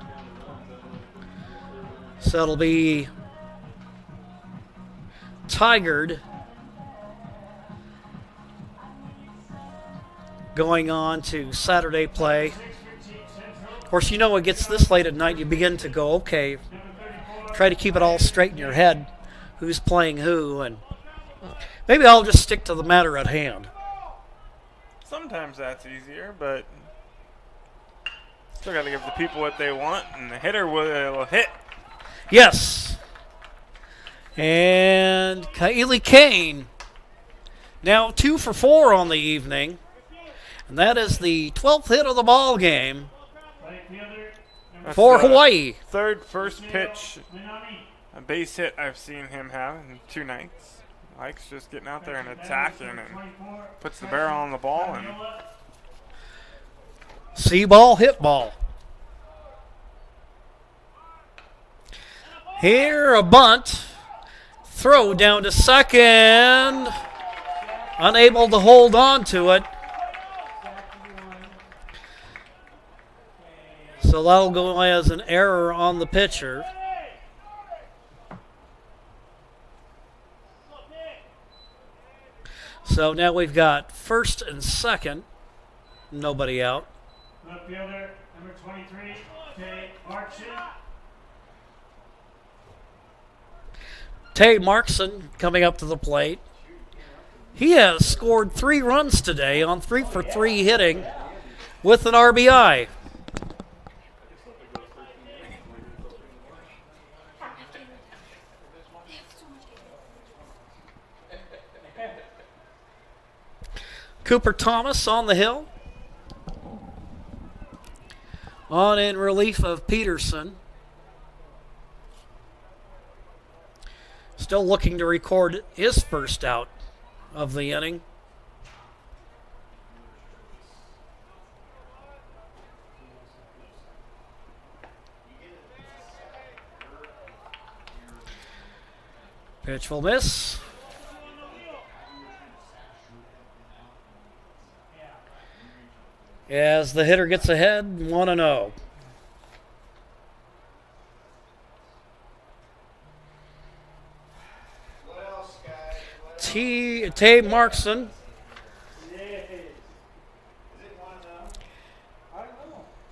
Speaker 3: So it'll be Tigard going on to Saturday play. Of course, you know, it gets this late at night, you begin to go, okay, try to keep it all straight in your head, who's playing who, and maybe I'll just stick to the matter at hand.
Speaker 7: sometimes that's easier, but still got to give the people what they want, and the hitter will hit.
Speaker 3: Yes. And Kylie Kane now 2 for 4 on the evening, and that is the 12th hit of the ball game for Hawaii.
Speaker 7: Third first pitch, a base hit I've seen him have in 2 nights. Likes just getting out there and attacking, and puts the barrel on the ball. And
Speaker 3: see ball, hit ball. Here a bunt. Throw down to second. Unable to hold on to it. So that'll go as an error on the pitcher. So now we've got first and second. Nobody out.
Speaker 1: Left fielder, number 23, Tay Markson.
Speaker 3: Tay Markson coming up to the plate. He has scored 3 runs today on 3 for 3 hitting with an RBI. Cooper Thomas on the hill. On in relief of Peterson. Still looking to record his first out of the inning. Pitch will miss. As the hitter gets ahead, 1-0. Tay Markson.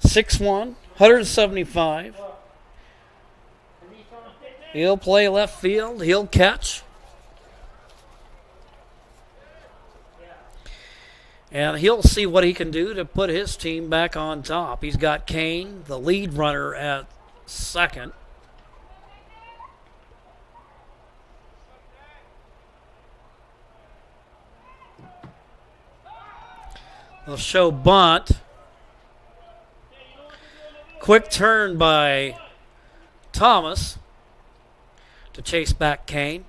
Speaker 3: 6'1", 175. He'll play left field. He'll catch. And he'll see what he can do to put his team back on top. He's got Kane, the lead runner, at second. They'll show bunt. Quick turn by Thomas to chase back Kane.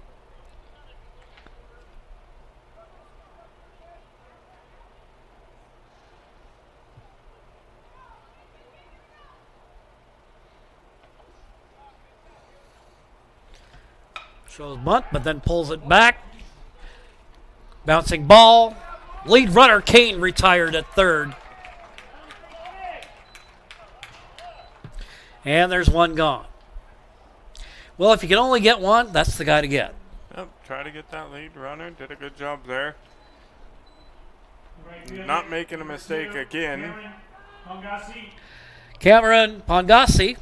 Speaker 3: Shows bunt, but then pulls it back. Bouncing ball. Lead runner Kane retired at third. And there's one gone. Well, if you can only get one, that's the guy to get.
Speaker 7: Yep, try to get that lead runner. Did a good job there. Not making a mistake again.
Speaker 3: Cameron Pongassi.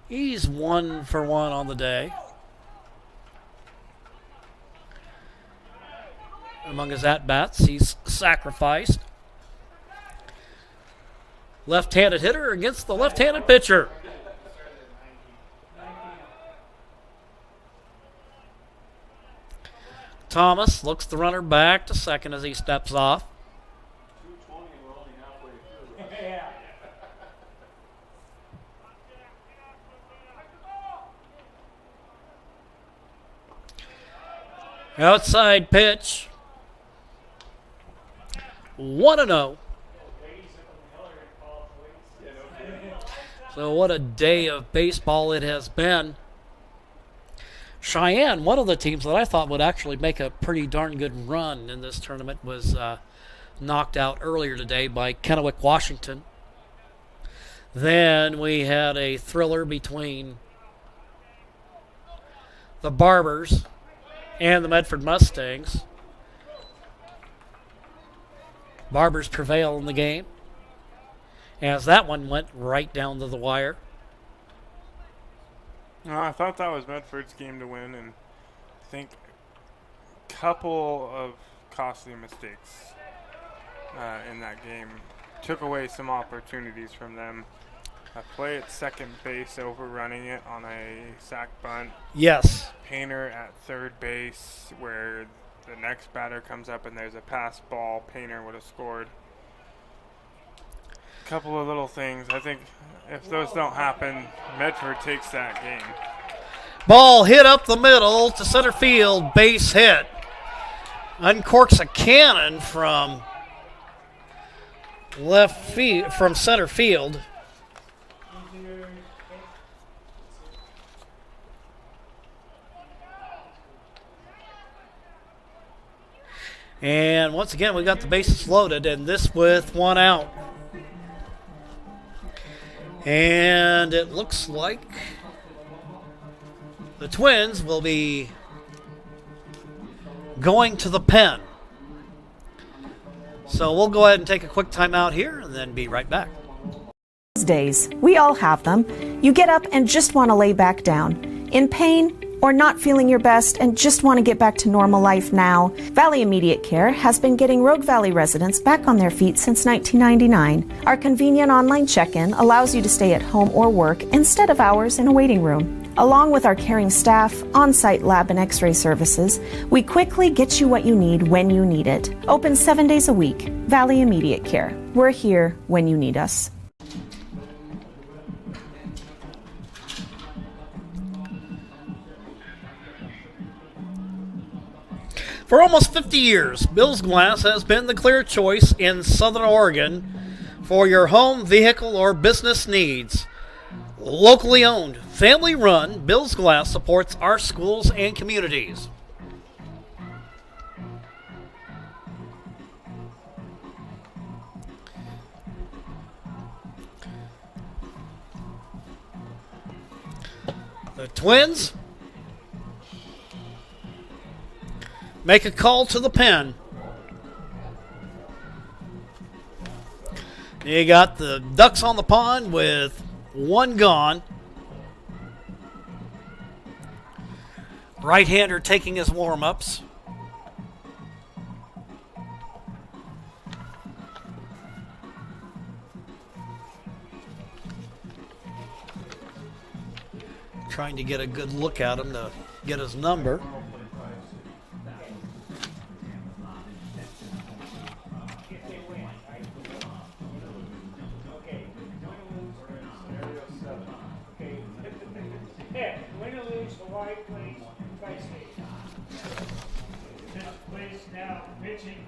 Speaker 3: He's 1 for 1 on the day. Among his at-bats, he's sacrificed. Left-handed hitter against the left-handed pitcher. Thomas looks the runner back to second as he steps off. Outside pitch. 1-0. So what a day of baseball it has been. Cheyenne, one of the teams that I thought would actually make a pretty darn good run in this tournament, was knocked out earlier today by Kennewick, Washington. Then we had a thriller between the Barbers and the Medford Mustangs. Barbers prevail in the game, as that one went right down to the wire.
Speaker 7: I thought that was Medford's game to win, and I think couple of costly mistakes in that game. Took away some opportunities from them. A play at second base, overrunning it on a sac bunt.
Speaker 3: Yes.
Speaker 7: Painter at third base, where the next batter comes up and there's a pass ball. Painter would have scored. A couple of little things. I think if those don't happen, Medford takes that game.
Speaker 3: Ball hit up the middle to center field, base hit. Uncorks a cannon from from center field. And once again, we got the bases loaded, and this with one out. And it looks like the Twins will be going to the pen. So we'll go ahead and take a quick timeout here and then be right back.
Speaker 6: Days, we all have them. You get up and just want to lay back down. In pain or not feeling your best and just want to get back to normal life now, Valley Immediate Care has been getting Rogue Valley residents back on their feet since 1999. Our convenient online check-in allows you to stay at home or work instead of hours in a waiting room. Along with our caring staff, on-site lab and x-ray services, we quickly get you what you need when you need it. Open 7 days a week. Valley Immediate Care. We're here when you need us.
Speaker 3: For almost 50 years, Bill's Glass has been the clear choice in Southern Oregon for your home, vehicle, or business needs. Locally owned, family run, Bill's Glass supports our schools and communities. The Twins make a call to the pen. You got the Ducks on the pond with one gone. Right-hander taking his warm-ups. Trying to get a good look at him to get his number.
Speaker 1: Win or lose, Hawaii plays Tri-State. Fifth place now pitching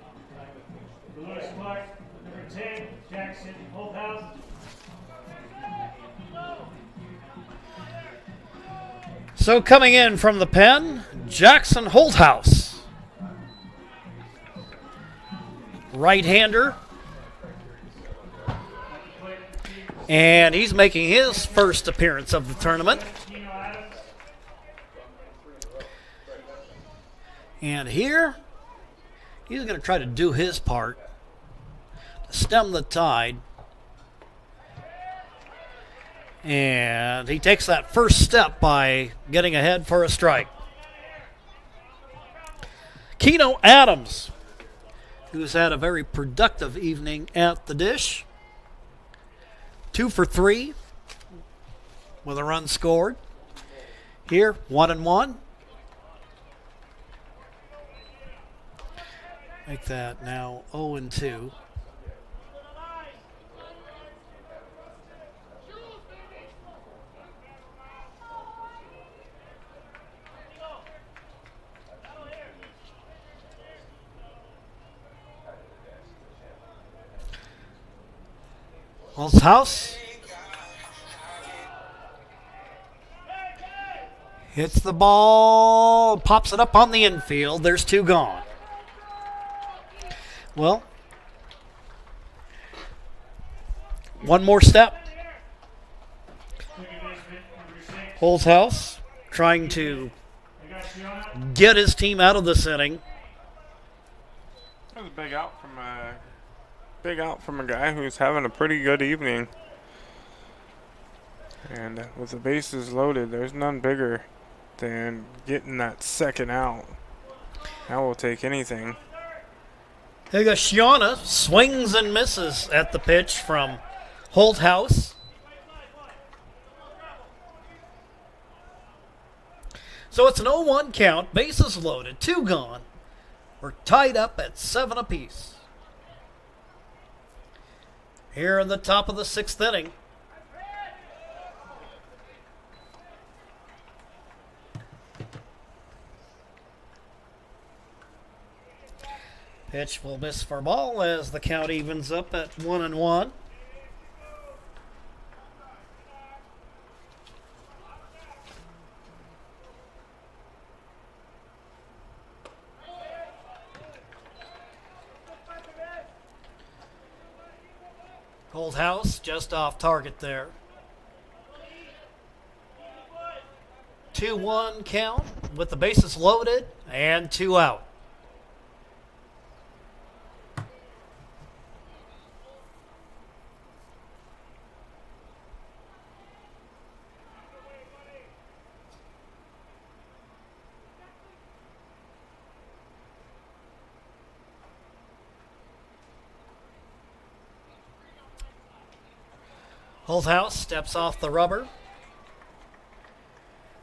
Speaker 1: for Lewis Clark, number 10, Jackson Holthouse.
Speaker 3: So coming in from the pen, Jackson Holthouse. Right-hander. And he's making his first appearance of the tournament. And here, he's going to try to do his part to stem the tide. And he takes that first step by getting ahead for a strike. Keno Adams, who's had a very productive evening at the dish. 2 for 3 with a run scored. Here, 1-1. Make that now 0-2. Holthouse hits the ball, pops it up on the infield. There's 2 gone. Well, one more step. Holthouse trying to get his team out of this inning.
Speaker 7: That was a big out from a guy who's having a pretty good evening. And with the bases loaded, there's none bigger than getting that second out I will take anything.
Speaker 3: Higashiyama swings and misses at the pitch from Holthouse. So it's an 0-1 count, bases loaded, 2 gone. We're tied up at 7 apiece. Here in the top of the 6th inning. Pitch will miss for ball as the count evens up at 1-1. Holthouse just off target there. 2-1 count with the bases loaded and 2 out. Holthouse steps off the rubber.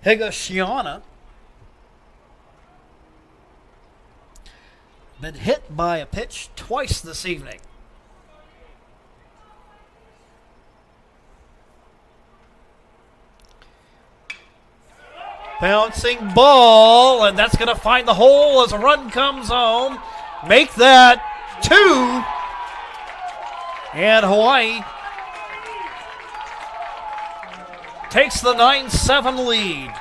Speaker 3: Higashiyama been hit by a pitch twice this evening. Bouncing ball, and that's going to find the hole as a run comes home. Make that 2. And Hawaii takes the 9-7 lead.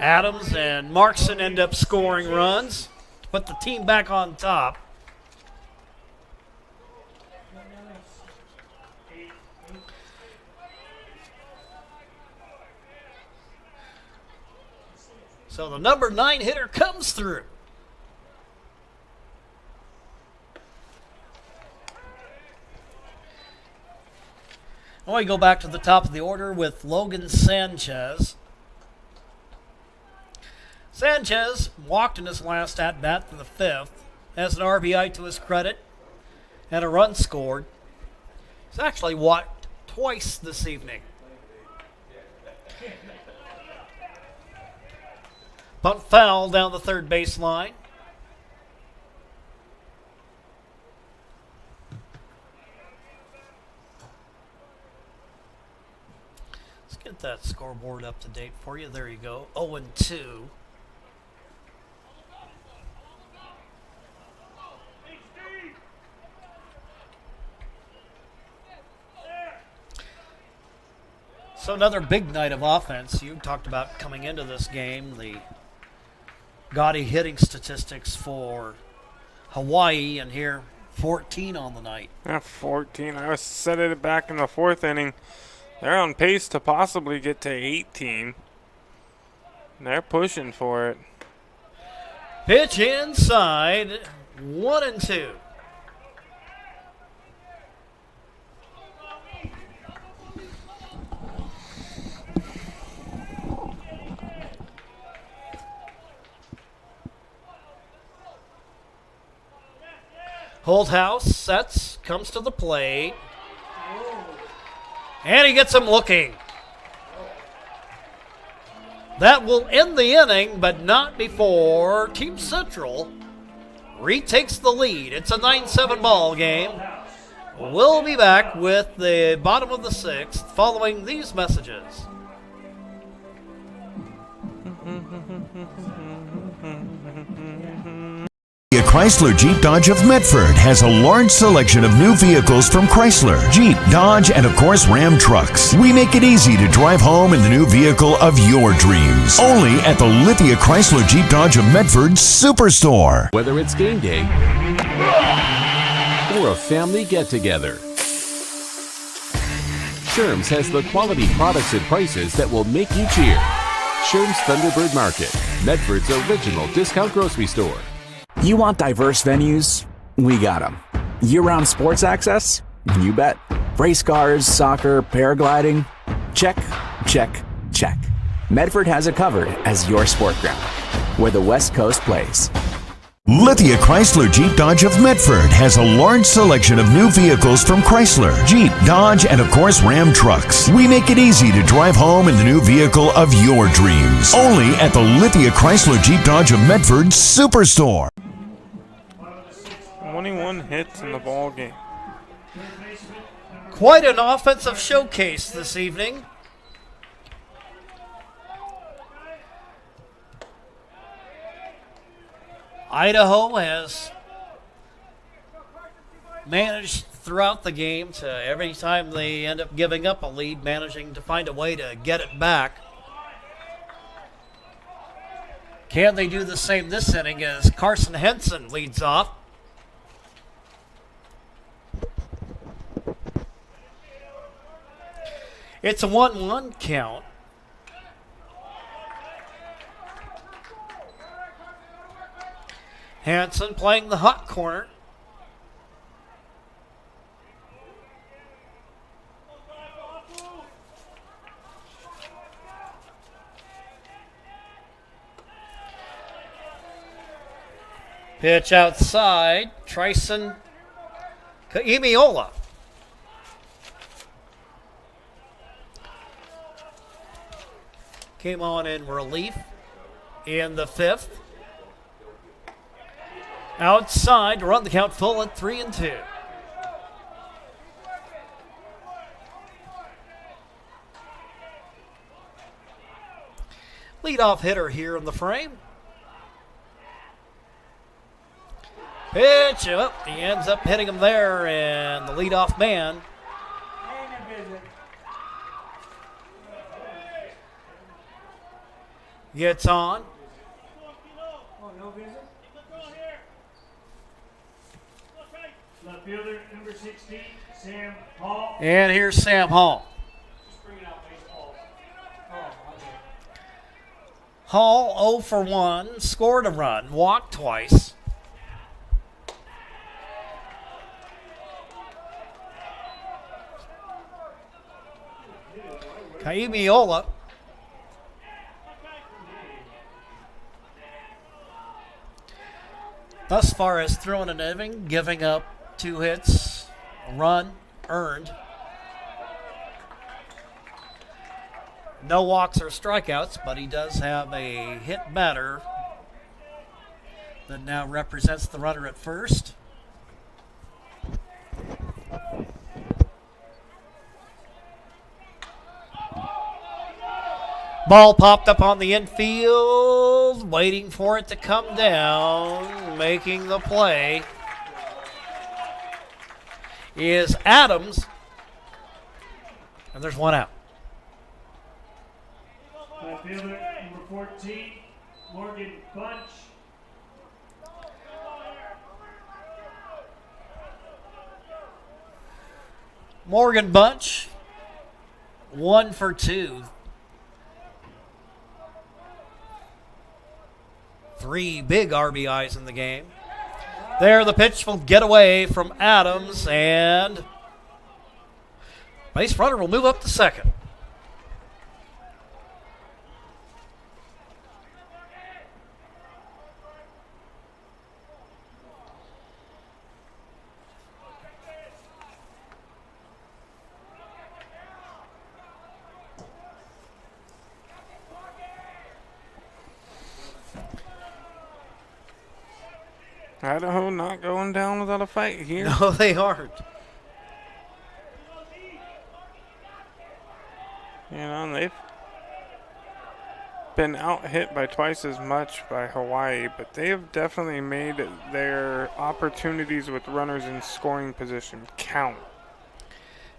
Speaker 3: Adams and Markson end up scoring runs to put the team back on top. So the number 9 hitter comes through. I want to go back to the top of the order with Logan Sanchez. Sanchez walked in his last at-bat for the 5th, has an RBI to his credit, and a run scored. He's actually walked twice this evening. Bunt foul down the third baseline. Let's get that scoreboard up to date for you. There you go. 0-2. So another big night of offense. You talked about coming into this game, the gaudy hitting statistics for Hawaii, and here 14 on the night.
Speaker 7: Yeah, 14. I said it back in the 4th inning. They're on pace to possibly get to 18. They're pushing for it.
Speaker 3: Pitch inside, 1-2. Holthouse sets, comes to the plate, and he gets him looking. That will end the inning, but not before Team Central retakes the lead. It's a 9-7 ball game. We'll be back with the bottom of the 6th following these messages.
Speaker 4: Chrysler Jeep Dodge of Medford has a large selection of new vehicles from Chrysler, Jeep, Dodge, and of course Ram trucks. We make it easy to drive home in the new vehicle of your dreams. Only at the Lithia Chrysler Jeep Dodge of Medford Superstore.
Speaker 10: Whether it's game day or a family get-together, Sherm's has the quality products and prices that will make you cheer. Sherm's Thunderbird Market, Medford's original discount grocery store.
Speaker 11: You want diverse venues? We got them. Year-round sports access? You bet. Race cars, soccer, paragliding? Check, check, check. Medford has it covered as your sport ground, where the West Coast plays.
Speaker 4: Lithia Chrysler Jeep Dodge of Medford has a large selection of new vehicles from Chrysler, Jeep, Dodge, and of course Ram trucks. We make it easy to drive home in the new vehicle of your dreams. Only at the Lithia Chrysler Jeep Dodge of Medford Superstore.
Speaker 7: 21 hits in the ball game.
Speaker 3: Quite an offensive showcase this evening. Idaho has managed throughout the game to, every time they end up giving up a lead, managing to find a way to get it back. Can they do the same this inning as Carson Henson leads off? It's a 1-1 count. Hanson playing the hot corner. Pitch outside. Trison Kaimiola. Came on in relief in the fifth. Outside to run the count full at 3-2. Leadoff hitter here in the frame. Pitch up. He ends up hitting him there, and the leadoff man gets on.
Speaker 1: Left fielder, number 16, Sam Hall.
Speaker 3: And here's Sam Hall. Hall 0 for 1, scored a run, walked twice. Kaimiola thus far has thrown an inning, giving up 2 hits, a run earned. No walks or strikeouts, but he does have a hit batter that now represents the runner at first. Ball popped up on the infield, waiting for it to come down, making the play is Adams, and there's one out.
Speaker 1: Left fielder, number 14, Morgan Bunch.
Speaker 3: Morgan Bunch, 1 for 2. 3 big RBIs in the game. There, the pitch will get away from Adams, and base runner will move up to second.
Speaker 7: Idaho not going down without a fight here.
Speaker 3: No, they aren't.
Speaker 7: You know, they've been out hit by twice as much by Hawaii, but they have definitely made their opportunities with runners in scoring position count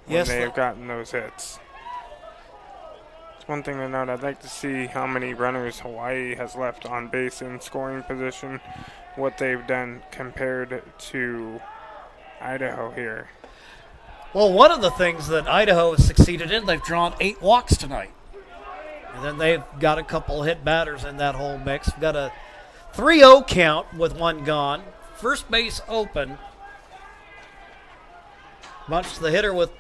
Speaker 7: when they have gotten those hits. It's one thing to note. I'd like to see how many runners Hawaii has left on base in scoring position, what they've done compared to Idaho here.
Speaker 3: Well, one of the things that Idaho has succeeded in, they've drawn 8 walks tonight. And then they've got a couple hit batters in that whole mix. We've got a 3-0 count with one gone. First base open. Bunch the hitter with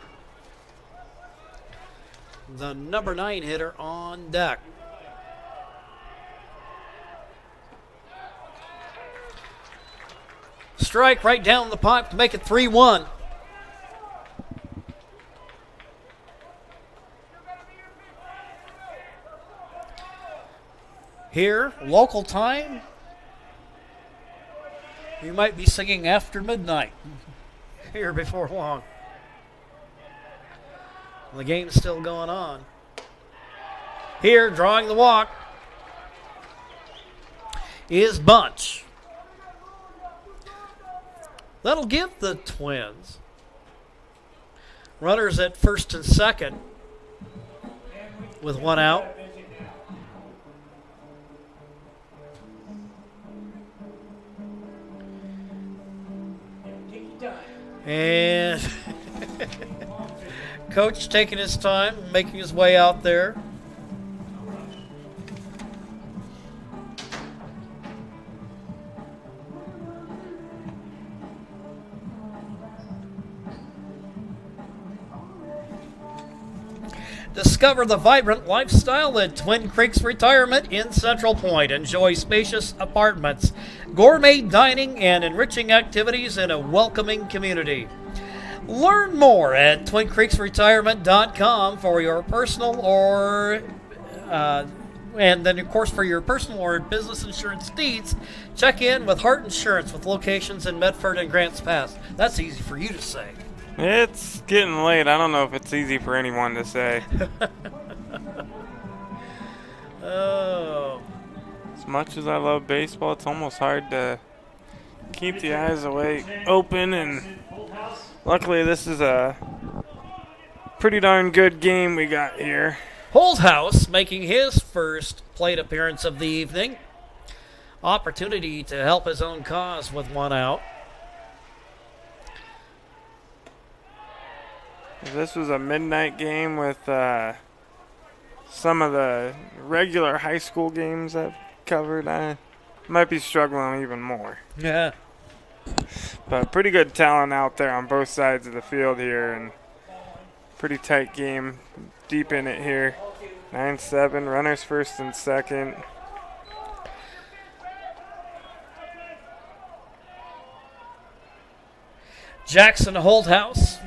Speaker 3: the number 9 hitter on deck. Strike right down the pipe to make it 3-1. Here, local time, you might be singing After Midnight here before long. The game's still going on. Here, drawing the walk, is Bunch. That'll give the Twins runners at first and second with one out. And Coach taking his time, making his way out there. Discover the vibrant lifestyle at Twin Creeks Retirement in Central Point. Enjoy spacious apartments, gourmet dining, and enriching activities in a welcoming community. Learn more at TwinCreeksRetirement.com for your personal or, and then of course for your personal or business insurance needs. Check in with Hart Insurance with locations in Medford and Grants Pass. That's easy for you to say.
Speaker 7: It's getting late. I don't know if it's easy for anyone to say.
Speaker 3: Oh.
Speaker 7: As much as I love baseball, it's almost hard to keep the eyes awake, open, and luckily this is a pretty darn good game we got here.
Speaker 3: Holthouse making his first plate appearance of the evening. Opportunity to help his own cause with one out.
Speaker 7: This was a midnight game with some of the regular high school games I've covered. I might be struggling even more.
Speaker 3: Yeah.
Speaker 7: But pretty good talent out there on both sides of the field here, and pretty tight game deep in it here. 9-7, runners first and second.
Speaker 3: Jackson Holthouse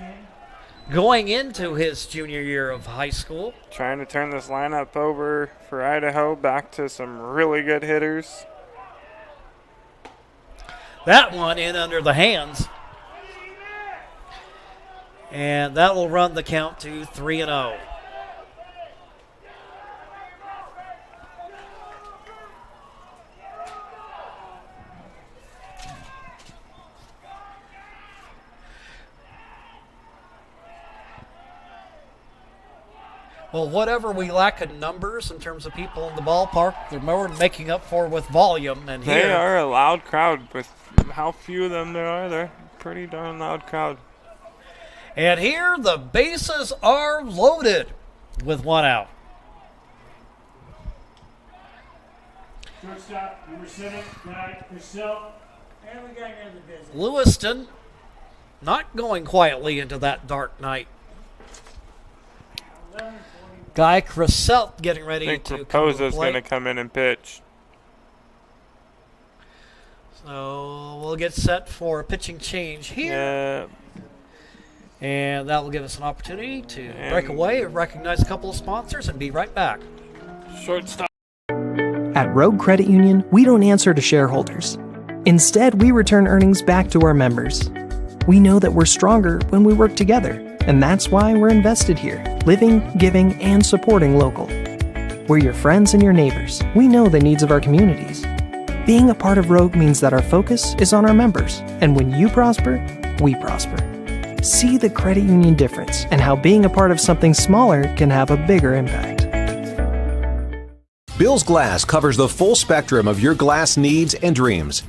Speaker 3: going into his junior year of high school.
Speaker 7: Trying to turn this lineup over for Idaho back to some really good hitters.
Speaker 3: That one in under the hands. And that will run the count to 3-0. Well, whatever we lack in numbers in terms of people in the ballpark, they're more than making up for with volume. And
Speaker 7: they are a loud crowd with how few of them there are. They're a pretty darn loud crowd.
Speaker 3: And here the bases are loaded with one out.
Speaker 1: Shortstop, number 7, Guy Purcell. And we got another business.
Speaker 3: Lewiston not going quietly into that dark night. Guy Crisselt getting ready to come to
Speaker 7: Proposa's
Speaker 3: play.
Speaker 7: going to come in and pitch.
Speaker 3: So we'll get set for a pitching change here. And that will give us an opportunity to break away, recognize a couple of sponsors, and be right back.
Speaker 7: Shortstop.
Speaker 16: At Rogue Credit Union, we don't answer to shareholders. Instead, we return earnings back to our members. We know that we're stronger when we work together, and that's why we're invested here, living, giving, and supporting local. We're your friends and your neighbors. We know the needs of our communities. Being a part of Rogue means that our focus is on our members, and when you prosper, we prosper. See the credit union difference and how being a part of something smaller can have a bigger impact.
Speaker 10: Bill's Glass covers the full spectrum of your glass needs and dreams.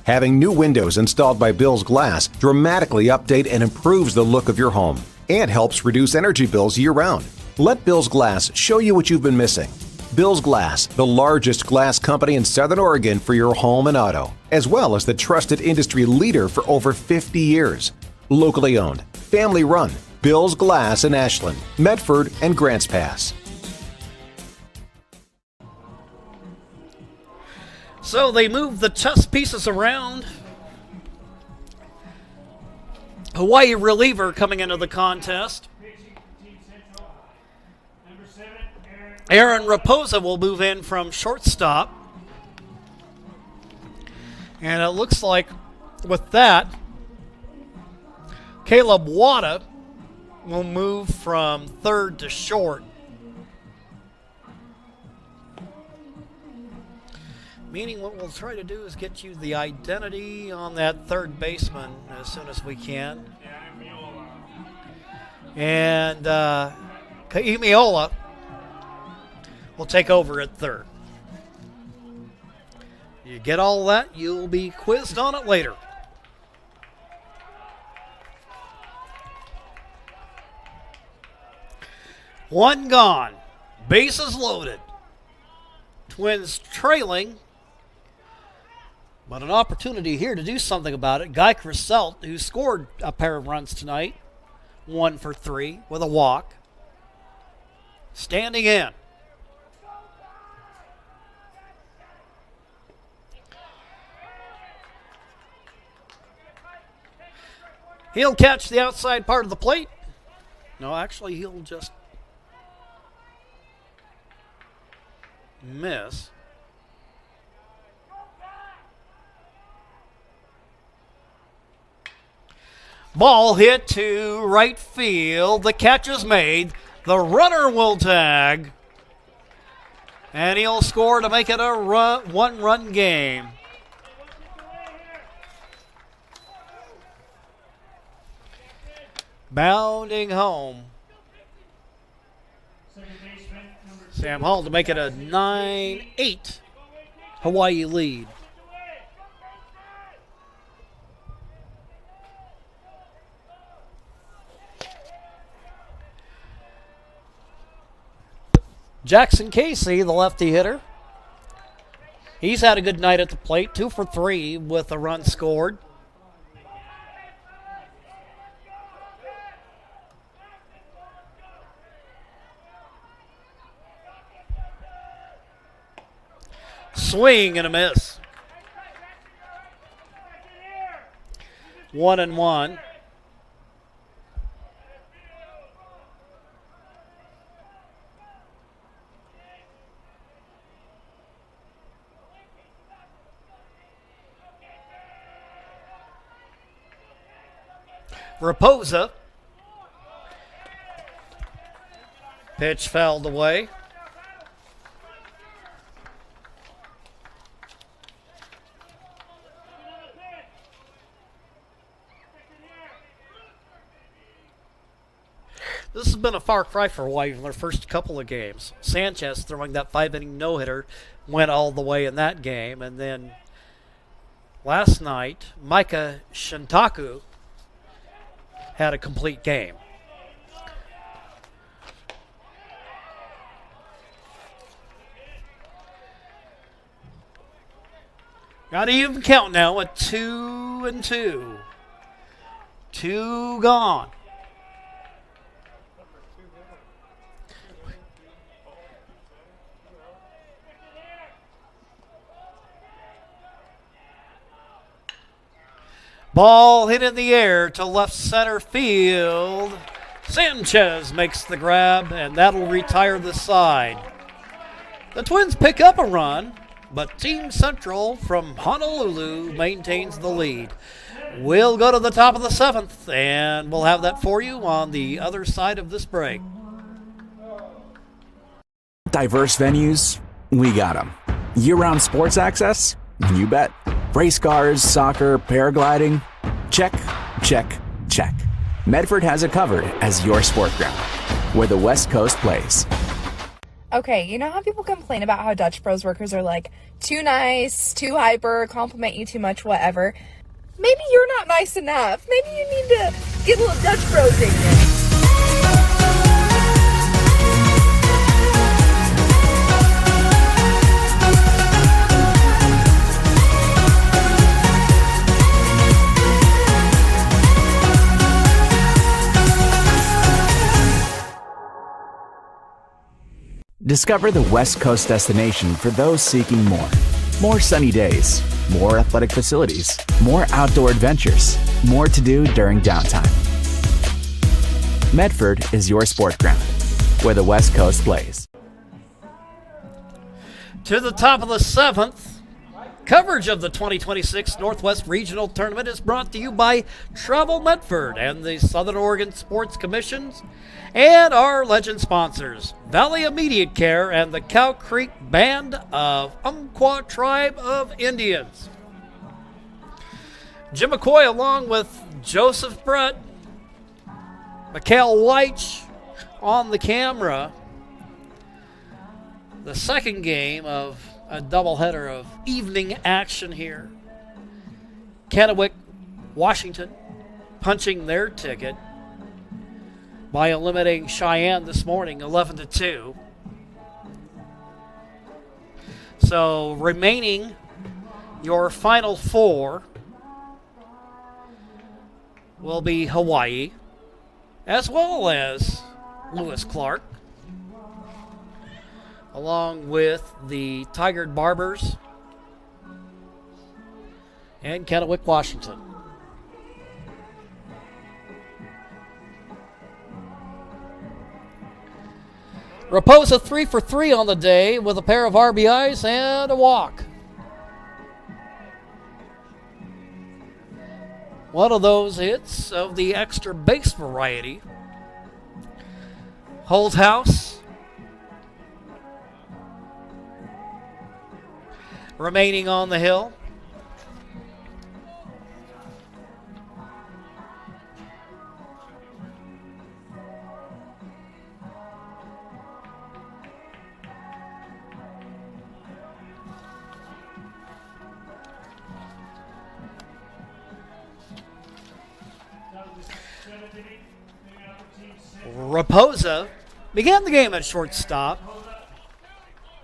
Speaker 10: Having new windows installed by Bill's Glass dramatically update and improves the look of your home and helps reduce energy bills year-round. Let Bill's Glass show you what you've been missing. Bill's Glass, the largest glass company in Southern Oregon for your home and auto, as well as the trusted industry leader for over 50 years. Locally owned, family run, Bill's Glass in Ashland, Medford, and Grants Pass.
Speaker 3: So they move the chess pieces around. Hawaii reliever coming into the contest. Aaron Raposa will move in from shortstop. And it looks like with that, Caleb Wada will move from third to short. Meaning what we'll try to do is get you the identity on that third baseman as soon as we can. And Kaimiola will take over at third. You get all that, you'll be quizzed on it later. One gone. Bases loaded. Twins trailing. But an opportunity here to do something about it. Guy Crisselt, who scored a pair of runs tonight, 1 for 3 with a walk, standing in. He'll catch the outside part of the plate. No, actually, he'll just miss. Ball hit to right field. The catch is made. The runner will tag. And he'll score to make it a one-run game. Bounding home. Sam Hall to make it a 9-8 Hawaii lead. Jackson Casey, the lefty hitter. He's had a good night at the plate, 2 for 3 with a run scored. Swing and a miss. 1-1. Raposa. Pitch fouled away. This has been a far cry for Hawaii in their first couple of games. Sanchez throwing that 5-inning no-hitter went all the way in that game. And then last night, Micah Shintaku had a complete game. Got to even count now at 2-2. 2 gone. Ball hit in the air to left center field. Sanchez makes the grab, and that'll retire the side. The Twins pick up a run, but Team Central from Honolulu maintains the lead. We'll go to the top of the 7th, and we'll have that for you on the other side of this break.
Speaker 11: Diverse venues, we got them. Year-round sports access? You bet. Race cars, soccer, paragliding? Check, check, check. Medford has it covered as your sport ground, where the West Coast plays.
Speaker 13: Okay, you know how people complain about how Dutch Bros workers are like too nice, too hyper, compliment you too much, whatever? Maybe you're not nice enough. Maybe you need to get a little Dutch Bros in you.
Speaker 17: 1
Speaker 11: Discover the West Coast destination for those seeking more. More sunny days, more athletic facilities, more outdoor adventures, more to do during downtime. Medford is your sport ground, where the West Coast plays.
Speaker 3: To the top of the 7th, coverage of the 2026 Northwest Regional Tournament is brought to you by Travel Medford and the Southern Oregon Sports Commissions and our legend sponsors, Valley Immediate Care and the Cow Creek Band of Umpqua Tribe of Indians. Jim McCoy along with Joseph Brett, Mikhail Weich on the camera. The second game of a doubleheader of evening action here. Kennewick, Washington, punching their ticket by eliminating Cheyenne this morning, 11-2. So remaining your final four will be Hawaii, as well as Lewis Clark, along with the Tigard Barbers and Kennewick, Washington. Raposa 3 for 3 on the day with a pair of RBIs and a walk. One of those hits of the extra base variety. Holthouse remaining on the hill. Raposa began the game at shortstop,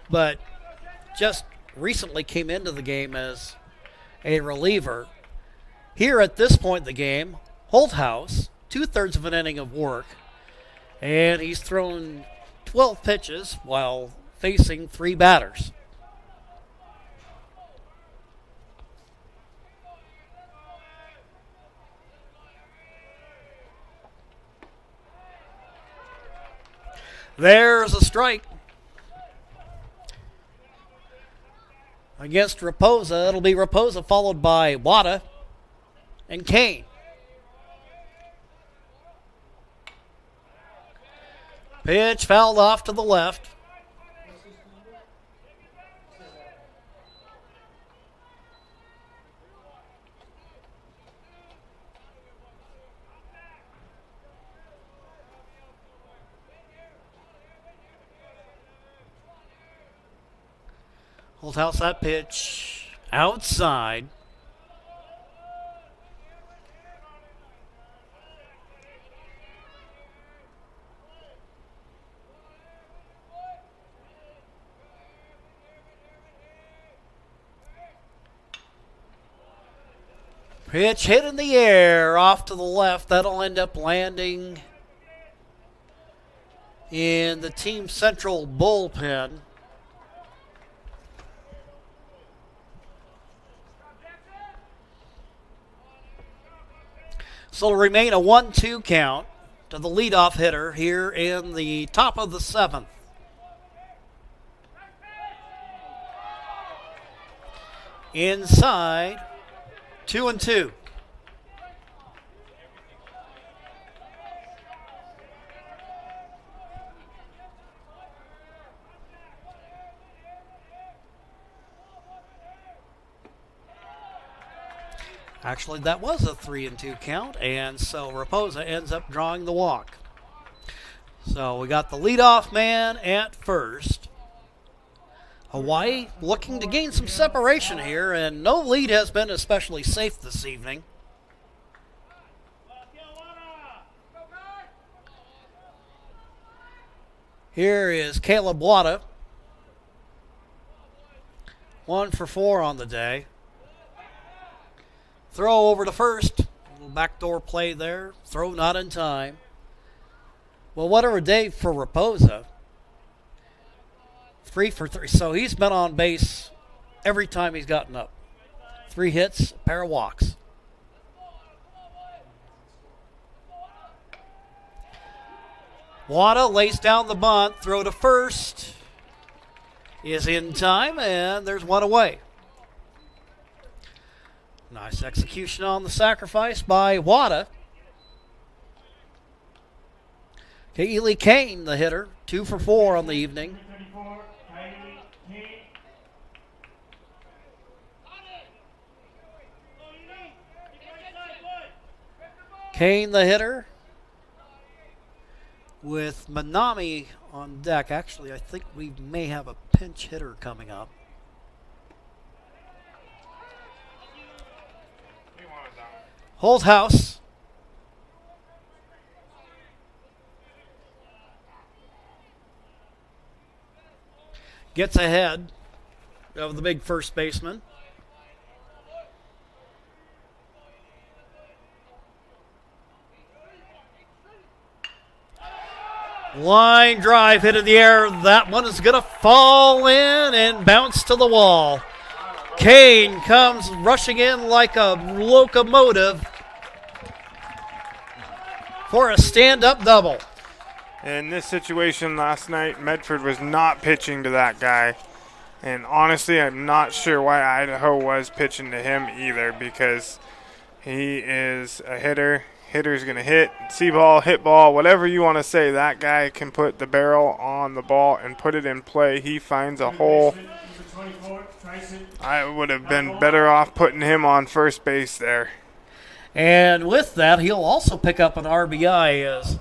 Speaker 3: but just recently came into the game as a reliever. Here at this point in the game, Holthouse, 2/3 of an inning of work, and he's thrown 12 pitches while facing 3 batters. There's a strike. Against Raposa, it'll be Raposa followed by Wada and Kane. Pitch fouled off to the left. Holthouse that pitch outside. Pitch hit in the air off to the left. That'll end up landing in the Team Central bullpen. So it'll remain a 1-2 count to the leadoff hitter here in the top of the 7th. Inside, 2-2. Actually, that was a 3-2 count, and so Raposa ends up drawing the walk. So we got the leadoff man at first. Hawaii looking to gain some separation here, and no lead has been especially safe this evening. Here is Caleb Wada. 1 for 4 on the day. Throw over to first. Little backdoor play there. Throw not in time. Well, whatever day for Raposa. 3 for 3. So he's been on base every time he's gotten up. 3 hits, a pair of walks. Wada lays down the bunt, throw to first. Is in time, and there's one away. Nice execution on the sacrifice by Wada. Kaylee Kane, the hitter, 2 for 4 on the evening. Kane, the hitter, with Manami on deck. Actually, I think we may have a pinch hitter coming up. Holthouse. Gets ahead of the big first baseman. Line drive hit in the air. That one is going to fall in and bounce to the wall. Kane comes rushing in like a locomotive for a stand-up double.
Speaker 7: In this situation last night, Medford was not pitching to that guy. And honestly, I'm not sure why Idaho was pitching to him either, because he is a hitter. Hitter's going to hit, see ball, hit ball, whatever you want to say. That guy can put the barrel on the ball and put it in play. He finds a hole. I would have been better off putting him on first base there.
Speaker 3: And with that, he'll also pick up an RBI as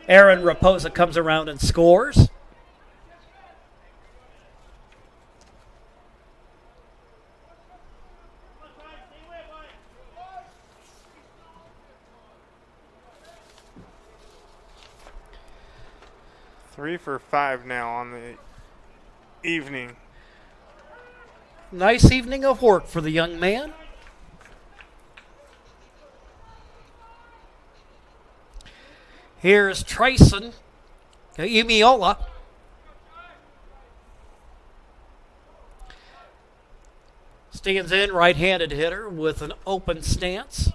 Speaker 3: Aaron Raposa comes around and scores.
Speaker 7: Three for 5 now on the evening.
Speaker 3: Nice evening of work for the young man. Here's Trayson Imiola. Stands in, right-handed hitter with an open stance.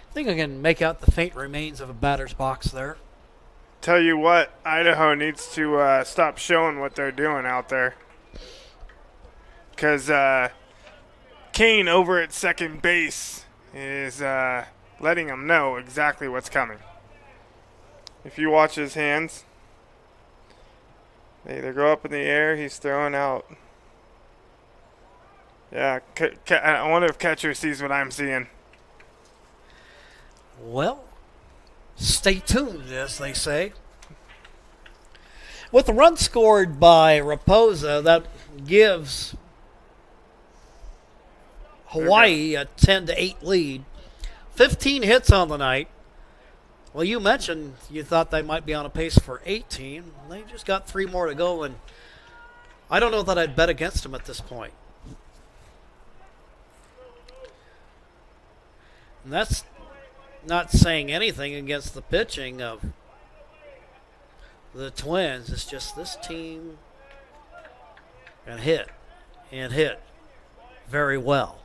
Speaker 3: I think I can make out the faint remains of a batter's box there.
Speaker 7: Tell you what, Idaho needs to stop showing what they're doing out there. Because Kane over at second base is letting them know exactly what's coming. If you watch his hands, they either go up in the air, he's throwing out. Yeah, I wonder if catcher sees what I'm seeing.
Speaker 3: Well, stay tuned, as they say. With the run scored by Raposa, that gives Hawaii a 10-8 lead. 15 hits on the night. Well, you mentioned you thought they might be on a pace for 18. They just got 3 more to go, and I don't know that I'd bet against them at this point. And that's not saying anything against the pitching of the Twins. It's just this team can hit and hit very well.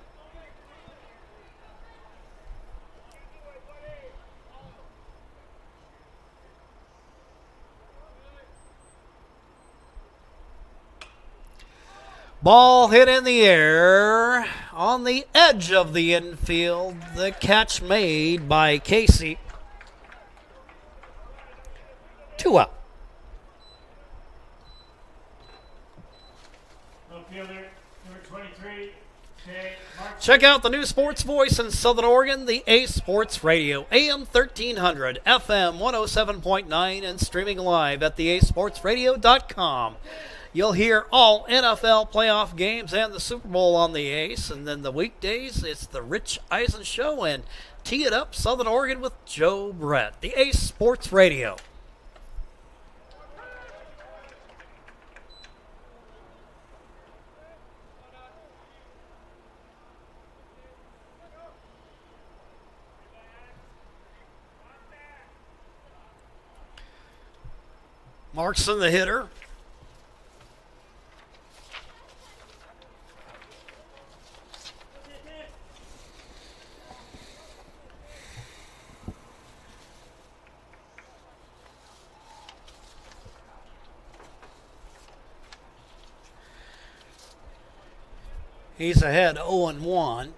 Speaker 3: Ball hit in the air on the edge of the infield. The catch made by Casey. 2 out. Check out the new sports voice in Southern Oregon, the Ace Sports Radio, AM 1300, FM 107.9, and streaming live at theacesportsradio.com. You'll hear all NFL playoff games and the Super Bowl on the Ace. And then the weekdays, it's the Rich Eisen Show and Tee It Up Southern Oregon with Joe Brett. The Ace Sports Radio. Markson, the hitter. He's ahead 0-1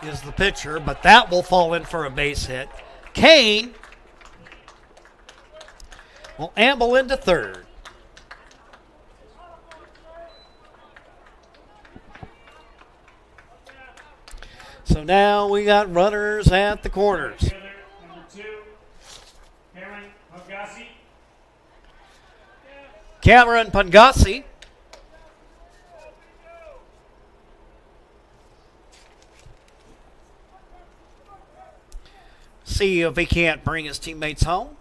Speaker 3: is the pitcher, but that will fall in for a base hit. Kane will amble into third. So now we got runners at the corners.
Speaker 1: Number 2,
Speaker 3: Cameron Pangasi. See if he can't bring his teammates home.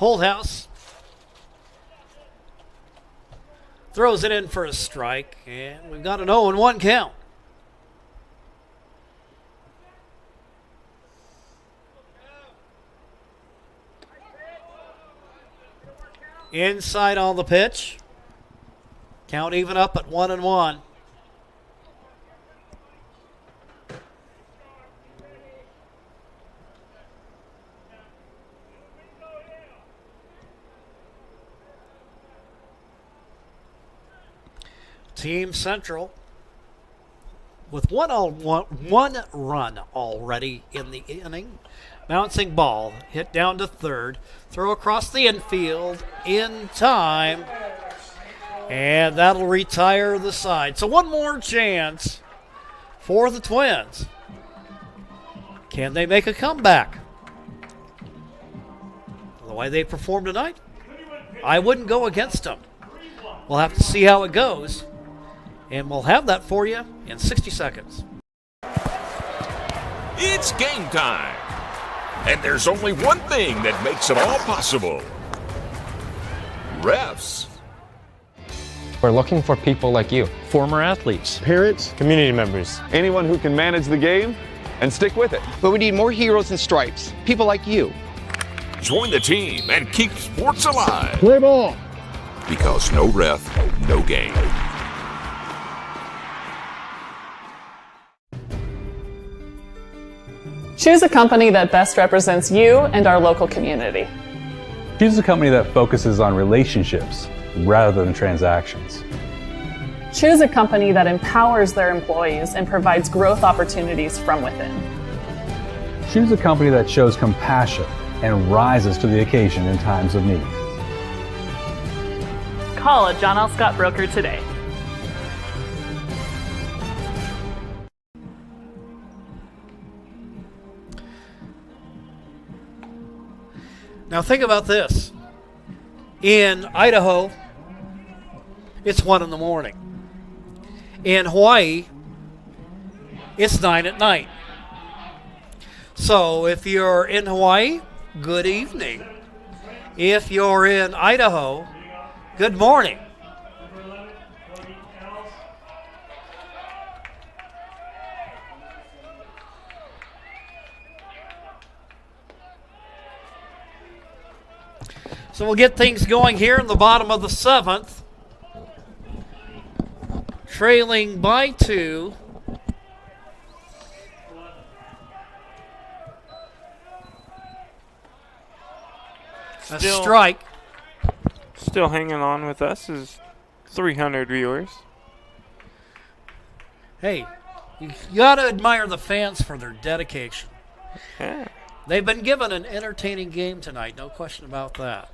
Speaker 3: Holthouse throws it in for a strike, and we've got an 0-1 count. Inside on the pitch. Count even up at 1-1. Team Central with one run already in the inning. Bouncing ball hit down to third. Throw across the infield in time. And that'll retire the side. So one more chance for the Twins. Can they make a comeback? The way they performed tonight, I wouldn't go against them. We'll have to see how it goes. And we'll have that for you in 60 seconds.
Speaker 17: It's game time. And there's only one thing that makes it all possible. Refs.
Speaker 12: We're looking for people like you, former athletes,
Speaker 9: Parents,
Speaker 12: community members.
Speaker 14: Anyone who can manage the game and stick with it.
Speaker 15: But we need more heroes in stripes, people like you.
Speaker 17: Join the team and keep sports alive.
Speaker 9: play ball.
Speaker 17: Because no ref, no game.
Speaker 18: Choose a company that best represents you and our local community.
Speaker 23: Choose a company that focuses on relationships rather than transactions.
Speaker 18: Choose a company that empowers their employees and provides growth opportunities from within.
Speaker 23: Choose a company that shows compassion and rises to the occasion in times of need.
Speaker 18: Call a John L. Scott broker today.
Speaker 3: Now think about this. In Idaho, it's 1 in the morning. In Hawaii, it's 9 at night. So if you're in Hawaii, good evening. If you're in Idaho, good morning. So we'll get things going here in the bottom of the 7th. Trailing by 2. A strike.
Speaker 7: Still hanging on with us is 300 viewers.
Speaker 3: Hey, you got to admire the fans for their dedication.
Speaker 7: Yeah.
Speaker 3: They've been given an entertaining game tonight, no question about that.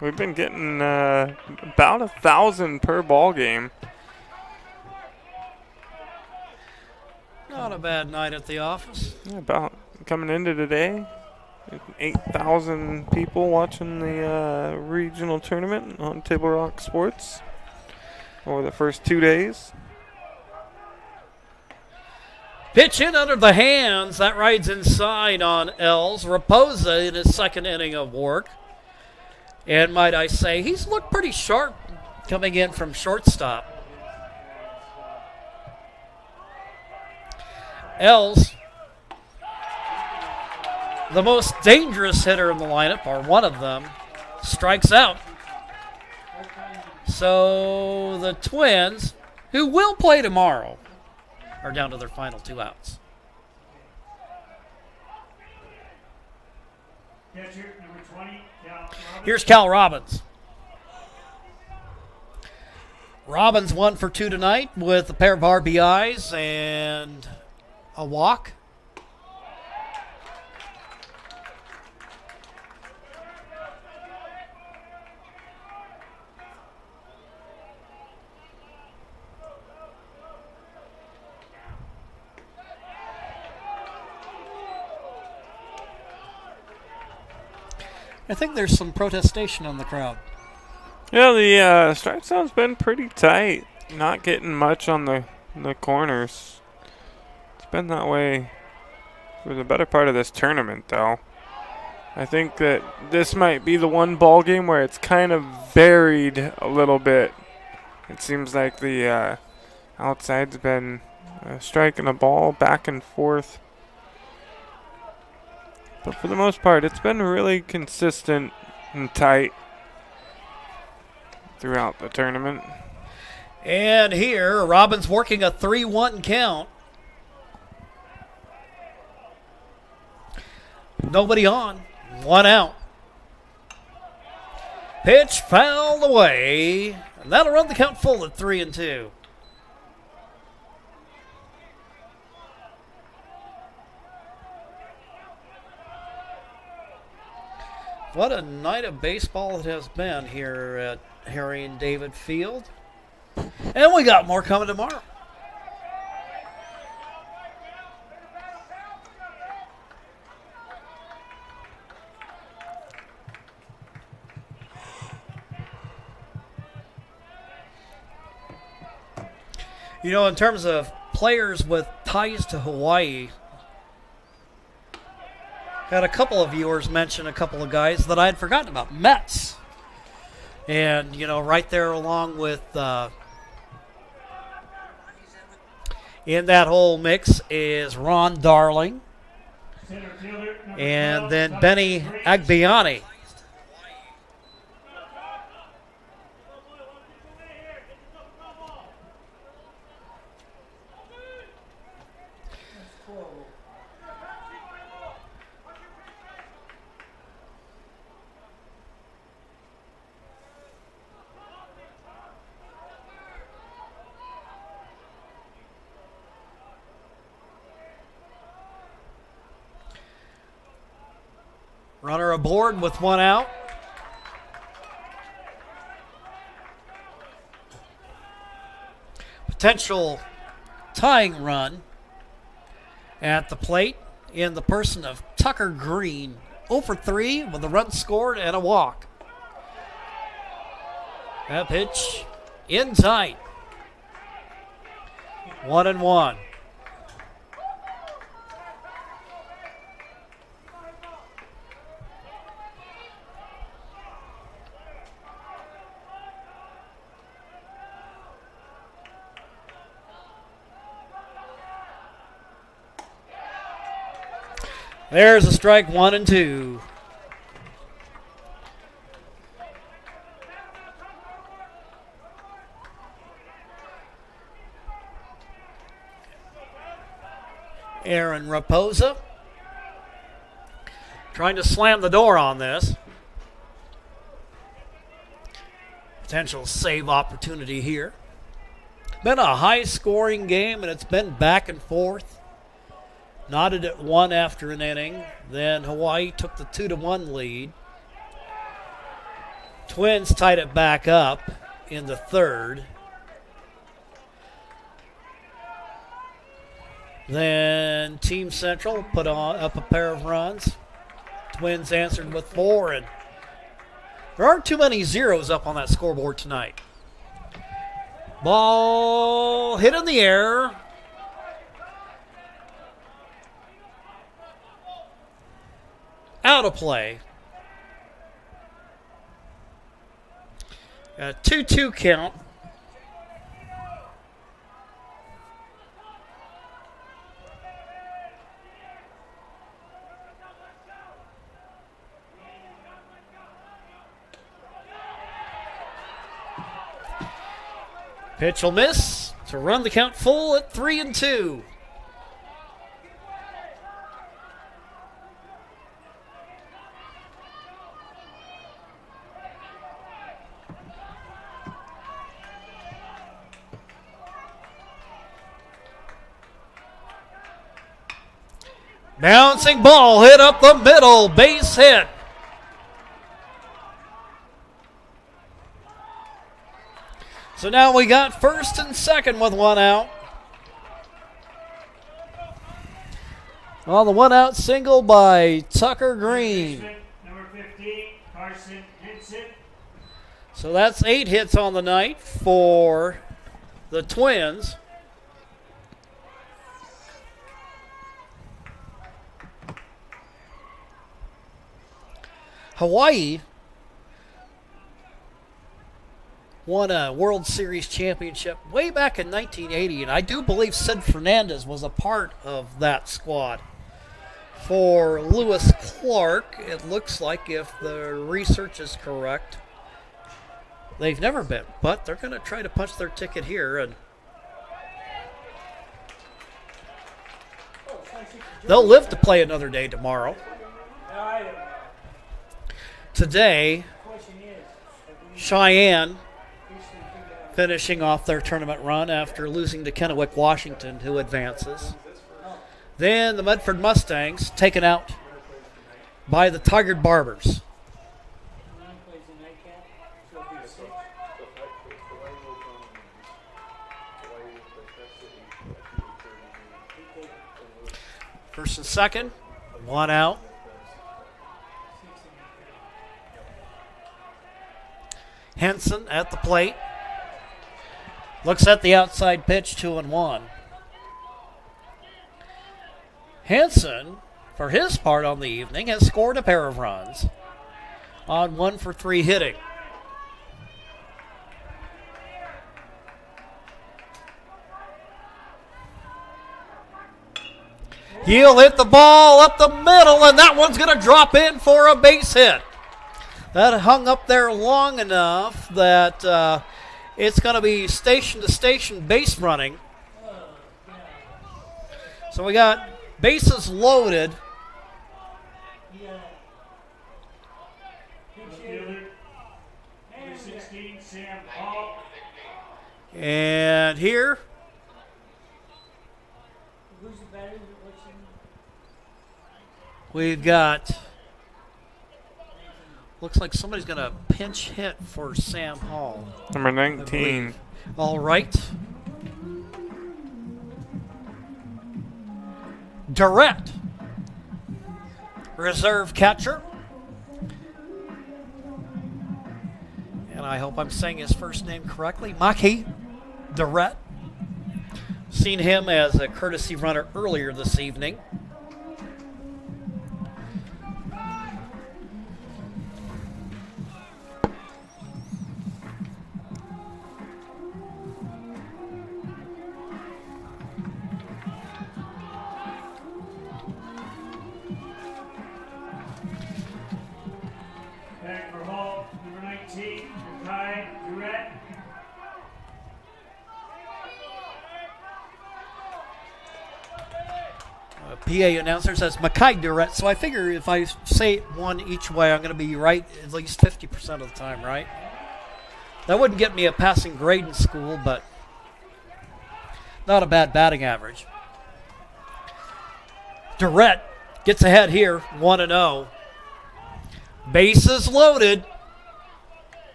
Speaker 7: We've been getting about 1,000 per ball game.
Speaker 3: Not a bad night at the office.
Speaker 7: Yeah, about coming into today, 8,000 people watching the regional tournament on Table Rock Sports over the first 2 days.
Speaker 3: Pitch in under the hands. That rides inside on Els. Raposa in his second inning of work. And might I say, he's looked pretty sharp coming in from shortstop. else, the most dangerous hitter in the lineup, or one of them, strikes out. So the Twins, who will play tomorrow, are down to their final 2 outs. Here's Cal Robbins. Robbins 1 for 2 tonight with a pair of RBIs and a walk. I think there's some protestation in the crowd.
Speaker 7: Yeah, the strike zone's been pretty tight. Not getting much on the corners. It's been that way for the better part of this tournament, though. I think that this might be the one ball game where it's kind of buried a little bit. It seems like the outside's been striking a ball back and forth. But for the most part, it's been really consistent and tight throughout the tournament.
Speaker 3: And here, Robbins working a 3-1 count. Nobody on. 1 out. Pitch fouled away. And that'll run the count full at 3-2. What a night of baseball it has been here at Harry and David Field. And we got more coming tomorrow. You know, in terms of players with ties to Hawaii, had a couple of viewers mention a couple of guys that I had forgotten about. Mets. And, you know, right there along with, in that whole mix is Ron Darling. And then Benny Agbiani. Runner aboard with 1 out. Potential tying run at the plate in the person of Tucker Green. 0 for 3 with a run scored and a walk. That pitch in tight. 1-1. There's a strike, 1-2. Aaron Raposa trying to slam the door on this. Potential save opportunity here. Been a high-scoring game, and it's been back and forth. Knotted at 1 after an inning. Then Hawaii took the 2-1 lead. Twins tied it back up in the 3rd. Then Team Central put up a pair of runs. Twins answered with 4, and there aren't too many zeros up on that scoreboard tonight. Ball hit in the air. Out of play. A 2-2 count. Pitch will miss to run the count full at 3-2. Bouncing ball hit up the middle, base hit. So now we got first and second with one out. Well, the one out single by Tucker Green.
Speaker 1: Number 15, Carson Henson.
Speaker 3: So that's 8 hits on the night for the Twins. Hawaii won a World Series championship way back in 1980, and I do believe Sid Fernandez was a part of that squad. For Lewis Clark, it looks like, if the research is correct, they've never been, but they're going to try to punch their ticket here, and they'll live to play another day tomorrow. Today, Cheyenne finishing off their tournament run after losing to Kennewick, Washington, who advances. Then the Medford Mustangs taken out by the Tigard Barbers. First and second, one out. Henson at the plate. Looks at the outside pitch, 2-1. Henson, for his part on the evening, has scored a pair of runs on 1 for 3 hitting. He'll hit the ball up the middle, and that one's going to drop in for a base hit. That hung up there long enough that it's going to be station-to-station base running. So we got bases loaded. And here we've got, looks like somebody's going to pinch hit for Sam Hall.
Speaker 7: Number 19.
Speaker 3: All right. Durrett, reserve catcher. And I hope I'm saying his first name correctly. Maki Durrett. Seen him as a courtesy runner earlier this evening.
Speaker 1: Back for Hall, number 19, Makai Durrett.
Speaker 3: PA announcer says Makai Durrett, so I figure if I say it one each way, I'm going to be right at least 50% of the time, right? That wouldn't get me a passing grade in school, but not a bad batting average. Durrett gets ahead here, 1-0. Bases loaded.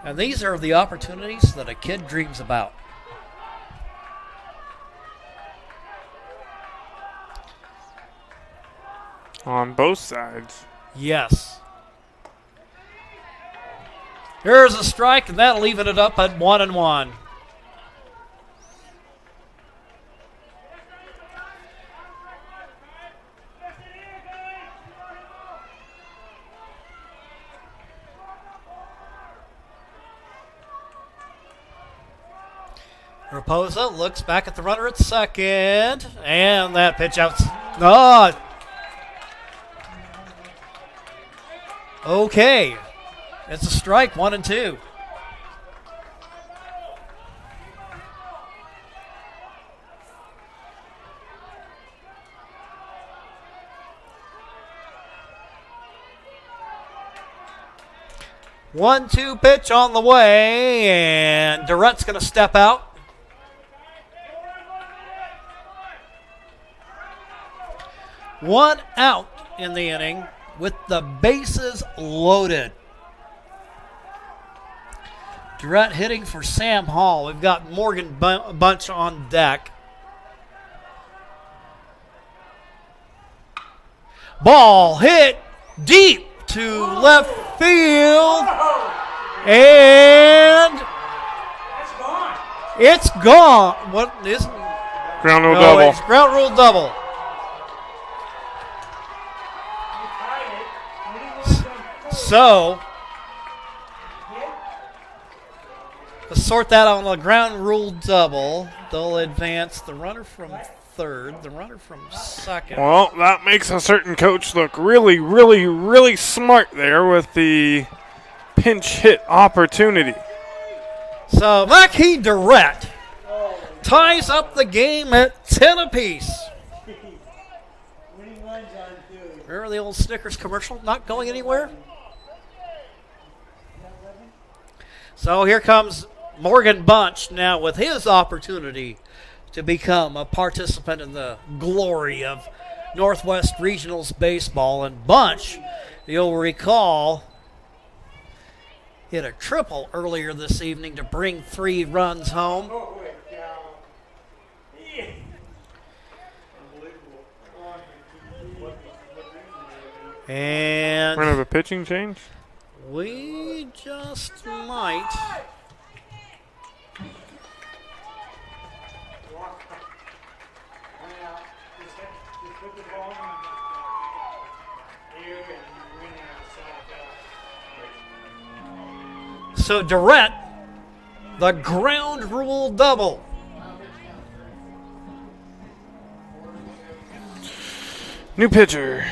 Speaker 3: And these are the opportunities that a kid dreams about.
Speaker 7: On both sides.
Speaker 3: Yes. Here's a strike, and that'll even it up at 1-1. Raposa looks back at the runner at second, and that pitch out. Oh. Okay. It's a strike, 1-2. 1-2 pitch on the way, and Durrett's going to step out. One out in the inning with the bases loaded. Durrett hitting for Sam Hall. We've got Morgan Bunch on deck. Ball hit deep to left field. And it's gone. What is it?
Speaker 7: Ground rule double.
Speaker 3: It's ground rule double. So, let's sort that out on the ground rule double. They'll advance the runner from third, the runner from second.
Speaker 7: Well, that makes a certain coach look really, really, really smart there with the pinch hit opportunity.
Speaker 3: So, Mackie Durrett ties up the game at 10 apiece. Remember the old Snickers commercial? Not going anywhere? So here comes Morgan Bunch now with his opportunity to become a participant in the glory of Northwest Regionals baseball. And Bunch, you'll recall, hit a triple earlier this evening to bring 3 runs home. And
Speaker 7: we're going to have a pitching change?
Speaker 3: We just might. So Durrett, the ground rule double.
Speaker 7: New pitcher.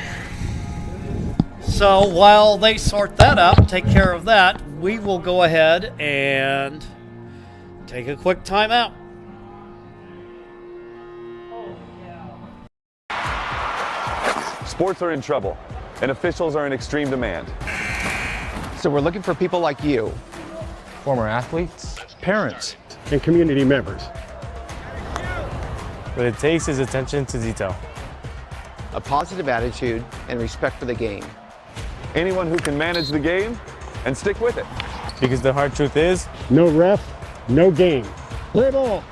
Speaker 3: So while they sort that out, take care of that, we will go ahead and take a quick timeout.
Speaker 14: Sports are in trouble, and officials are in extreme demand.
Speaker 15: So we're looking for people like you.
Speaker 12: Former athletes,
Speaker 9: Parents and community members.
Speaker 12: what it takes is attention to detail.
Speaker 15: A positive attitude and respect for the game.
Speaker 14: Anyone who can manage the game and stick with it.
Speaker 12: Because the hard truth is,
Speaker 9: No ref, no game. Play ball.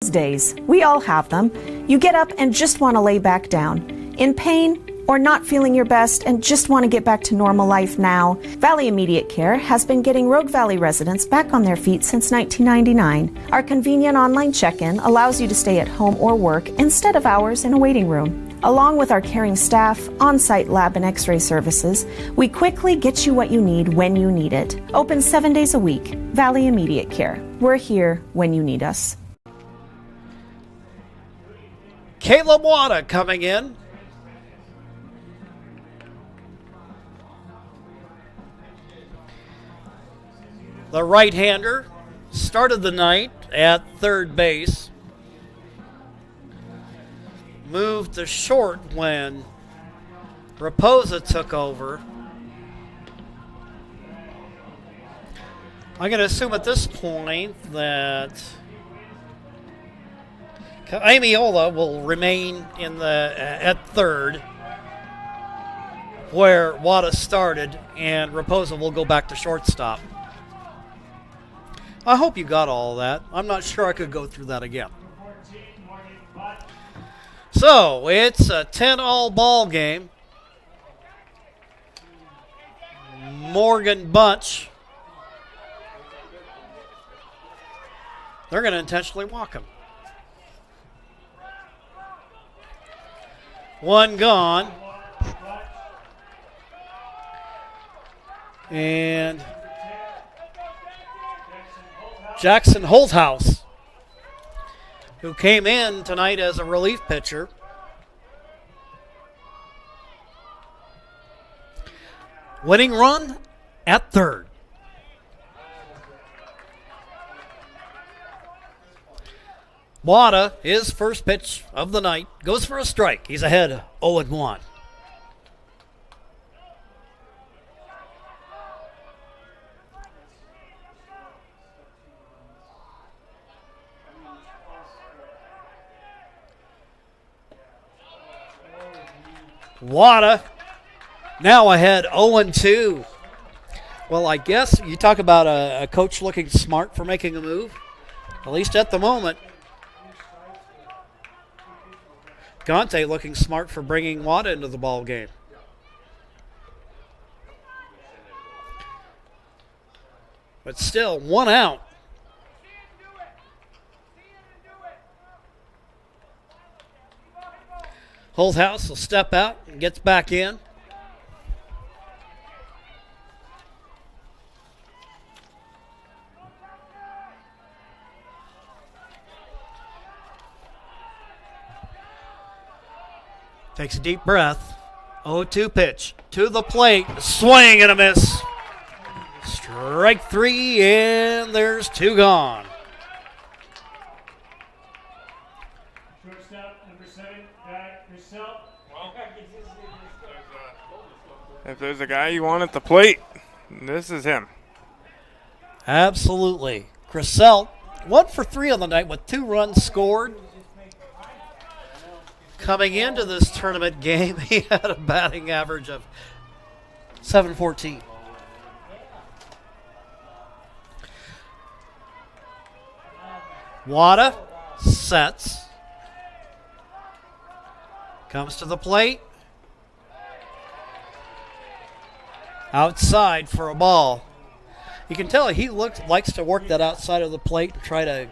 Speaker 6: Days, we all have them. You get up and just want to lay back down. In pain or not feeling your best and just want to get back to normal life now. Valley Immediate Care has been getting Rogue Valley residents back on their feet since 1999. Our convenient online check-in allows you to stay at home or work instead of hours in a waiting room. Along with our caring staff, on-site lab and x-ray services, we quickly get you what you need when you need it. Open 7 days a week. Valley Immediate Care. We're here when you need us.
Speaker 3: Caleb Wada coming in. The right-hander started the night at third base. Moved to short when Raposa took over. I'm going to assume at this point that Amiola will remain in the at third where Wada started, and Raposa will go back to shortstop. I hope you got all of that. I'm not sure I could go through that again. So, it's a 10-all ball game. Morgan Bunch. They're going to intentionally walk him. One gone. And Jackson Holthouse, who came in tonight as a relief pitcher. Winning run at third. Wada, his first pitch of the night, goes for a strike. He's ahead 0-1. Wada now ahead 0-2. Well, I guess you talk about a coach looking smart for making a move, at least at the moment. Gante looking smart for bringing Wada into the ball game. But still, 1 out. Holthouse will step out and gets back in. Takes a deep breath. 0-2 pitch to the plate. Swing and a miss. Strike 3, and there's 2 gone.
Speaker 1: Shortstop, number 7, Guy Purcell.
Speaker 7: If there's a guy you want at the plate, this is him.
Speaker 3: Absolutely. Crisell, 1 for 3 on the night with 2 runs scored. Coming into this tournament game, he had a batting average of .714. Wada sets. Comes to the plate. Outside for a ball. You can tell he likes to work that outside of the plate and try to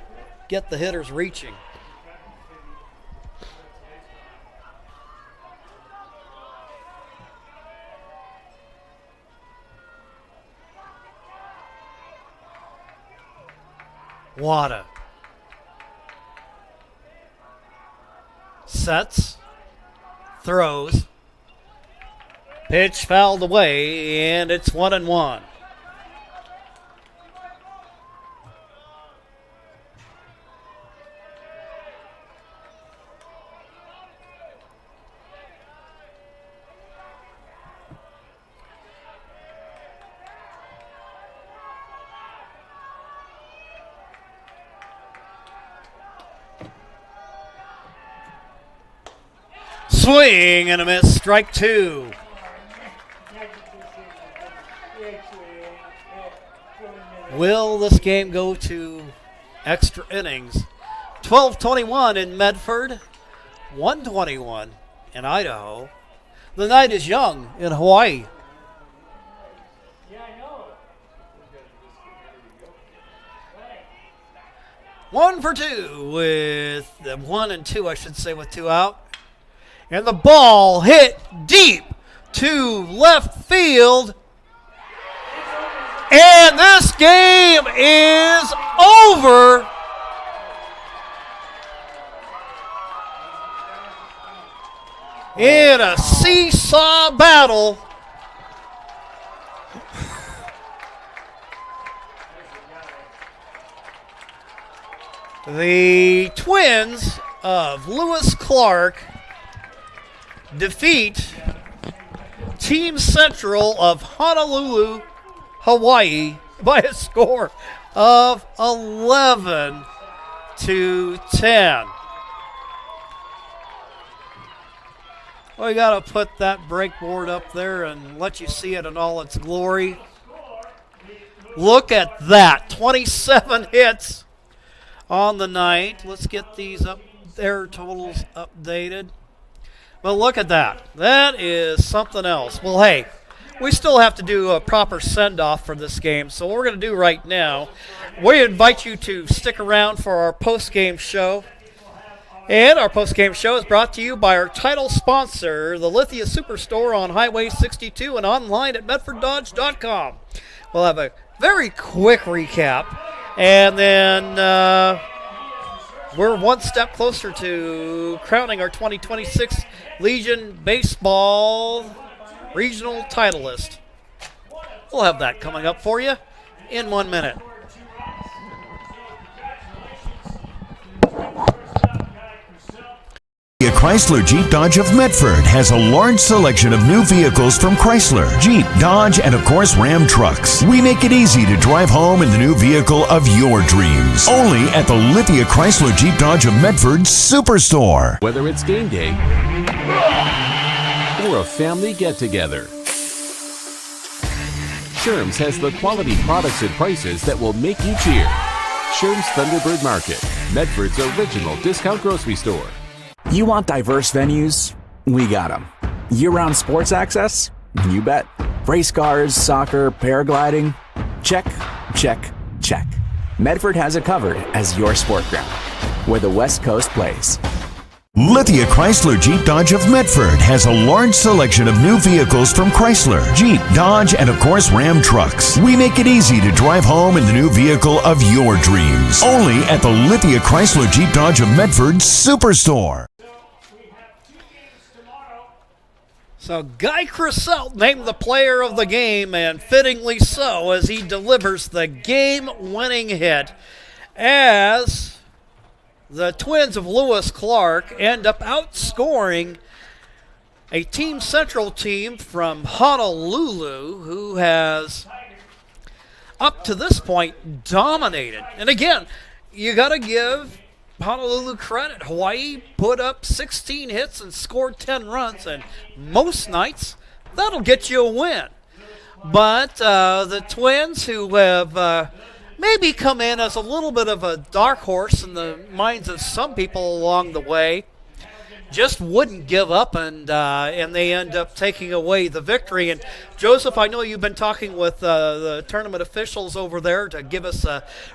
Speaker 3: get the hitters reaching. Wada sets, throws, pitch fouled away, and it's 1-1. Swing and a miss, strike 2. Will this game go to extra innings? 12:21 in Medford, 1:21 in Idaho. The night is young in Hawaii. 1 for 2 with 1 and 2, I should say, with 2 out. And the ball hit deep to left field. And this game is over. In a seesaw battle. The Twins of Lewis Clark defeat Team Central of Honolulu, Hawaii by a score of 11-10. We got to put that breakboard up there and let you see it in all its glory. Look at that, 27 hits on the night. Let's get these up there, totals updated. Well, look at that. That is something else. Well, hey, we still have to do a proper send-off for this game, so what we're going to do right now, we invite you to stick around for our post-game show. And our post-game show is brought to you by our title sponsor, the Lithia Superstore on Highway 62 and online at MedfordDodge.com. We'll have a very quick recap, and then we're one step closer to crowning our 2026 Legion Baseball Regional Titleist. We'll have that coming up for you in 1 minute.
Speaker 4: Chrysler Jeep Dodge of Medford has a large selection of new vehicles from Chrysler, Jeep, Dodge, and of course Ram trucks. We make it easy to drive home in the new vehicle of your dreams. Only at the Lithia Chrysler Jeep Dodge of Medford Superstore.
Speaker 19: Whether it's game day or a family get-together, Sherm's has the quality products and prices that will make you cheer. Sherm's Thunderbird Market, Medford's original discount grocery store.
Speaker 11: You want diverse venues? We got them. Year-round sports access? You bet. Race cars, soccer, paragliding? Check, check, check. Medford has it covered as your sport ground, where the West Coast plays.
Speaker 4: Lithia Chrysler Jeep Dodge of Medford has a large selection of new vehicles from Chrysler, Jeep, Dodge, and of course Ram trucks. We make it easy to drive home in the new vehicle of your dreams. Only at the Lithia Chrysler Jeep Dodge of Medford Superstore.
Speaker 3: So Guy Crisselt named the player of the game, and fittingly so, as he delivers the game-winning hit as the Twins of Lewis Clark end up outscoring a Team Central team from Honolulu who has, up to this point, dominated. And again, you got to give Honolulu credit. Hawaii put up 16 hits and scored 10 runs, and most nights that'll get you a win. But the Twins, who have maybe come in as a little bit of a dark horse in the minds of some people along the way, just wouldn't give up, and they end up taking away the victory. And Joseph, I know you've been talking with the tournament officials over there to give us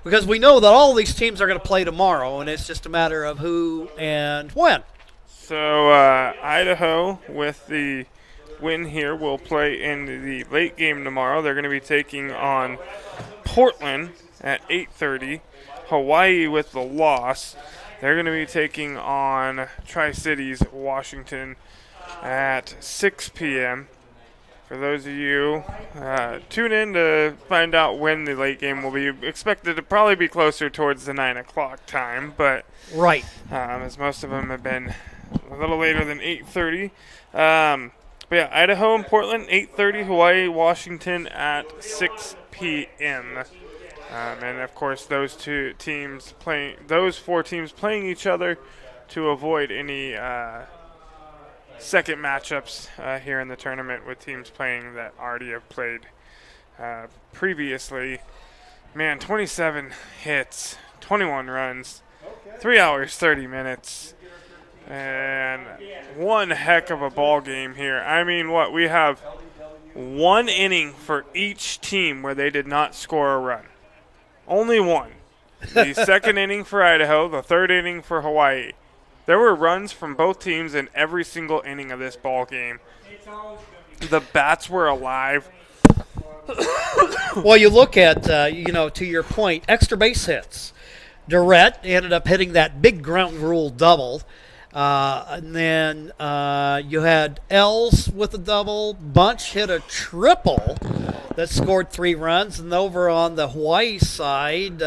Speaker 3: because we know that all these teams are going to play tomorrow, and it's just a matter of who and when.
Speaker 7: So Idaho, with the win here, will play in the late game tomorrow. They're going to be taking on Portland at 8:30. Hawaii, with the loss, they're going to be taking on Tri-Cities, Washington, at 6 p.m. For those of you, tune in to find out when the late game will be. Expected to probably be closer towards the 9 o'clock time, but
Speaker 3: right,
Speaker 7: as most of them have been a little later than 8:30. But yeah, Idaho and Portland, 8:30. Hawaii, Washington at 6 p.m. And of course, those four teams playing each other to avoid any second matchups here in the tournament with teams playing that already have played previously. Man, 27 hits, 21 runs, 3 hours, 30 minutes, and one heck of a ball game here. I mean, we have one inning for each team where they did not score a run. Only one. The second inning for Idaho, the third inning for Hawaii. There were runs from both teams in every single inning of this ball game. The bats were alive.
Speaker 3: Well, you look at, to your point, extra base hits. Durrett ended up hitting that big ground rule double. And then you had Els with a double. Bunch hit a triple that scored 3 runs. And over on the Hawaii side,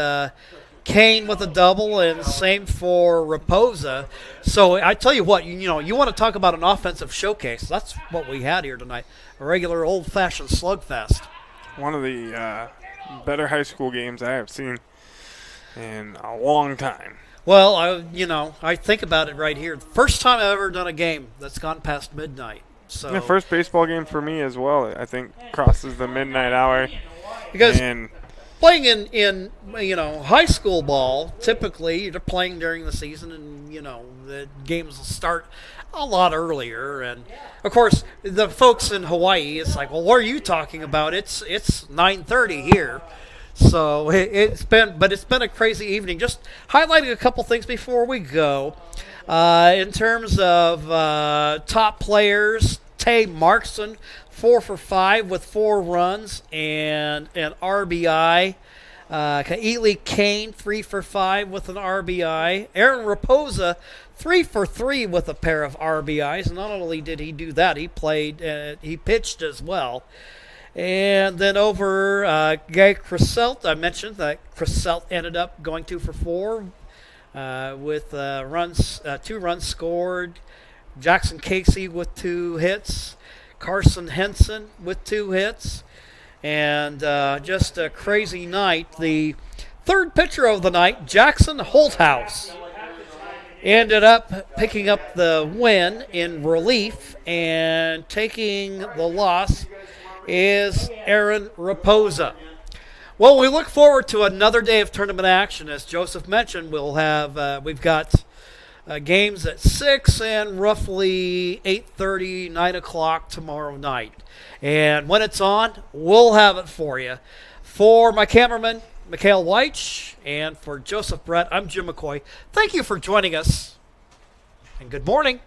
Speaker 3: Kane with a double, and same for Raposa. So I tell you what, you want to talk about an offensive showcase. That's what we had here tonight, a regular old-fashioned slugfest.
Speaker 7: One of the better high school games I have seen in a long time.
Speaker 3: Well, I think about it right here. First time I've ever done a game that's gone past midnight. So
Speaker 7: the first baseball game for me as well, I think, crosses the midnight hour.
Speaker 3: Because playing in high school ball, typically you're playing during the season, and the games will start a lot earlier. And of course, the folks in Hawaii, it's like, well, what are you talking about? It's 9:30 here. So it's been a crazy evening. Just highlighting a couple things before we go. In terms of top players, Tay Markson, 4 for 5 with 4 runs and an RBI. Kaili Kane, 3 for 5 with an RBI. Aaron Raposa, 3 for 3 with a pair of RBIs. Not only did he do that, he pitched as well. And then over Guy Crisselt, I mentioned that Crisselt ended up going 2 for 4 with 2 runs scored. Jackson Casey with 2 hits. Carson Henson with 2 hits. And just a crazy night. The third pitcher of the night, Jackson Holthouse, ended up picking up the win in relief, and taking the loss is Aaron Raposa. Well, we look forward to another day of tournament action. As Joseph mentioned, we've got games at 6 and roughly 8:30, 9 o'clock tomorrow night. And when it's on, we'll have it for you. For my cameraman, Mikhail Weich, and for Joseph Brett, I'm Jim McCoy. Thank you for joining us, and good morning.